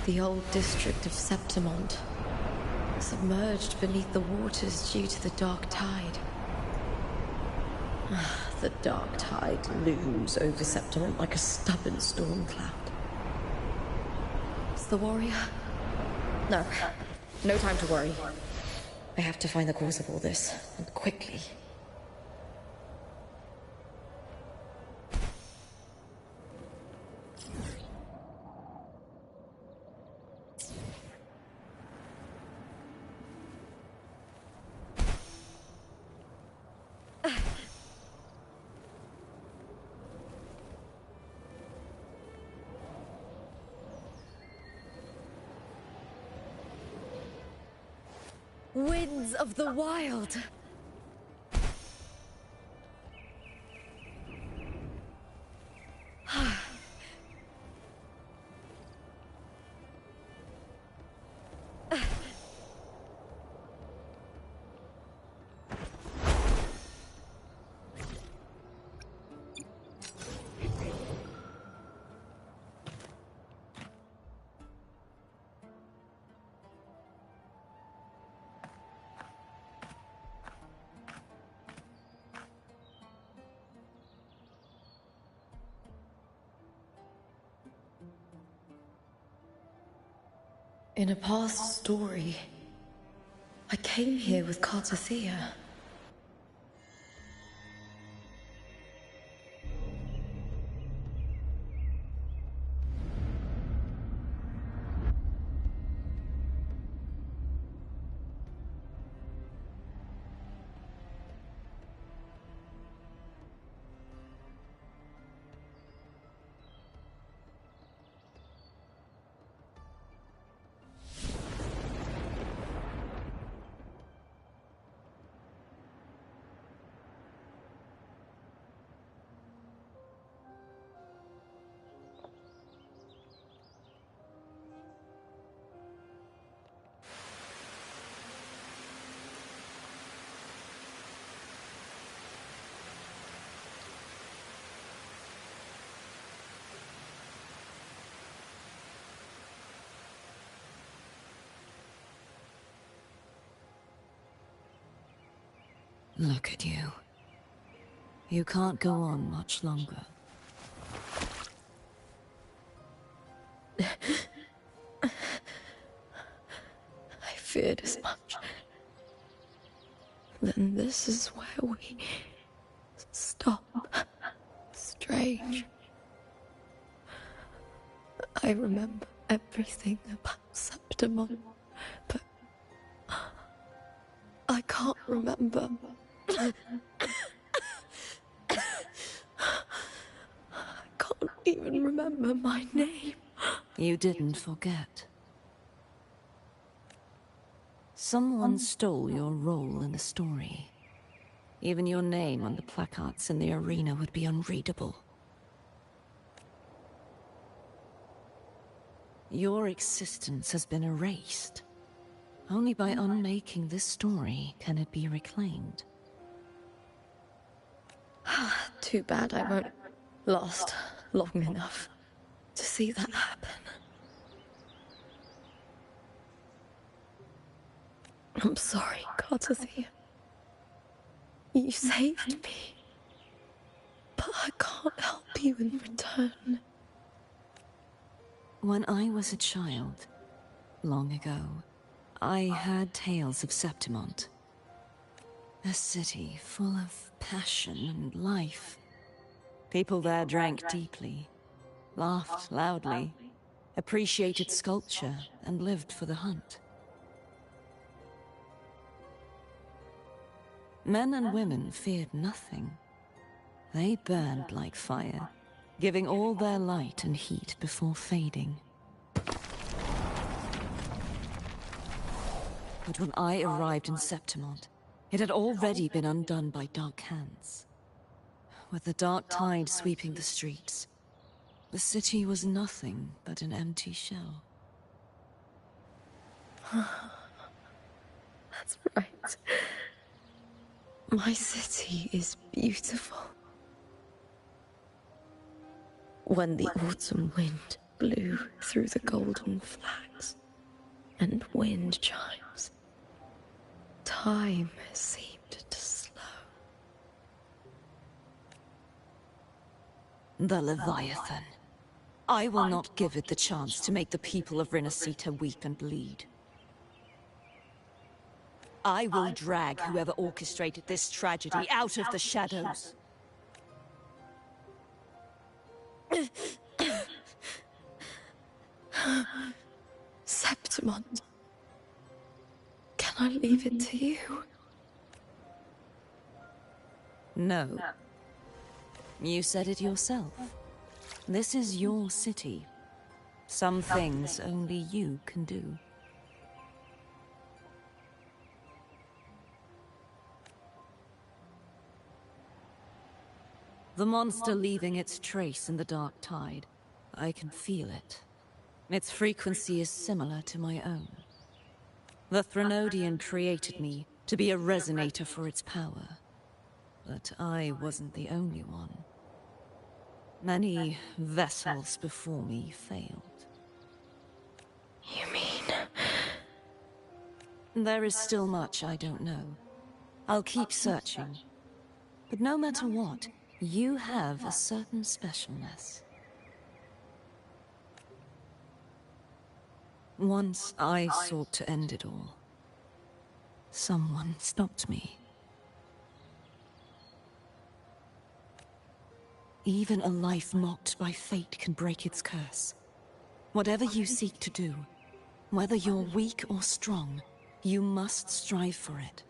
The old district of Septimont, submerged beneath the waters due to the dark tide. The dark tide looms over Septimont like a stubborn storm cloud. It's the warrior. No, no time to worry. I have to find the cause of all this, and quickly. Winds of the wild! In a past story, I came here with Cartothea. Look at you. You can't go on much longer. I feared as much. Then this is where we stop. Strange. I remember everything about Septimon, but I can't remember. I can't even remember my name. You didn't forget. Someone stole your role in the story. Even your name on the placards in the arena would be unreadable. Your existence has been erased. Only by unmaking this story can it be reclaimed. Too bad I won't last long enough to see that happen. I'm sorry, Gardathea. You saved me, but I can't help you in return. When I was a child, long ago, I had tales of Septimont. A city full of passion and life. People there drank deeply, laughed loudly, appreciated sculpture, and lived for the hunt. Men and women feared nothing. They burned like fire, giving all their light and heat before fading. But when I arrived in Septimont, it had already been undone by dark hands. With the dark tide sweeping the streets, the city was nothing but an empty shell. That's right. My city is beautiful. When the autumn wind blew through the golden flags and wind chimes, time seemed to slow. The Leviathan. I will not give it the chance to make the people of Rinasita weep and bleed. I will drag whoever orchestrated this tragedy out of the shadows. Septimont. Can I leave it to you? No. You said it yourself. This is your city. Some things only you can do. The monster leaving its trace in the dark tide. I can feel it. Its frequency is similar to my own. The Threnodian created me to be a resonator for its power. But I wasn't the only one. Many vessels before me failed. You mean? There is still much I don't know. I'll keep searching. But no matter what, you have a certain specialness. Once I sought to end it all. Someone stopped me. Even a life mocked by fate can break its curse. Whatever you seek to do, whether you're weak or strong, you must strive for it.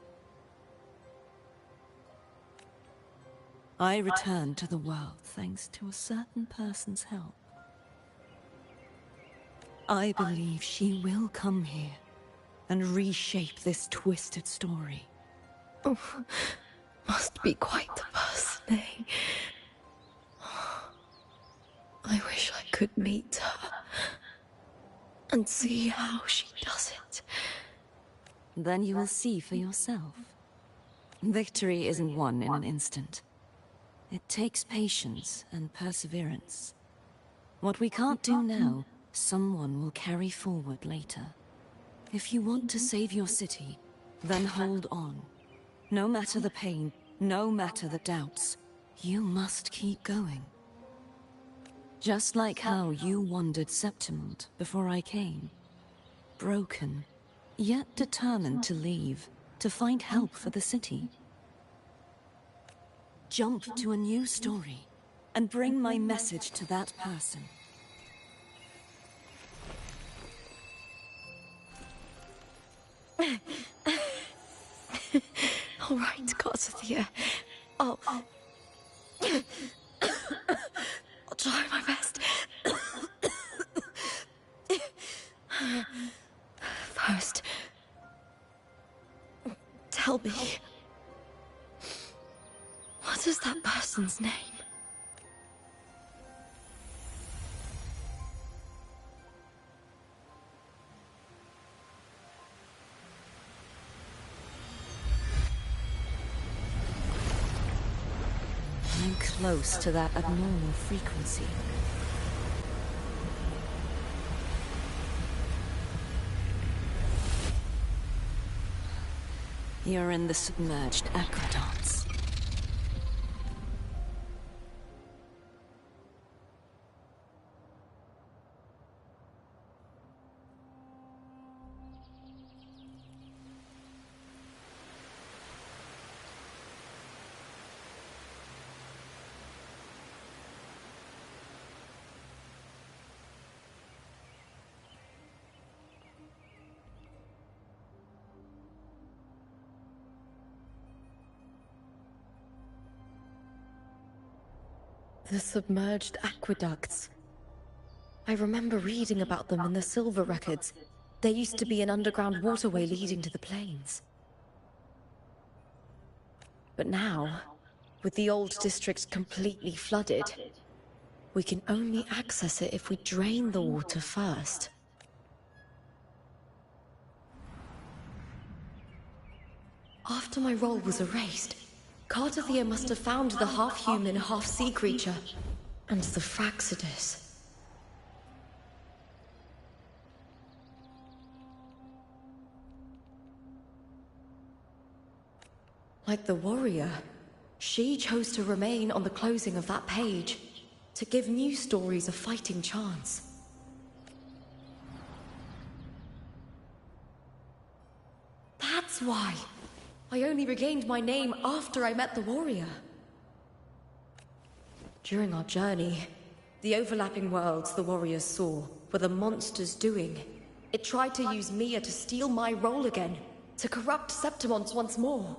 I returned to the world thanks to a certain person's help. I believe she will come here and reshape this twisted story. Oh, must be quite the person, eh? I wish I could meet her and see how she does it. Then you will see for yourself. Victory isn't won in an instant. It takes patience and perseverance. What we can't do now, someone will carry forward later. If you want to save your city, then hold on. No matter the pain, no matter the doubts, you must keep going. Just like how you wandered Septimont before I came. Broken, yet determined to leave, to find help for the city. Jump to a new story, and bring my message to that person. All right, Gardathea. I'll try my best. First, tell me, what is that person's name? I'm close to that abnormal frequency. You're in the submerged aqueducts. The submerged aqueducts. I remember reading about them in the silver records. There used to be an underground waterway leading to the plains. But now, with the old district completely flooded, we can only access it if we drain the water first. After my role was erased, Cartathea must have found the half-human, half-sea creature, and the Fraxidus. Like the warrior, she chose to remain on the closing of that page, to give new stories a fighting chance. That's why I only regained my name after I met the warrior. During our journey, the overlapping worlds the warriors saw were the monster's doing. It tried to use Mia to steal my role again, to corrupt Septimont once more.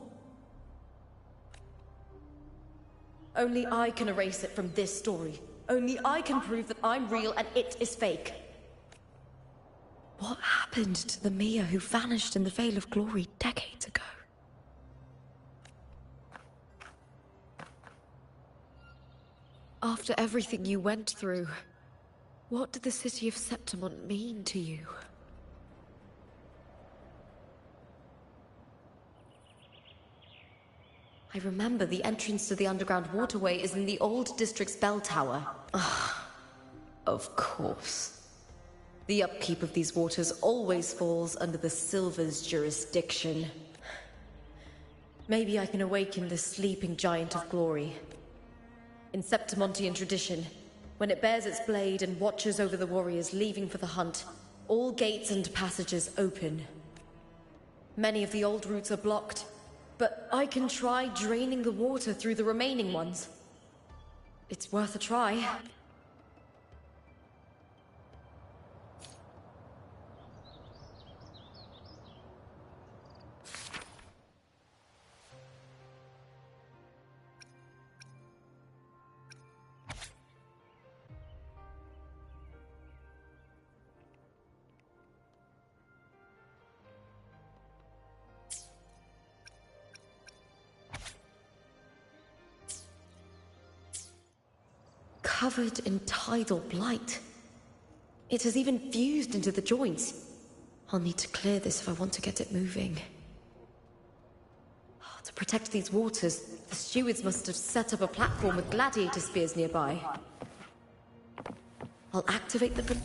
Only I can erase it from this story. Only I can prove that I'm real and it is fake. What happened to the Mia who vanished in the Veil of Glory decades ago? After everything you went through, what did the city of Septimont mean to you? I remember the entrance to the underground waterway is in the old district's bell tower. Of course. The upkeep of these waters always falls under the Silver's jurisdiction. Maybe I can awaken the sleeping giant of glory. In Septimontian tradition, when it bears its blade and watches over the warriors leaving for the hunt, all gates and passages open. Many of the old routes are blocked, but I can try draining the water through the remaining ones. It's worth a try. Covered in tidal blight. It has even fused into the joints. I'll need to clear this if I want to get it moving. To protect these waters, the stewards must have set up a platform with gladiator spears nearby. I'll activate the...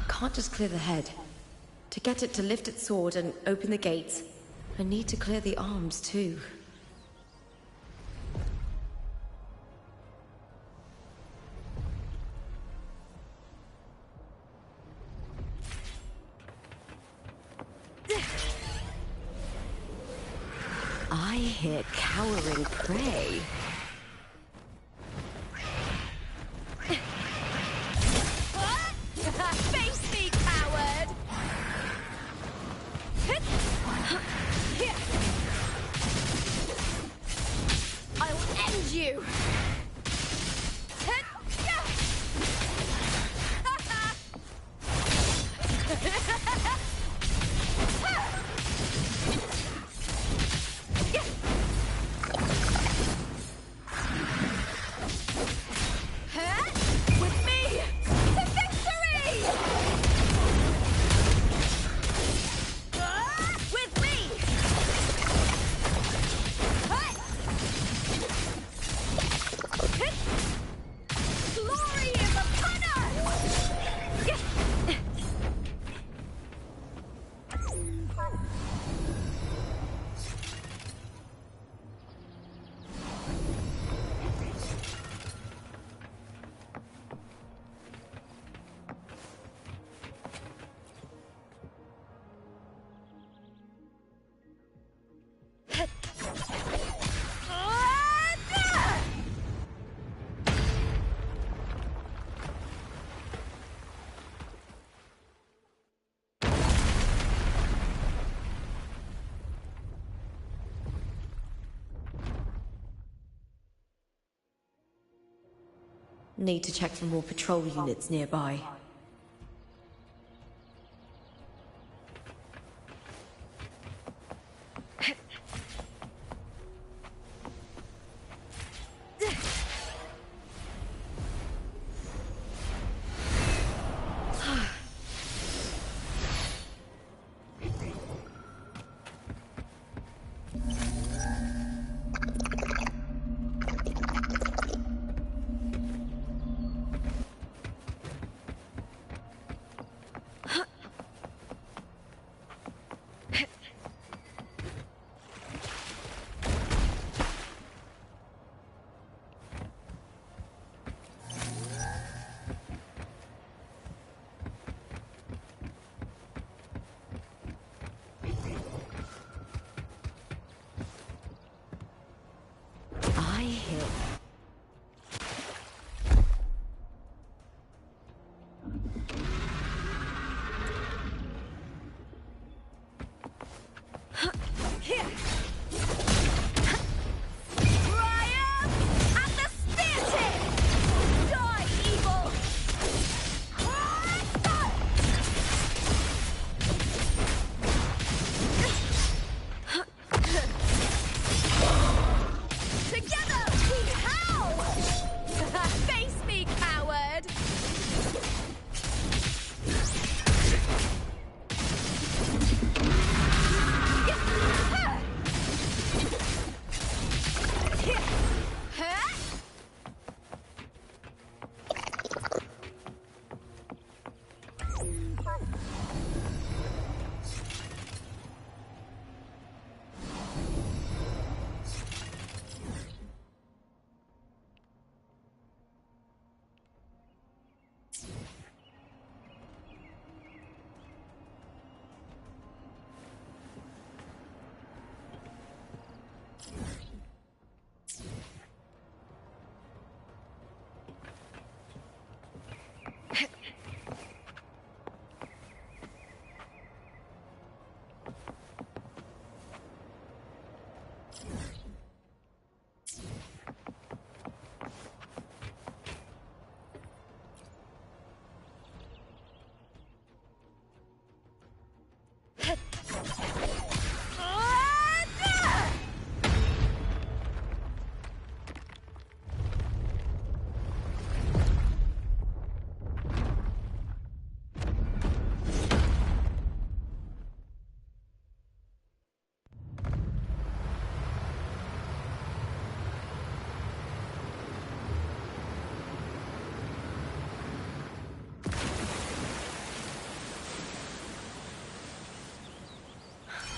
Can't just clear the head. To get it to lift its sword and open the gates, I need to clear the arms too. I hear cowering prey. Face me, Need to check for more patrol units nearby.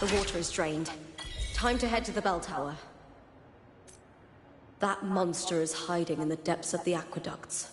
The water is drained. Time to head to the bell tower. That monster is hiding in the depths of the aqueducts.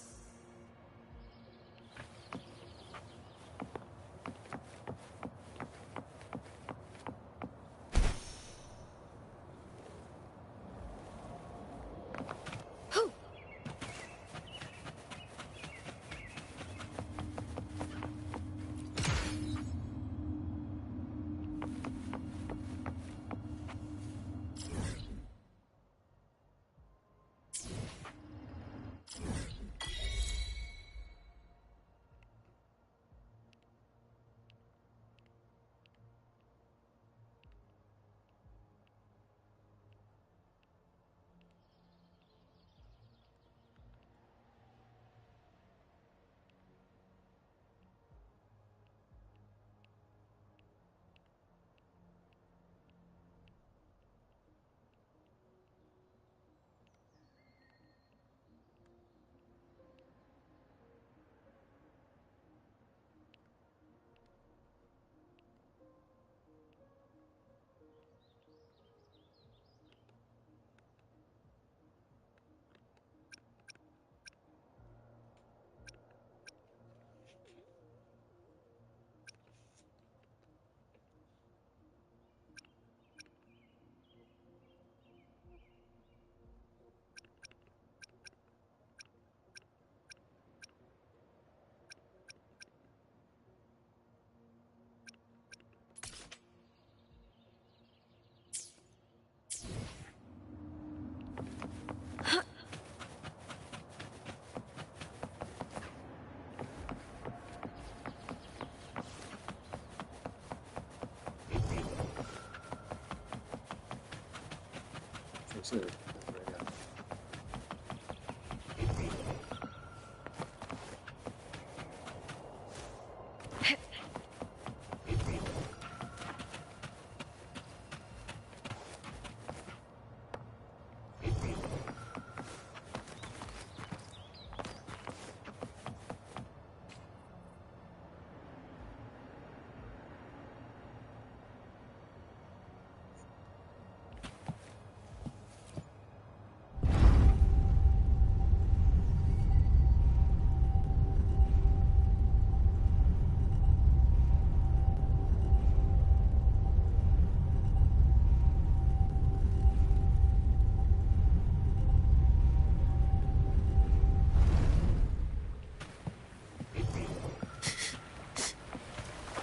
Absolutely.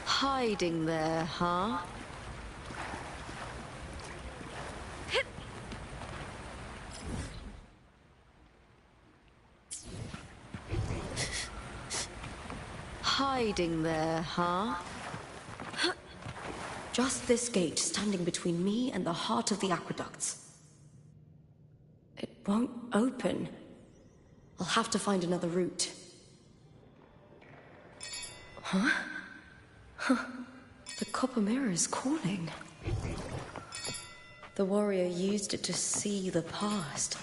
Hiding there, huh? Hiding there, huh? Just this gate standing between me and the heart of the aqueducts. It won't open. I'll have to find another route. Huh? Huh. The copper mirror is calling. The warrior used it to see the past.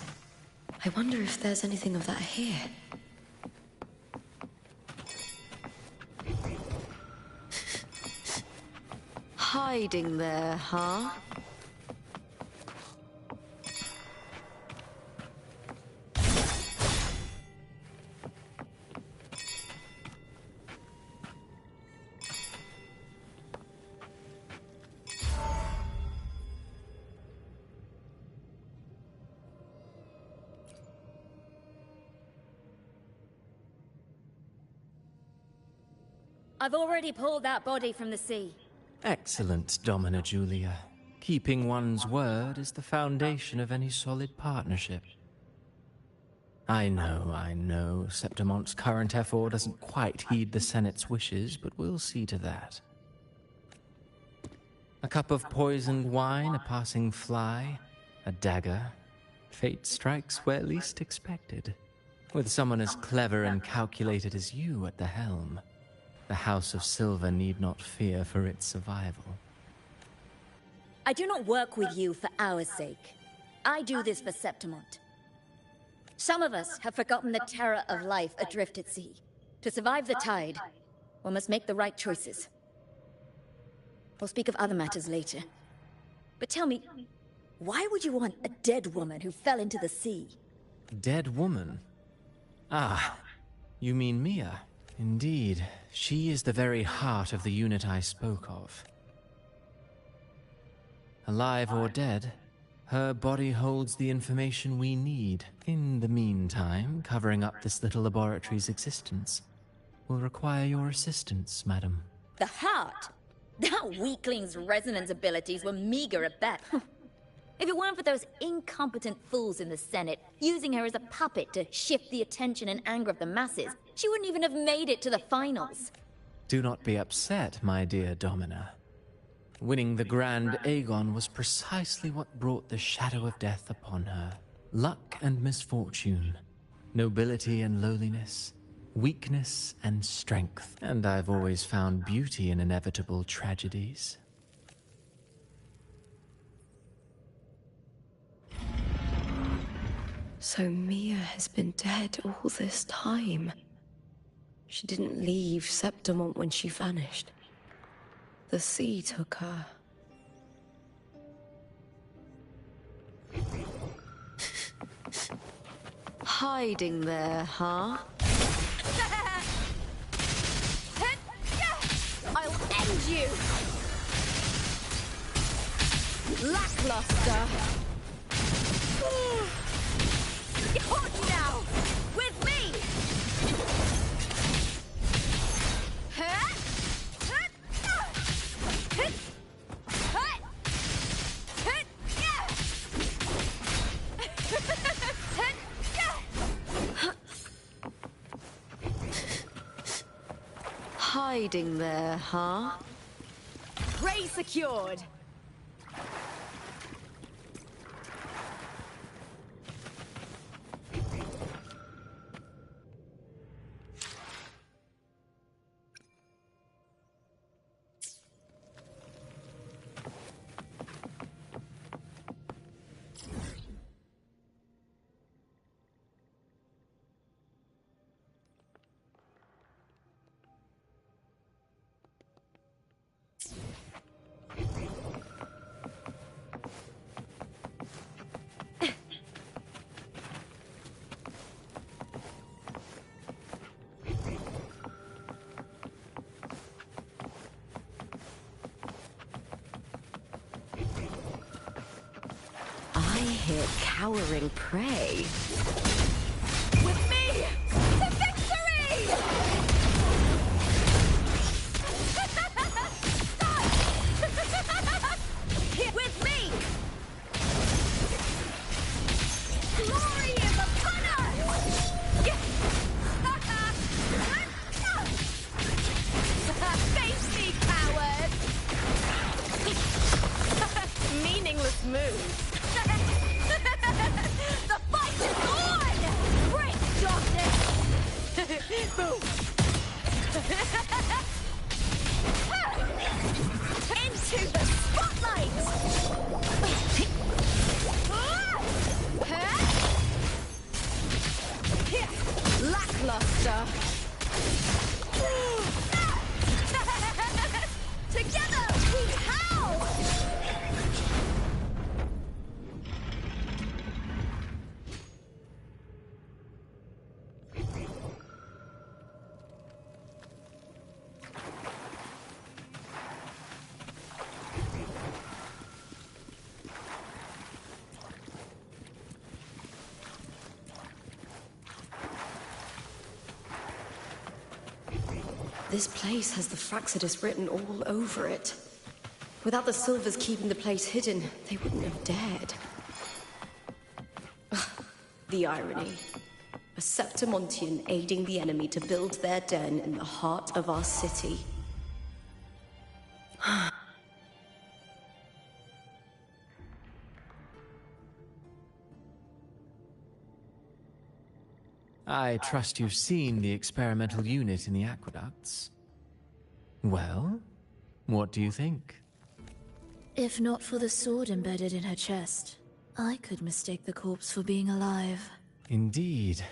I wonder if there's anything of that here. Hiding there, huh? I've already pulled that body from the sea. Excellent, Domina Julia. Keeping one's word is the foundation of any solid partnership. I know, Septimonte's current effort doesn't quite heed the Senate's wishes, but we'll see to that. A cup of poisoned wine, a passing fly, a dagger. Fate strikes where least expected. With someone as clever and calculated as you at the helm, the House of Silver need not fear for its survival. I do not work with you for our sake. I do this for Septimont. Some of us have forgotten the terror of life adrift at sea. To survive the tide, one must make the right choices. We'll speak of other matters later. But tell me, why would you want a dead woman who fell into the sea? Dead woman? Ah, you mean Mia? Indeed, she is the very heart of the unit I spoke of. Alive or dead, her body holds the information we need. In the meantime, covering up this little laboratory's existence will require your assistance, madam. The heart? That weakling's resonance abilities were meager at best. If it weren't for those incompetent fools in the Senate using her as a puppet to shift the attention and anger of the masses, she wouldn't even have made it to the finals. Do not be upset, my dear Domina. Winning the Grand Aegon was precisely what brought the shadow of death upon her. Luck and misfortune, nobility and lowliness, weakness and strength. And I've always found beauty in inevitable tragedies. So Mia has been dead all this time. She didn't leave Septimont when she vanished. The sea took her. Hiding there, huh? I'll end you! Lackluster! You're now! With me! Hiding there, huh? Prey secured! here cowering prey. With me to victory! With me! Glory is upon us! Face me, coward! Meaningless move. The fight is on! Break darkness! Boom! Into the spotlight! Lackluster. Together we howl! This place has the Fraxidus written all over it. Without the Silvers keeping the place hidden, they wouldn't have dared. Ugh, the irony. A Septimontian aiding the enemy to build their den in the heart of our city. I trust you've seen the experimental unit in the aqueducts. Well, what do you think? If not for the sword embedded in her chest, I could mistake the corpse for being alive. Indeed.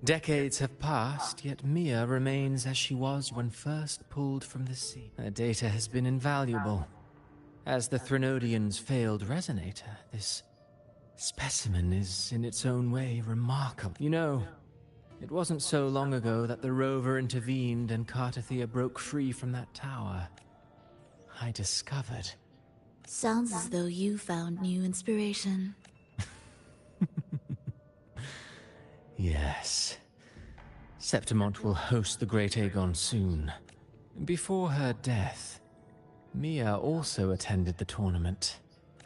Decades have passed, yet Mia remains as she was when first pulled from the sea. Her data has been invaluable. As the Threnodian's failed resonator, this specimen is in its own way remarkable. You know, it wasn't so long ago that the rover intervened and Cartathea broke free from that tower. I discovered. Sounds as though you found new inspiration. Yes. Septimont will host the Great Aegon soon. Before her death, Mia also attended the tournament.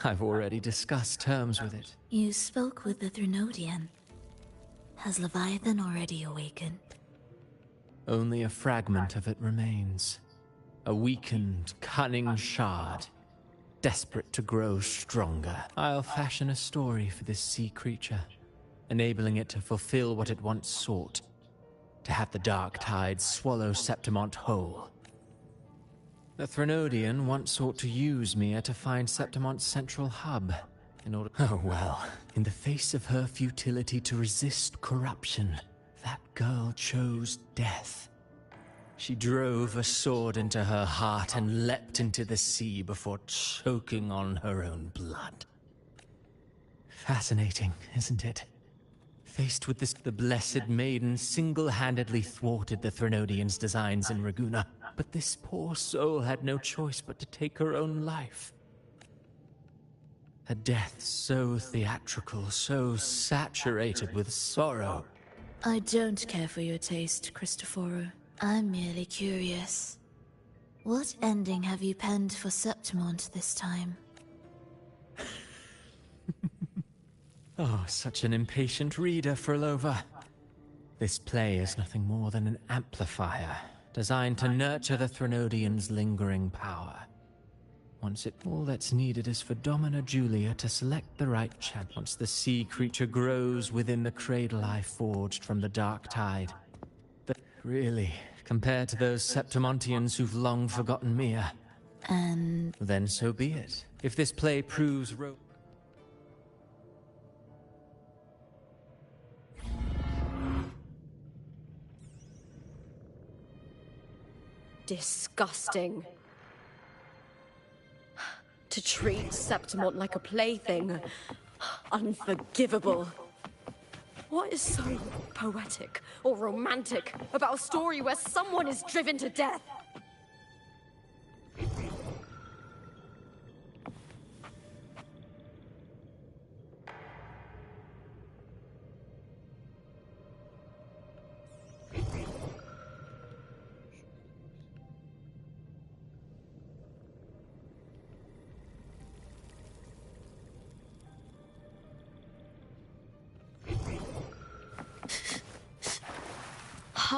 I've already discussed terms with it. You spoke with the Threnodian. Has Leviathan already awakened? Only a fragment of it remains. A weakened, cunning shard. Desperate to grow stronger. I'll fashion a story for this sea creature, enabling it to fulfill what it once sought. To have the dark tide swallow Septimont whole. The Threnodian once sought to use Mia to find Septimont's central hub, in order— Oh well, in the face of her futility to resist corruption, that girl chose death. She drove a sword into her heart and leapt into the sea before choking on her own blood. Fascinating, isn't it? Faced with this, the Blessed Maiden single-handedly thwarted the Threnodian's designs in Raguna. But this poor soul had no choice but to take her own life. A death so theatrical, so saturated with sorrow. I don't care for your taste, Cristoforo. I'm merely curious. What ending have you penned for Septimont this time? Oh, such an impatient reader, Frolova. This play is nothing more than an amplifier, designed to nurture the Threnodian's lingering power. All that's needed is for Domina Julia to select the right champion. Once the sea creature grows within the cradle I forged from the dark tide. But really, compared to those Septimontians who've long forgotten Mia. And then so be it. If this play proves Disgusting. To treat Septimont like a plaything. Unforgivable. What is so poetic or romantic about a story where someone is driven to death?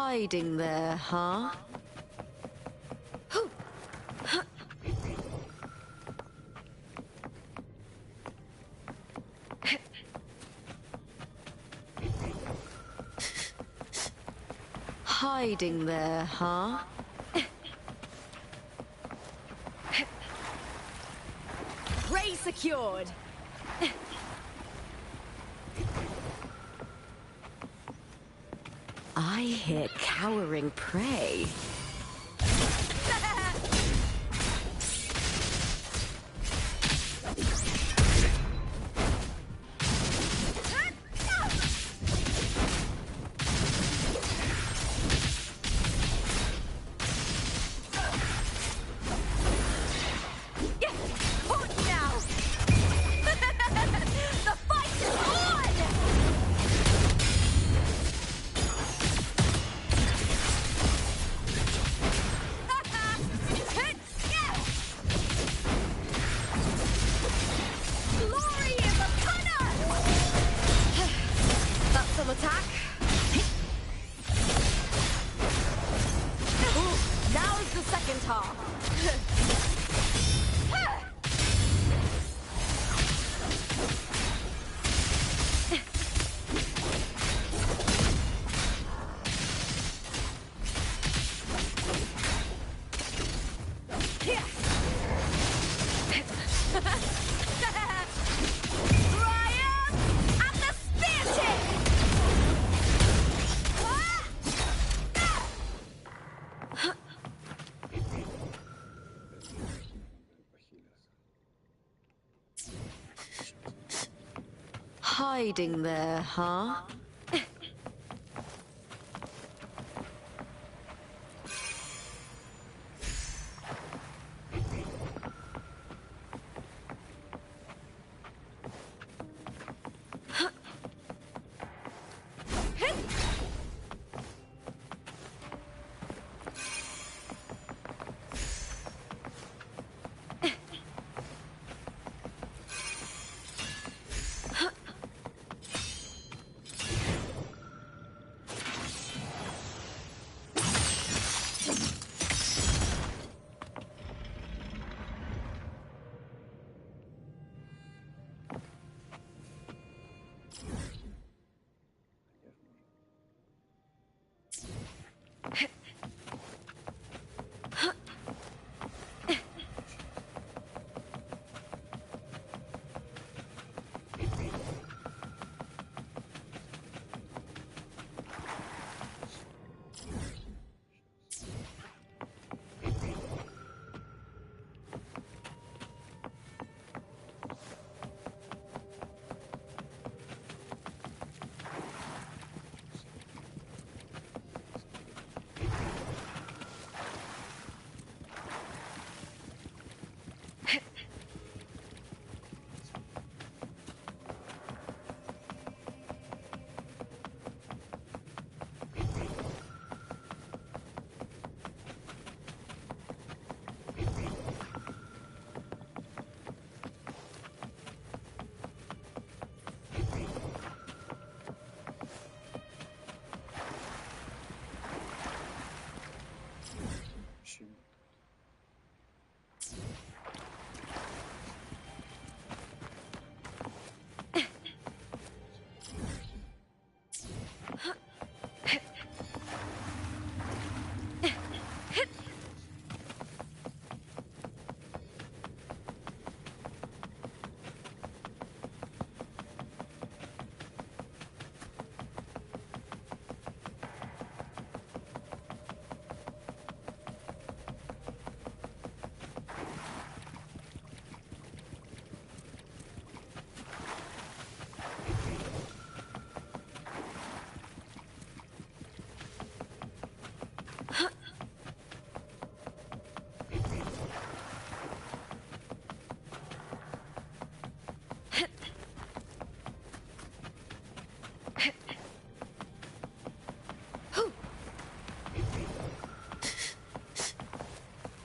Hiding there, huh? Hiding there, huh? Prey secured! I hear cowering prey. Hiding there, huh?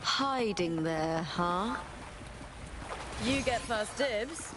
Hiding there, huh? You get first dibs.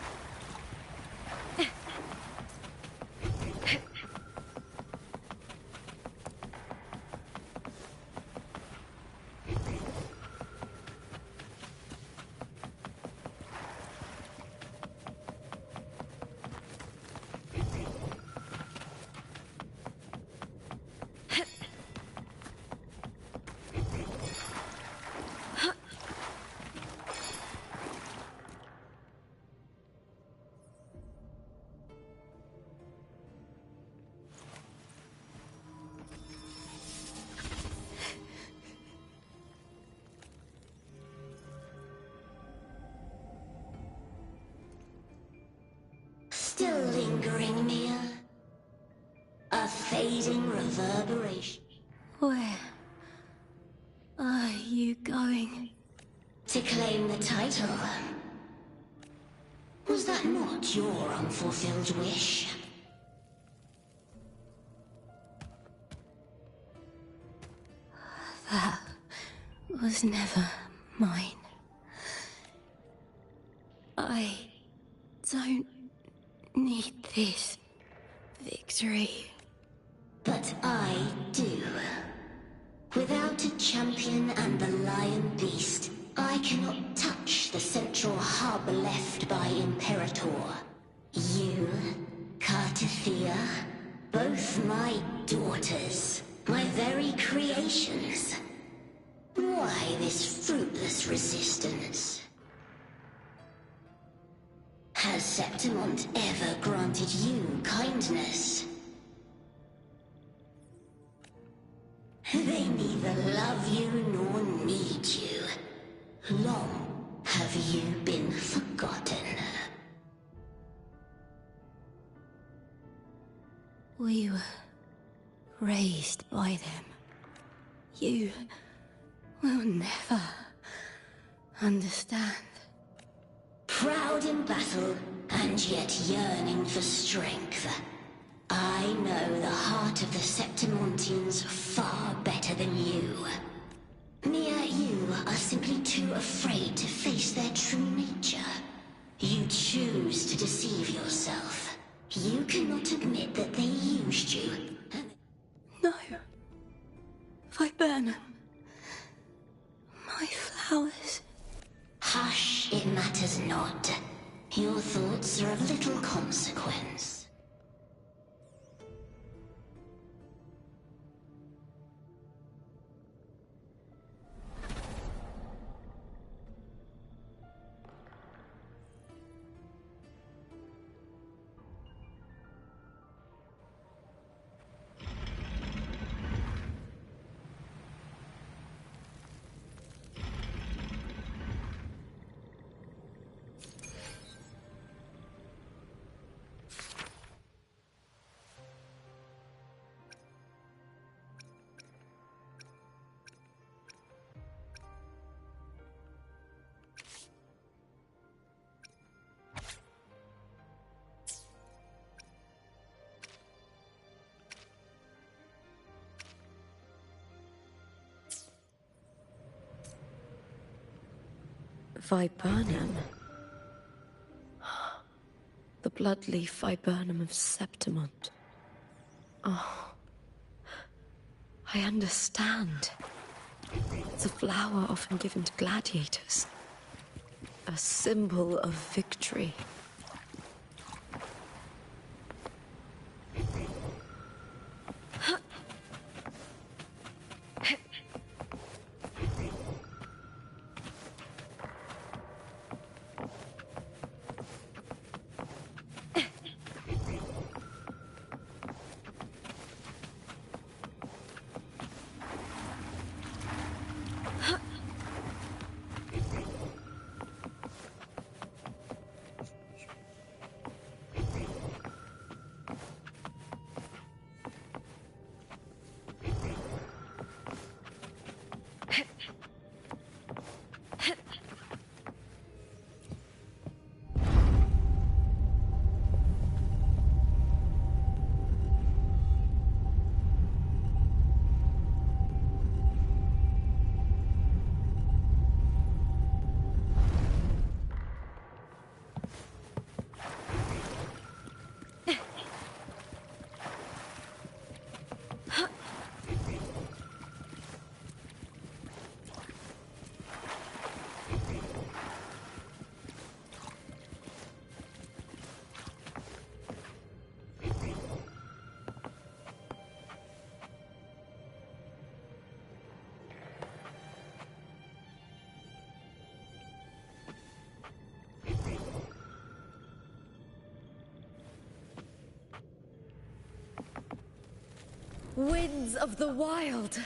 you going? To claim the title. Was that not your unfulfilled wish? That was never mine. I don't need this victory. But I do. Without a champion and the lion beast, I cannot touch the central hub left by Imperator. You, Cartathea, both my daughters, my very creations. Why this fruitless resistance? Has Septimont ever granted you kindness? They neither love you nor need you. Long have you been forgotten. We were raised by them. You will never understand. Proud in battle, and yet yearning for strength. I know the heart of the Septimontians far better than you. Mere you are simply too afraid to face their true nature. You choose to deceive yourself. You cannot admit that they used you. No. Viburnum. My flowers. Hush, it matters not. Your thoughts are of little consequence. Viburnum? The bloodleaf viburnum of Septimont. Oh, I understand. It's a flower often given to gladiators. A symbol of victory. Winds of the wild!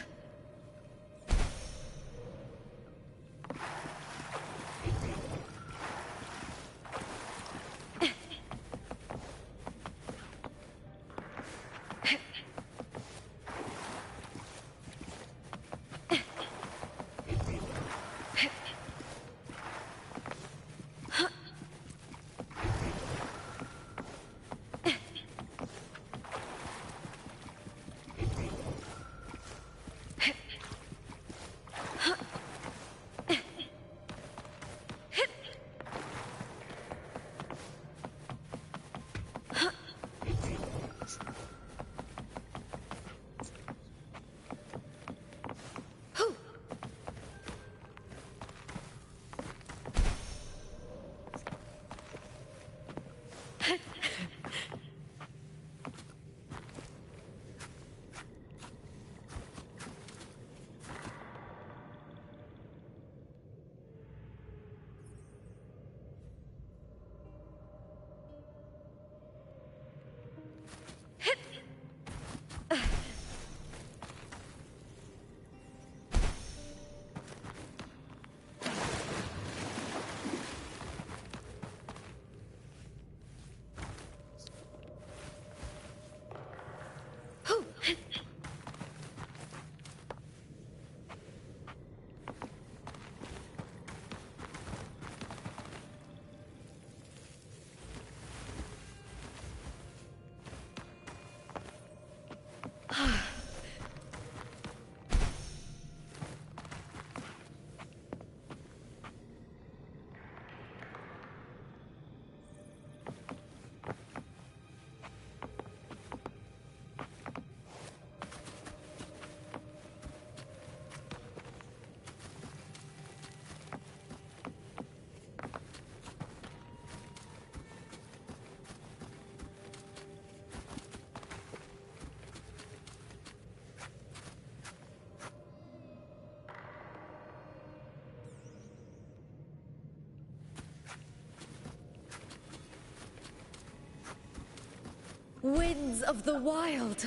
Winds of the wild.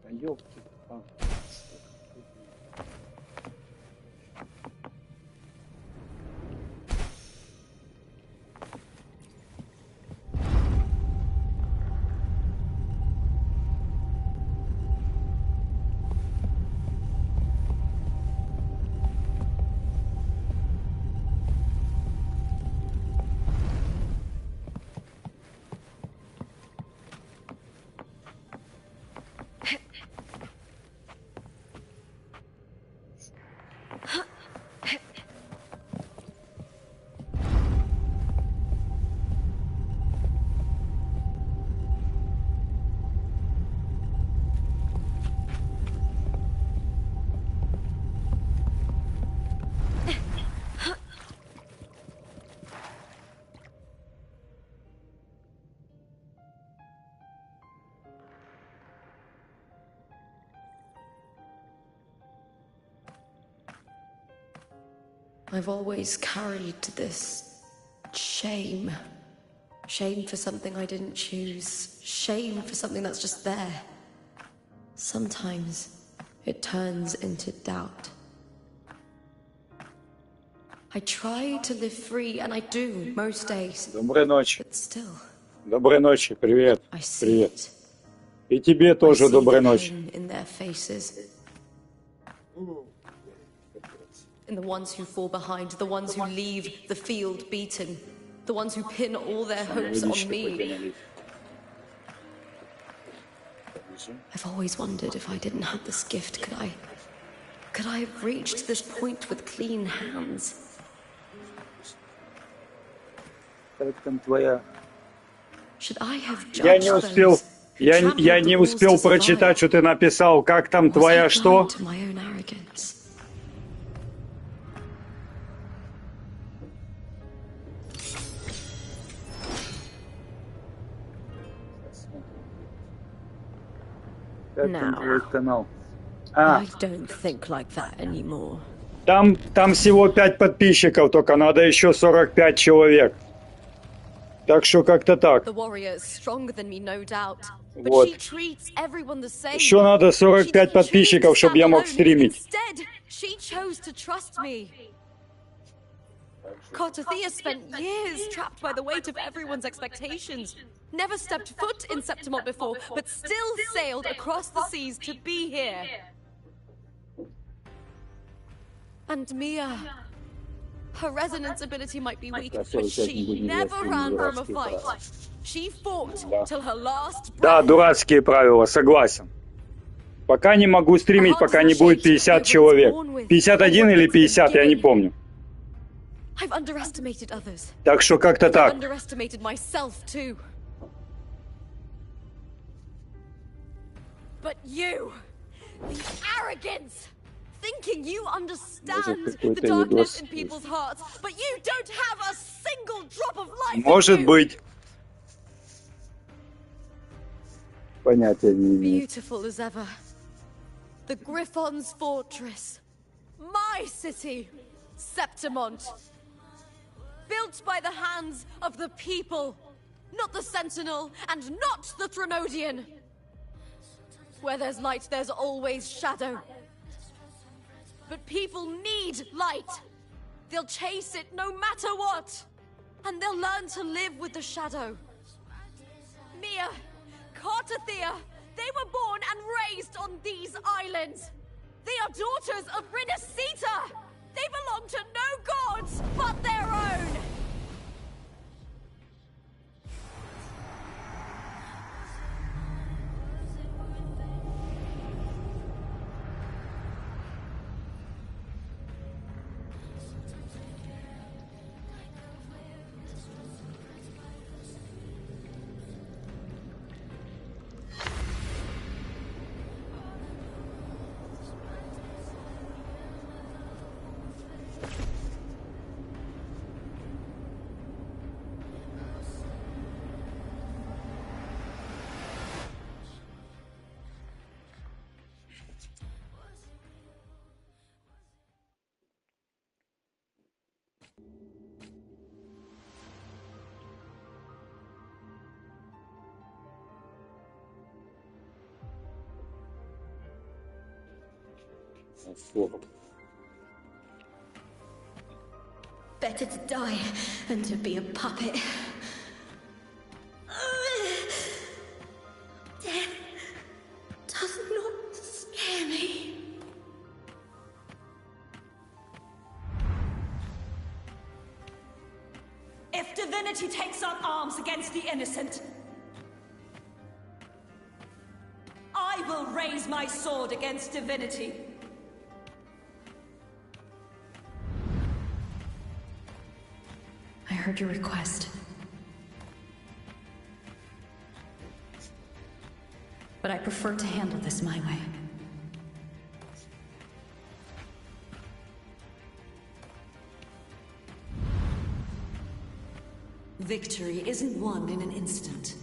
Да ёпки-палки. I've always carried this shame. Shame for something I didn't choose. Shame for something that's just there. Sometimes it turns into doubt. I try to live free, and I do most days. Доброй ночи. But still, Доброй ночи. Привет. I see Привет. it. И тебе I тоже see доброй the ночи. pain in their faces. In the ones who fall behind, the ones who leave the field beaten, the ones who pin all their hopes on me. I've always wondered if I didn't have this gift, could I have reached this point with clean hands? Как там твоя? Should I have Я не judged успел, those who я trampled не the walls успел to survive? прочитать, что ты написал. Как там Was I твоя blind что? to my own arrogance? Как там Now. твой канал? А, I don't think like that anymore. там всего 5 подписчиков, только надо еще 45 человек. Так что как-то так. The warrior is stronger than me, no doubt. But Вот. she treats everyone the same. Еще надо 45 подписчиков, чтобы я мог стримить. Instead, she chose to trust me. Cartothea spent years trapped by the weight of everyone's expectations. Never stepped foot in Septimont before, but still sailed across the seas to be here. And Mia, her resonance ability might be weak, but she never ran from a fight. She fought till her last Да, breath. дурацкие правила, согласен. Пока не могу стримить, пока не будет 50 человек. 51 или 50, я не помню. I've underestimated others. Так что как-то I've так. underestimated myself too. But you, the arrogance, thinking you understand the darkness in people's hearts, but you don't have a single drop of life. Может быть. Понятия не имею. Beautiful as ever. The Griffon's fortress. My city, Septimont. Built by the hands of the people. Not the Sentinel and not the Threnodian. Where there's light, there's always shadow. But people need light. They'll chase it no matter what. And they'll learn to live with the shadow. Mia, Cartothea, they were born and raised on these islands. They are daughters of Rinasita! They belong to no gods but their own! Better to die than to be a puppet. Death does not scare me. If divinity takes up arms against the innocent, I will raise my sword against divinity. I heard your request. But I prefer to handle this my way. Victory isn't won in an instant.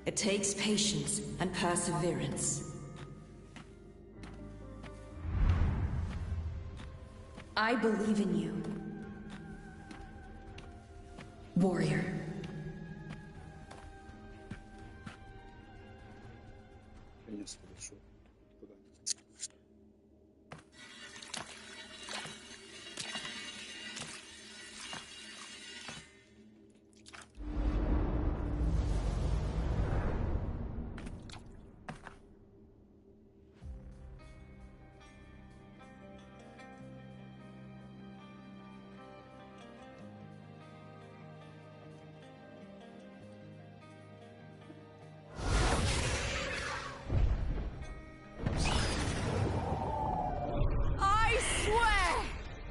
It takes patience and perseverance. I believe in you, warrior.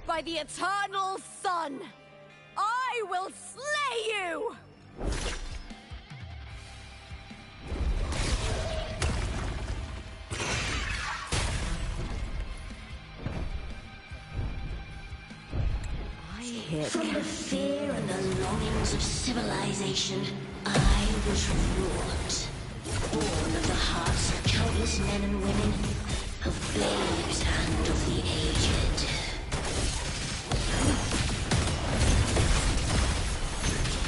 By the eternal sun, I will slay you! From the fear and the longings of civilization, I was wrought. Born of the hearts of countless men and women, of babes and of the aged.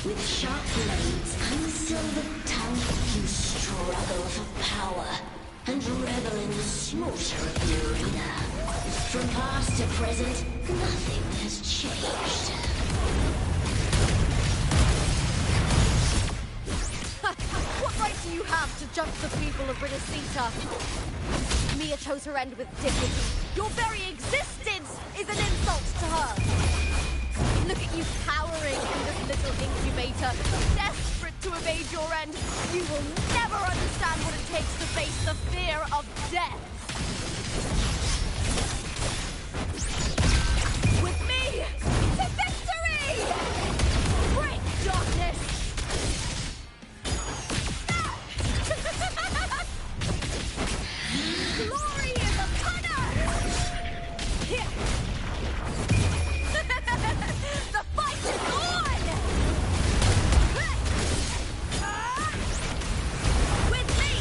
With sharp blades and silver tongue, you struggle for power and revel in the slaughter of the arena. From past to present, nothing has changed. What right do you have to judge the people of Rinasita? Mia chose her end with dignity. Your very existence is an insult to her. Look at you cowering in this little incubator, desperate to evade your end. You will never understand what it takes to face the fear of death. With me, to victory! Break darkness! Glory is upon us! Here! The fight is on! With me!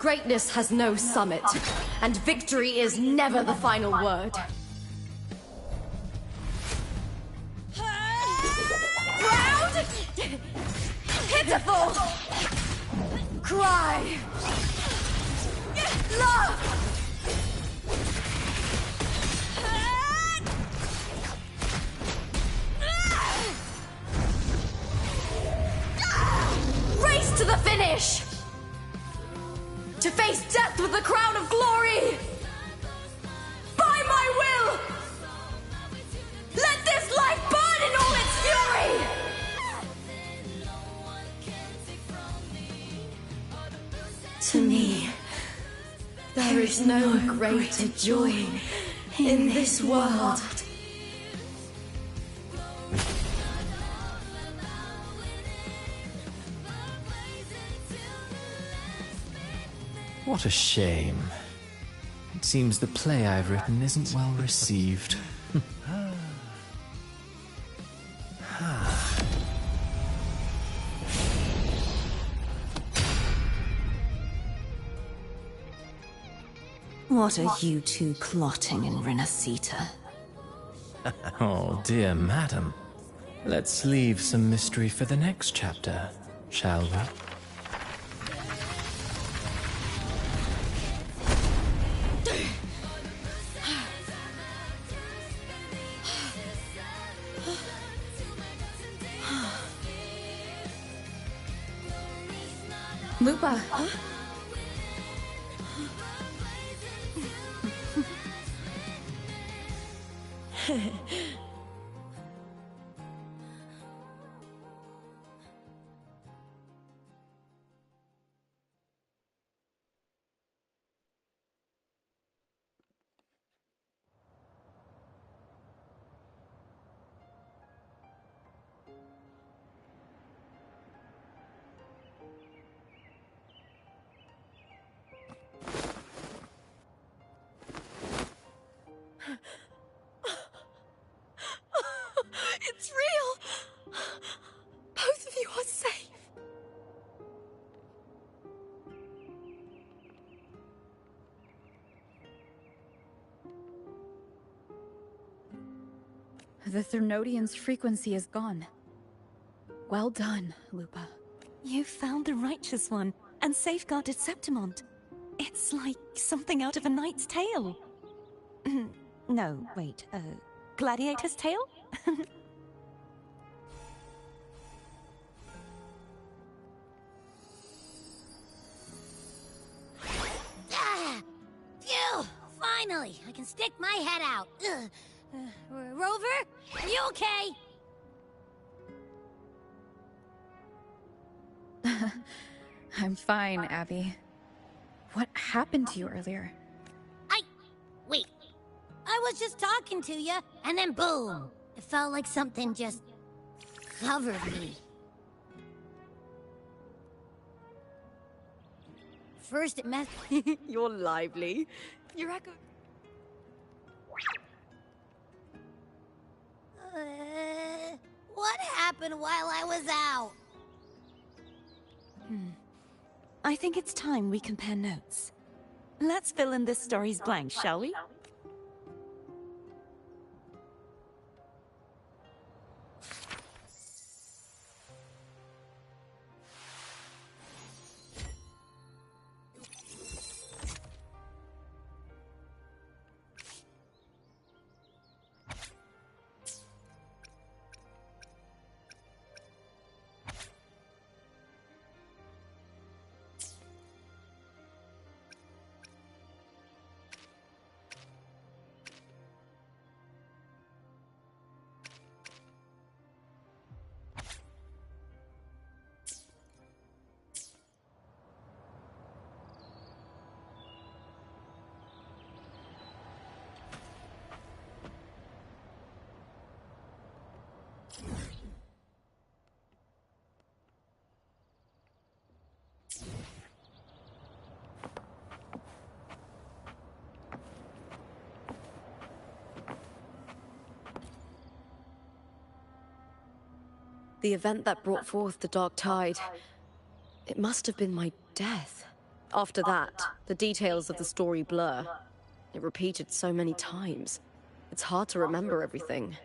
Greatness has no summit, and victory is never the final word. Proud! Pitiful! Cry! Love! Race to the finish! To face death with the crown of glory! By my will! Let this life burn in all its fury! To me, there is no greater joy in this world. What a shame. It seems the play I've written isn't well received. What are you two plotting in Renacita? Oh, dear madam. Let's leave some mystery for the next chapter, shall we? Lupa, huh? It's real! Both of you are safe. The Thernodian's frequency is gone. Well done, Lupa. You found the righteous one and safeguarded Septimont. It's like something out of a knight's tale. No, wait, gladiator's tale? Ah! Phew! Finally, I can stick my head out. Rover, are you okay? I'm fine, Abby. What happened to you earlier? Wait. I was just talking to you, and then boom! It felt like something just covered me. First it messed... You're lively. Your echo... What happened while I was out? I think it's time we compare notes. Let's fill in this story's blanks, shall we? The event that brought forth the dark tide. It must have been my death. After that, the details of the story blur. It repeated so many times. It's hard to remember everything.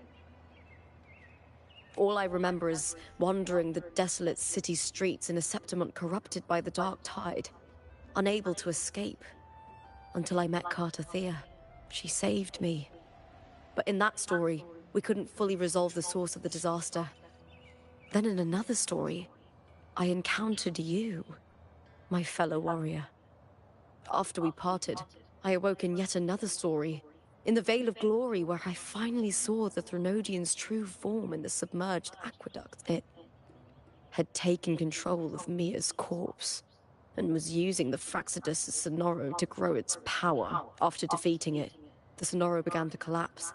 All I remember is wandering the desolate city streets in a Septimont corrupted by the dark tide, unable to escape, until I met Carter Thea. She saved me. But in that story, we couldn't fully resolve the source of the disaster. Then in another story, I encountered you, my fellow warrior. After we parted, I awoke in yet another story, in the Vale of Glory, where I finally saw the Threnodian's true form in the submerged aqueduct. It had taken control of Mia's corpse, and was using the Fraxidus' Sonoro to grow its power. After defeating it, the Sonoro began to collapse.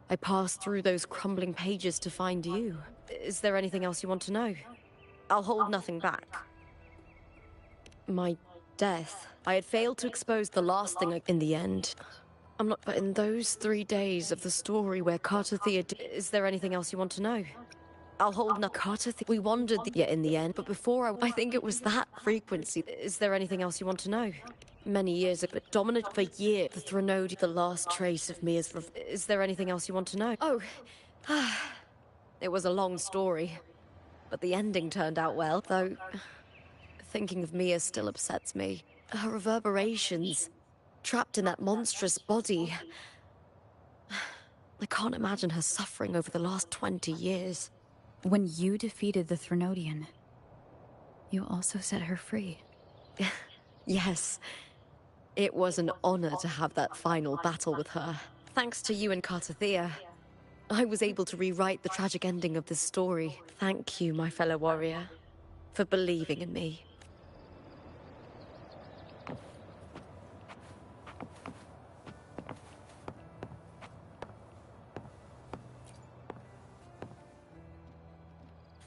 I passed through those crumbling pages to find you. Is there anything else you want to know? I'll hold nothing back. My death. I had failed to expose the last thing in the end. I'm not... But in those 3 days of the story where Carter Thea... Is there anything else you want to know? I'll hold no... Carter Thea... We wandered yet in the end, but before I think it was that frequency. Is there anything else you want to know? Many years ago, but dominant for years, the Threnodian, the last trace of Mia's... Is there anything else you want to know? Oh, it was a long story, but the ending turned out well, though thinking of Mia still upsets me. Her reverberations, trapped in that monstrous body. I can't imagine her suffering over the last 20 years. When you defeated the Threnodian, you also set her free. Yes. It was an honor to have that final battle with her. Thanks to you and Carter Thea, I was able to rewrite the tragic ending of this story. Thank you, my fellow warrior, for believing in me.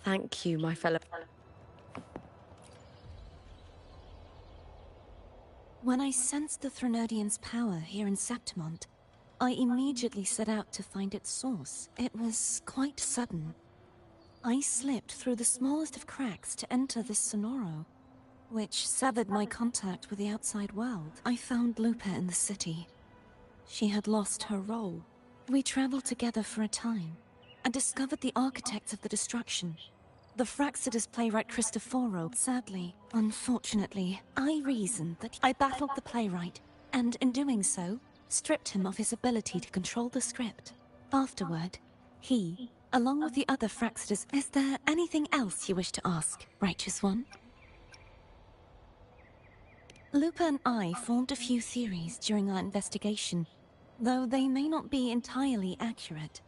Thank you, my fellow... When I sensed the Threnodian's power here in Septimont, I immediately set out to find its source. It was quite sudden. I slipped through the smallest of cracks to enter this Sonoro, which severed my contact with the outside world. I found Lupa in the city. She had lost her role. We traveled together for a time, and discovered the architects of the destruction. The Fraxidus playwright Cristoforo. Sadly, unfortunately, I reasoned that I battled the playwright, and in doing so, stripped him of his ability to control the script. Afterward, he, along with the other Fraxidus... Is there anything else you wish to ask, Righteous One? Lupa and I formed a few theories during our investigation, though they may not be entirely accurate.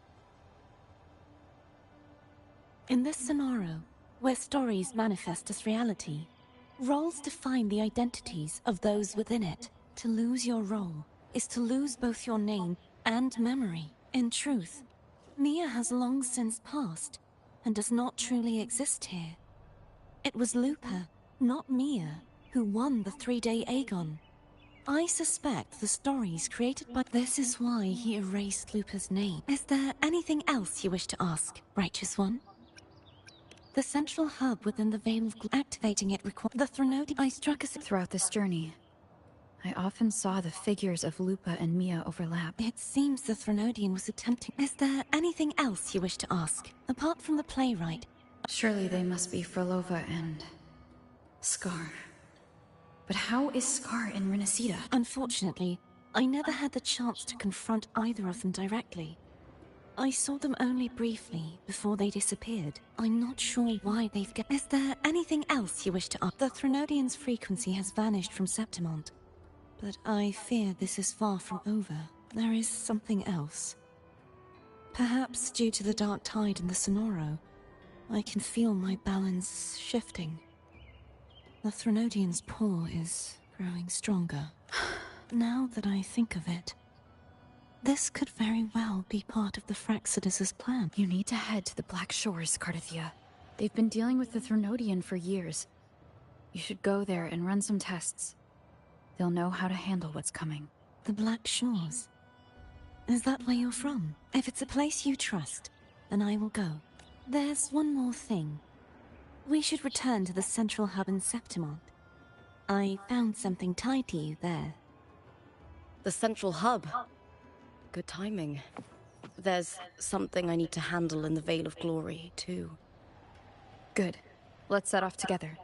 In this Sonoro, where stories manifest as reality, roles define the identities of those within it. To lose your role is to lose both your name and memory. In truth, Mia has long since passed, and does not truly exist here. It was Lupa, not Mia, who won the 3-day Aegon. I suspect the stories created by... This is why he erased Lupa's name. Is there anything else you wish to ask, Righteous One? The central hub within the Vale of activating it requires the Threnodian. I struck a... Throughout this journey, I often saw the figures of Lupa and Mia overlap. It seems the Threnodian was attempting... Is there anything else you wish to ask, apart from the playwright? Surely they must be Frolova and... Scar. But how is Scar in Renacida? Unfortunately, I never had the chance to confront either of them directly. I saw them only briefly before they disappeared. I'm not sure why they've get... Is there anything else you wish to ask? The Threnodian's frequency has vanished from Septimont, but I fear this is far from over. There is something else. Perhaps due to the dark tide in the Sonoro, I can feel my balance shifting. The Threnodian's paw is growing stronger. Now that I think of it, this could very well be part of the Fraxidus' plan. You need to head to the Black Shores, Cardathia. They've been dealing with the Threnodian for years. You should go there and run some tests. They'll know how to handle what's coming. The Black Shores? Is that where you're from? If it's a place you trust, then I will go. There's one more thing. We should return to the central hub in Septimont. I found something tied to you there. The central hub. Good timing. There's something I need to handle in the Veil of Glory, too. Good. Let's set off together.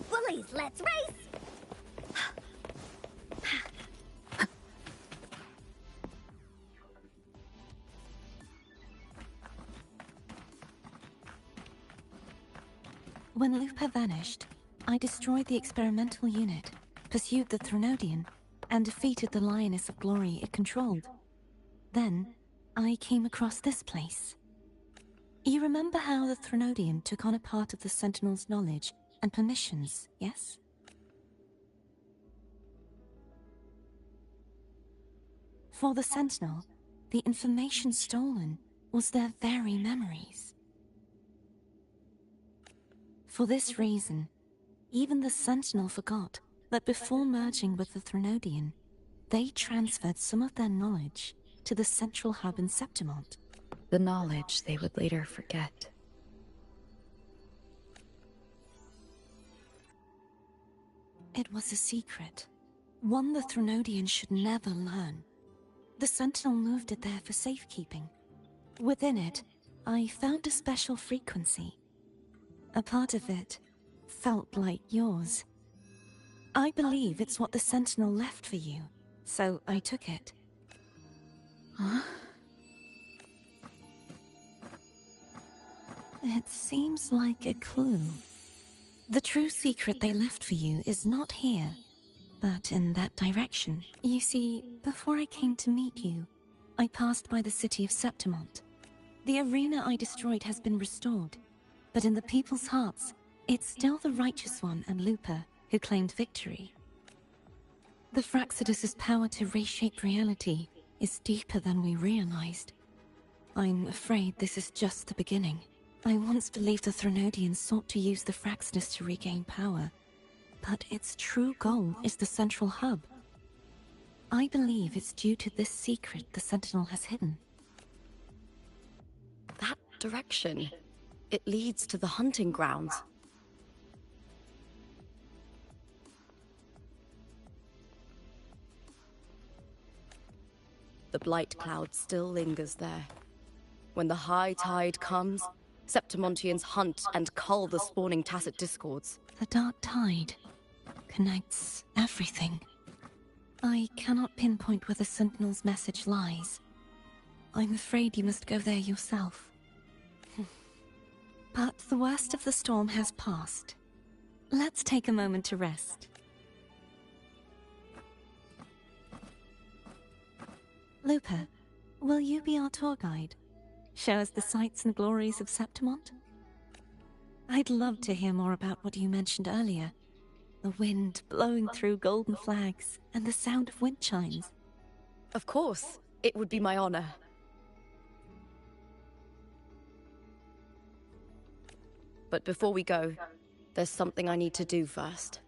Bullies, let's race! When Lupa vanished, I destroyed the experimental unit, pursued the Threnodian, and defeated the Lioness of Glory it controlled. Then, I came across this place. You remember how the Threnodian took on a part of the Sentinel's knowledge and permissions, yes? For the Sentinel, the information stolen was their very memories. For this reason, even the Sentinel forgot that before merging with the Threnodian, they transferred some of their knowledge to the central hub in Septimont. The knowledge they would later forget. It was a secret. One the Threnodians should never learn. The Sentinel moved it there for safekeeping. Within it, I found a special frequency. A part of it felt like yours. I believe it's what the Sentinel left for you, so I took it. Huh? It seems like a clue. The true secret they left for you is not here, but in that direction. You see, before I came to meet you, I passed by the city of Septimont. The arena I destroyed has been restored, but in the people's hearts, it's still the Righteous One and Lupa who claimed victory. The Fraxidus' power to reshape reality is deeper than we realized. I'm afraid this is just the beginning. I once believed the Threnodians sought to use the Fraxidus to regain power, but its true goal is the central hub. I believe it's due to this secret the Sentinel has hidden. That direction. It leads to the hunting grounds. The blight cloud still lingers there. When the high tide comes, Septimontians hunt and cull the spawning Tacit discords. The dark tide connects everything. I cannot pinpoint where the Sentinel's message lies. I'm afraid you must go there yourself. But the worst of the storm has passed. Let's take a moment to rest. Lupa, will you be our tour guide? Show us the sights and glories of Septimont? I'd love to hear more about what you mentioned earlier. The wind blowing through golden flags and the sound of wind chimes. Of course, it would be my honor. But before we go, there's something I need to do first.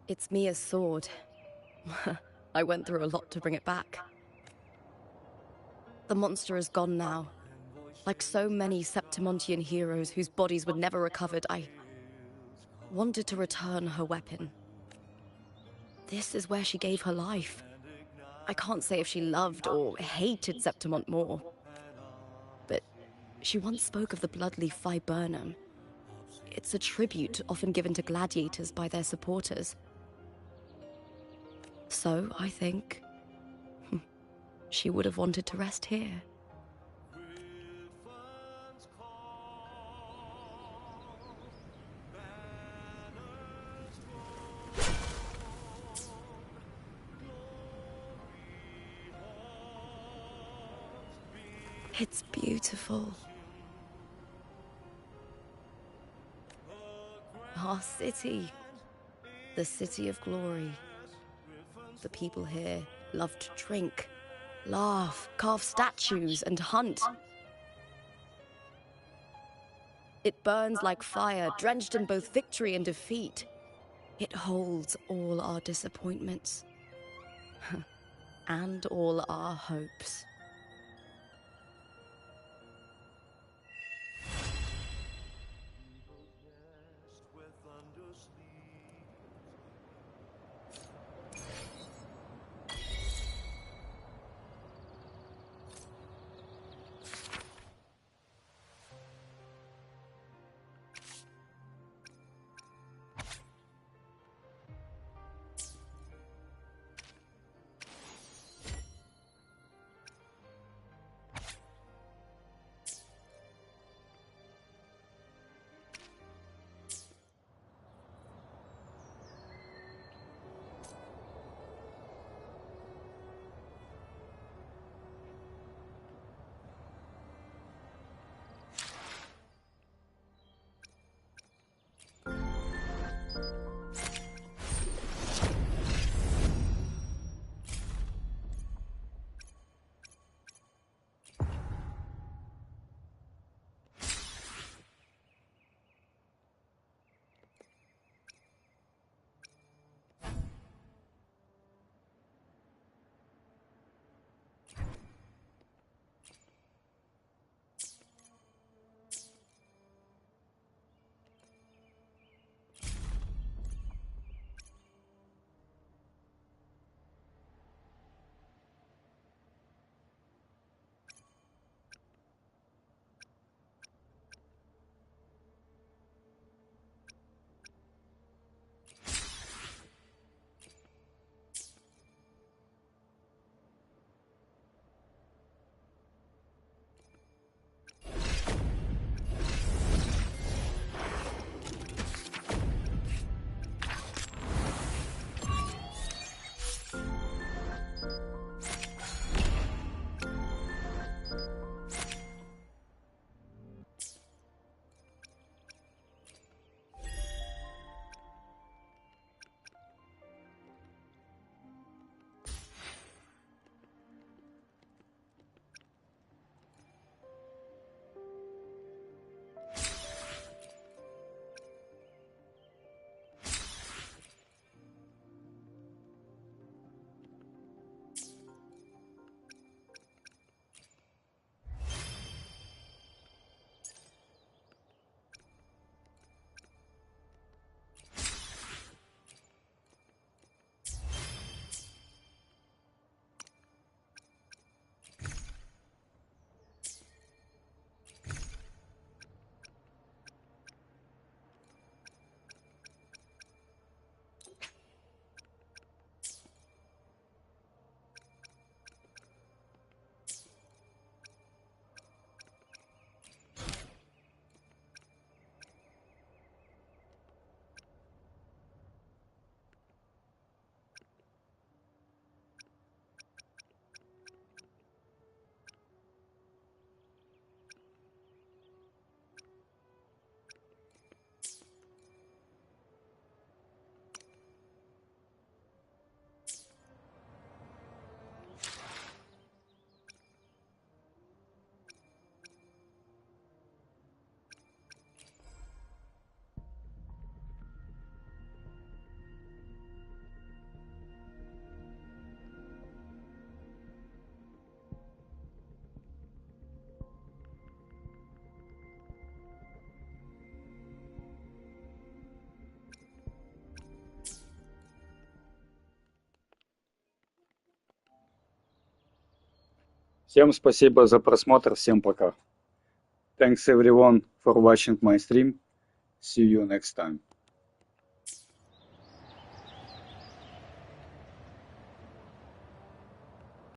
It's Mia's sword. I went through a lot to bring it back. The monster is gone now. Like so many Septimontian heroes whose bodies were never recovered, I wanted to return her weapon. This is where she gave her life. I can't say if she loved or hated Septimont more. But she once spoke of the bloodleaf viburnum. It's a tribute often given to gladiators by their supporters. So, I think, she would have wanted to rest here. It's beautiful. Our city. The city of glory. The people here love to drink, laugh, carve statues, and hunt. It burns like fire, drenched in both victory and defeat. It holds all our disappointments. And all our hopes. Всем спасибо за просмотр, всем пока. Thanks everyone for watching my stream. See you next time.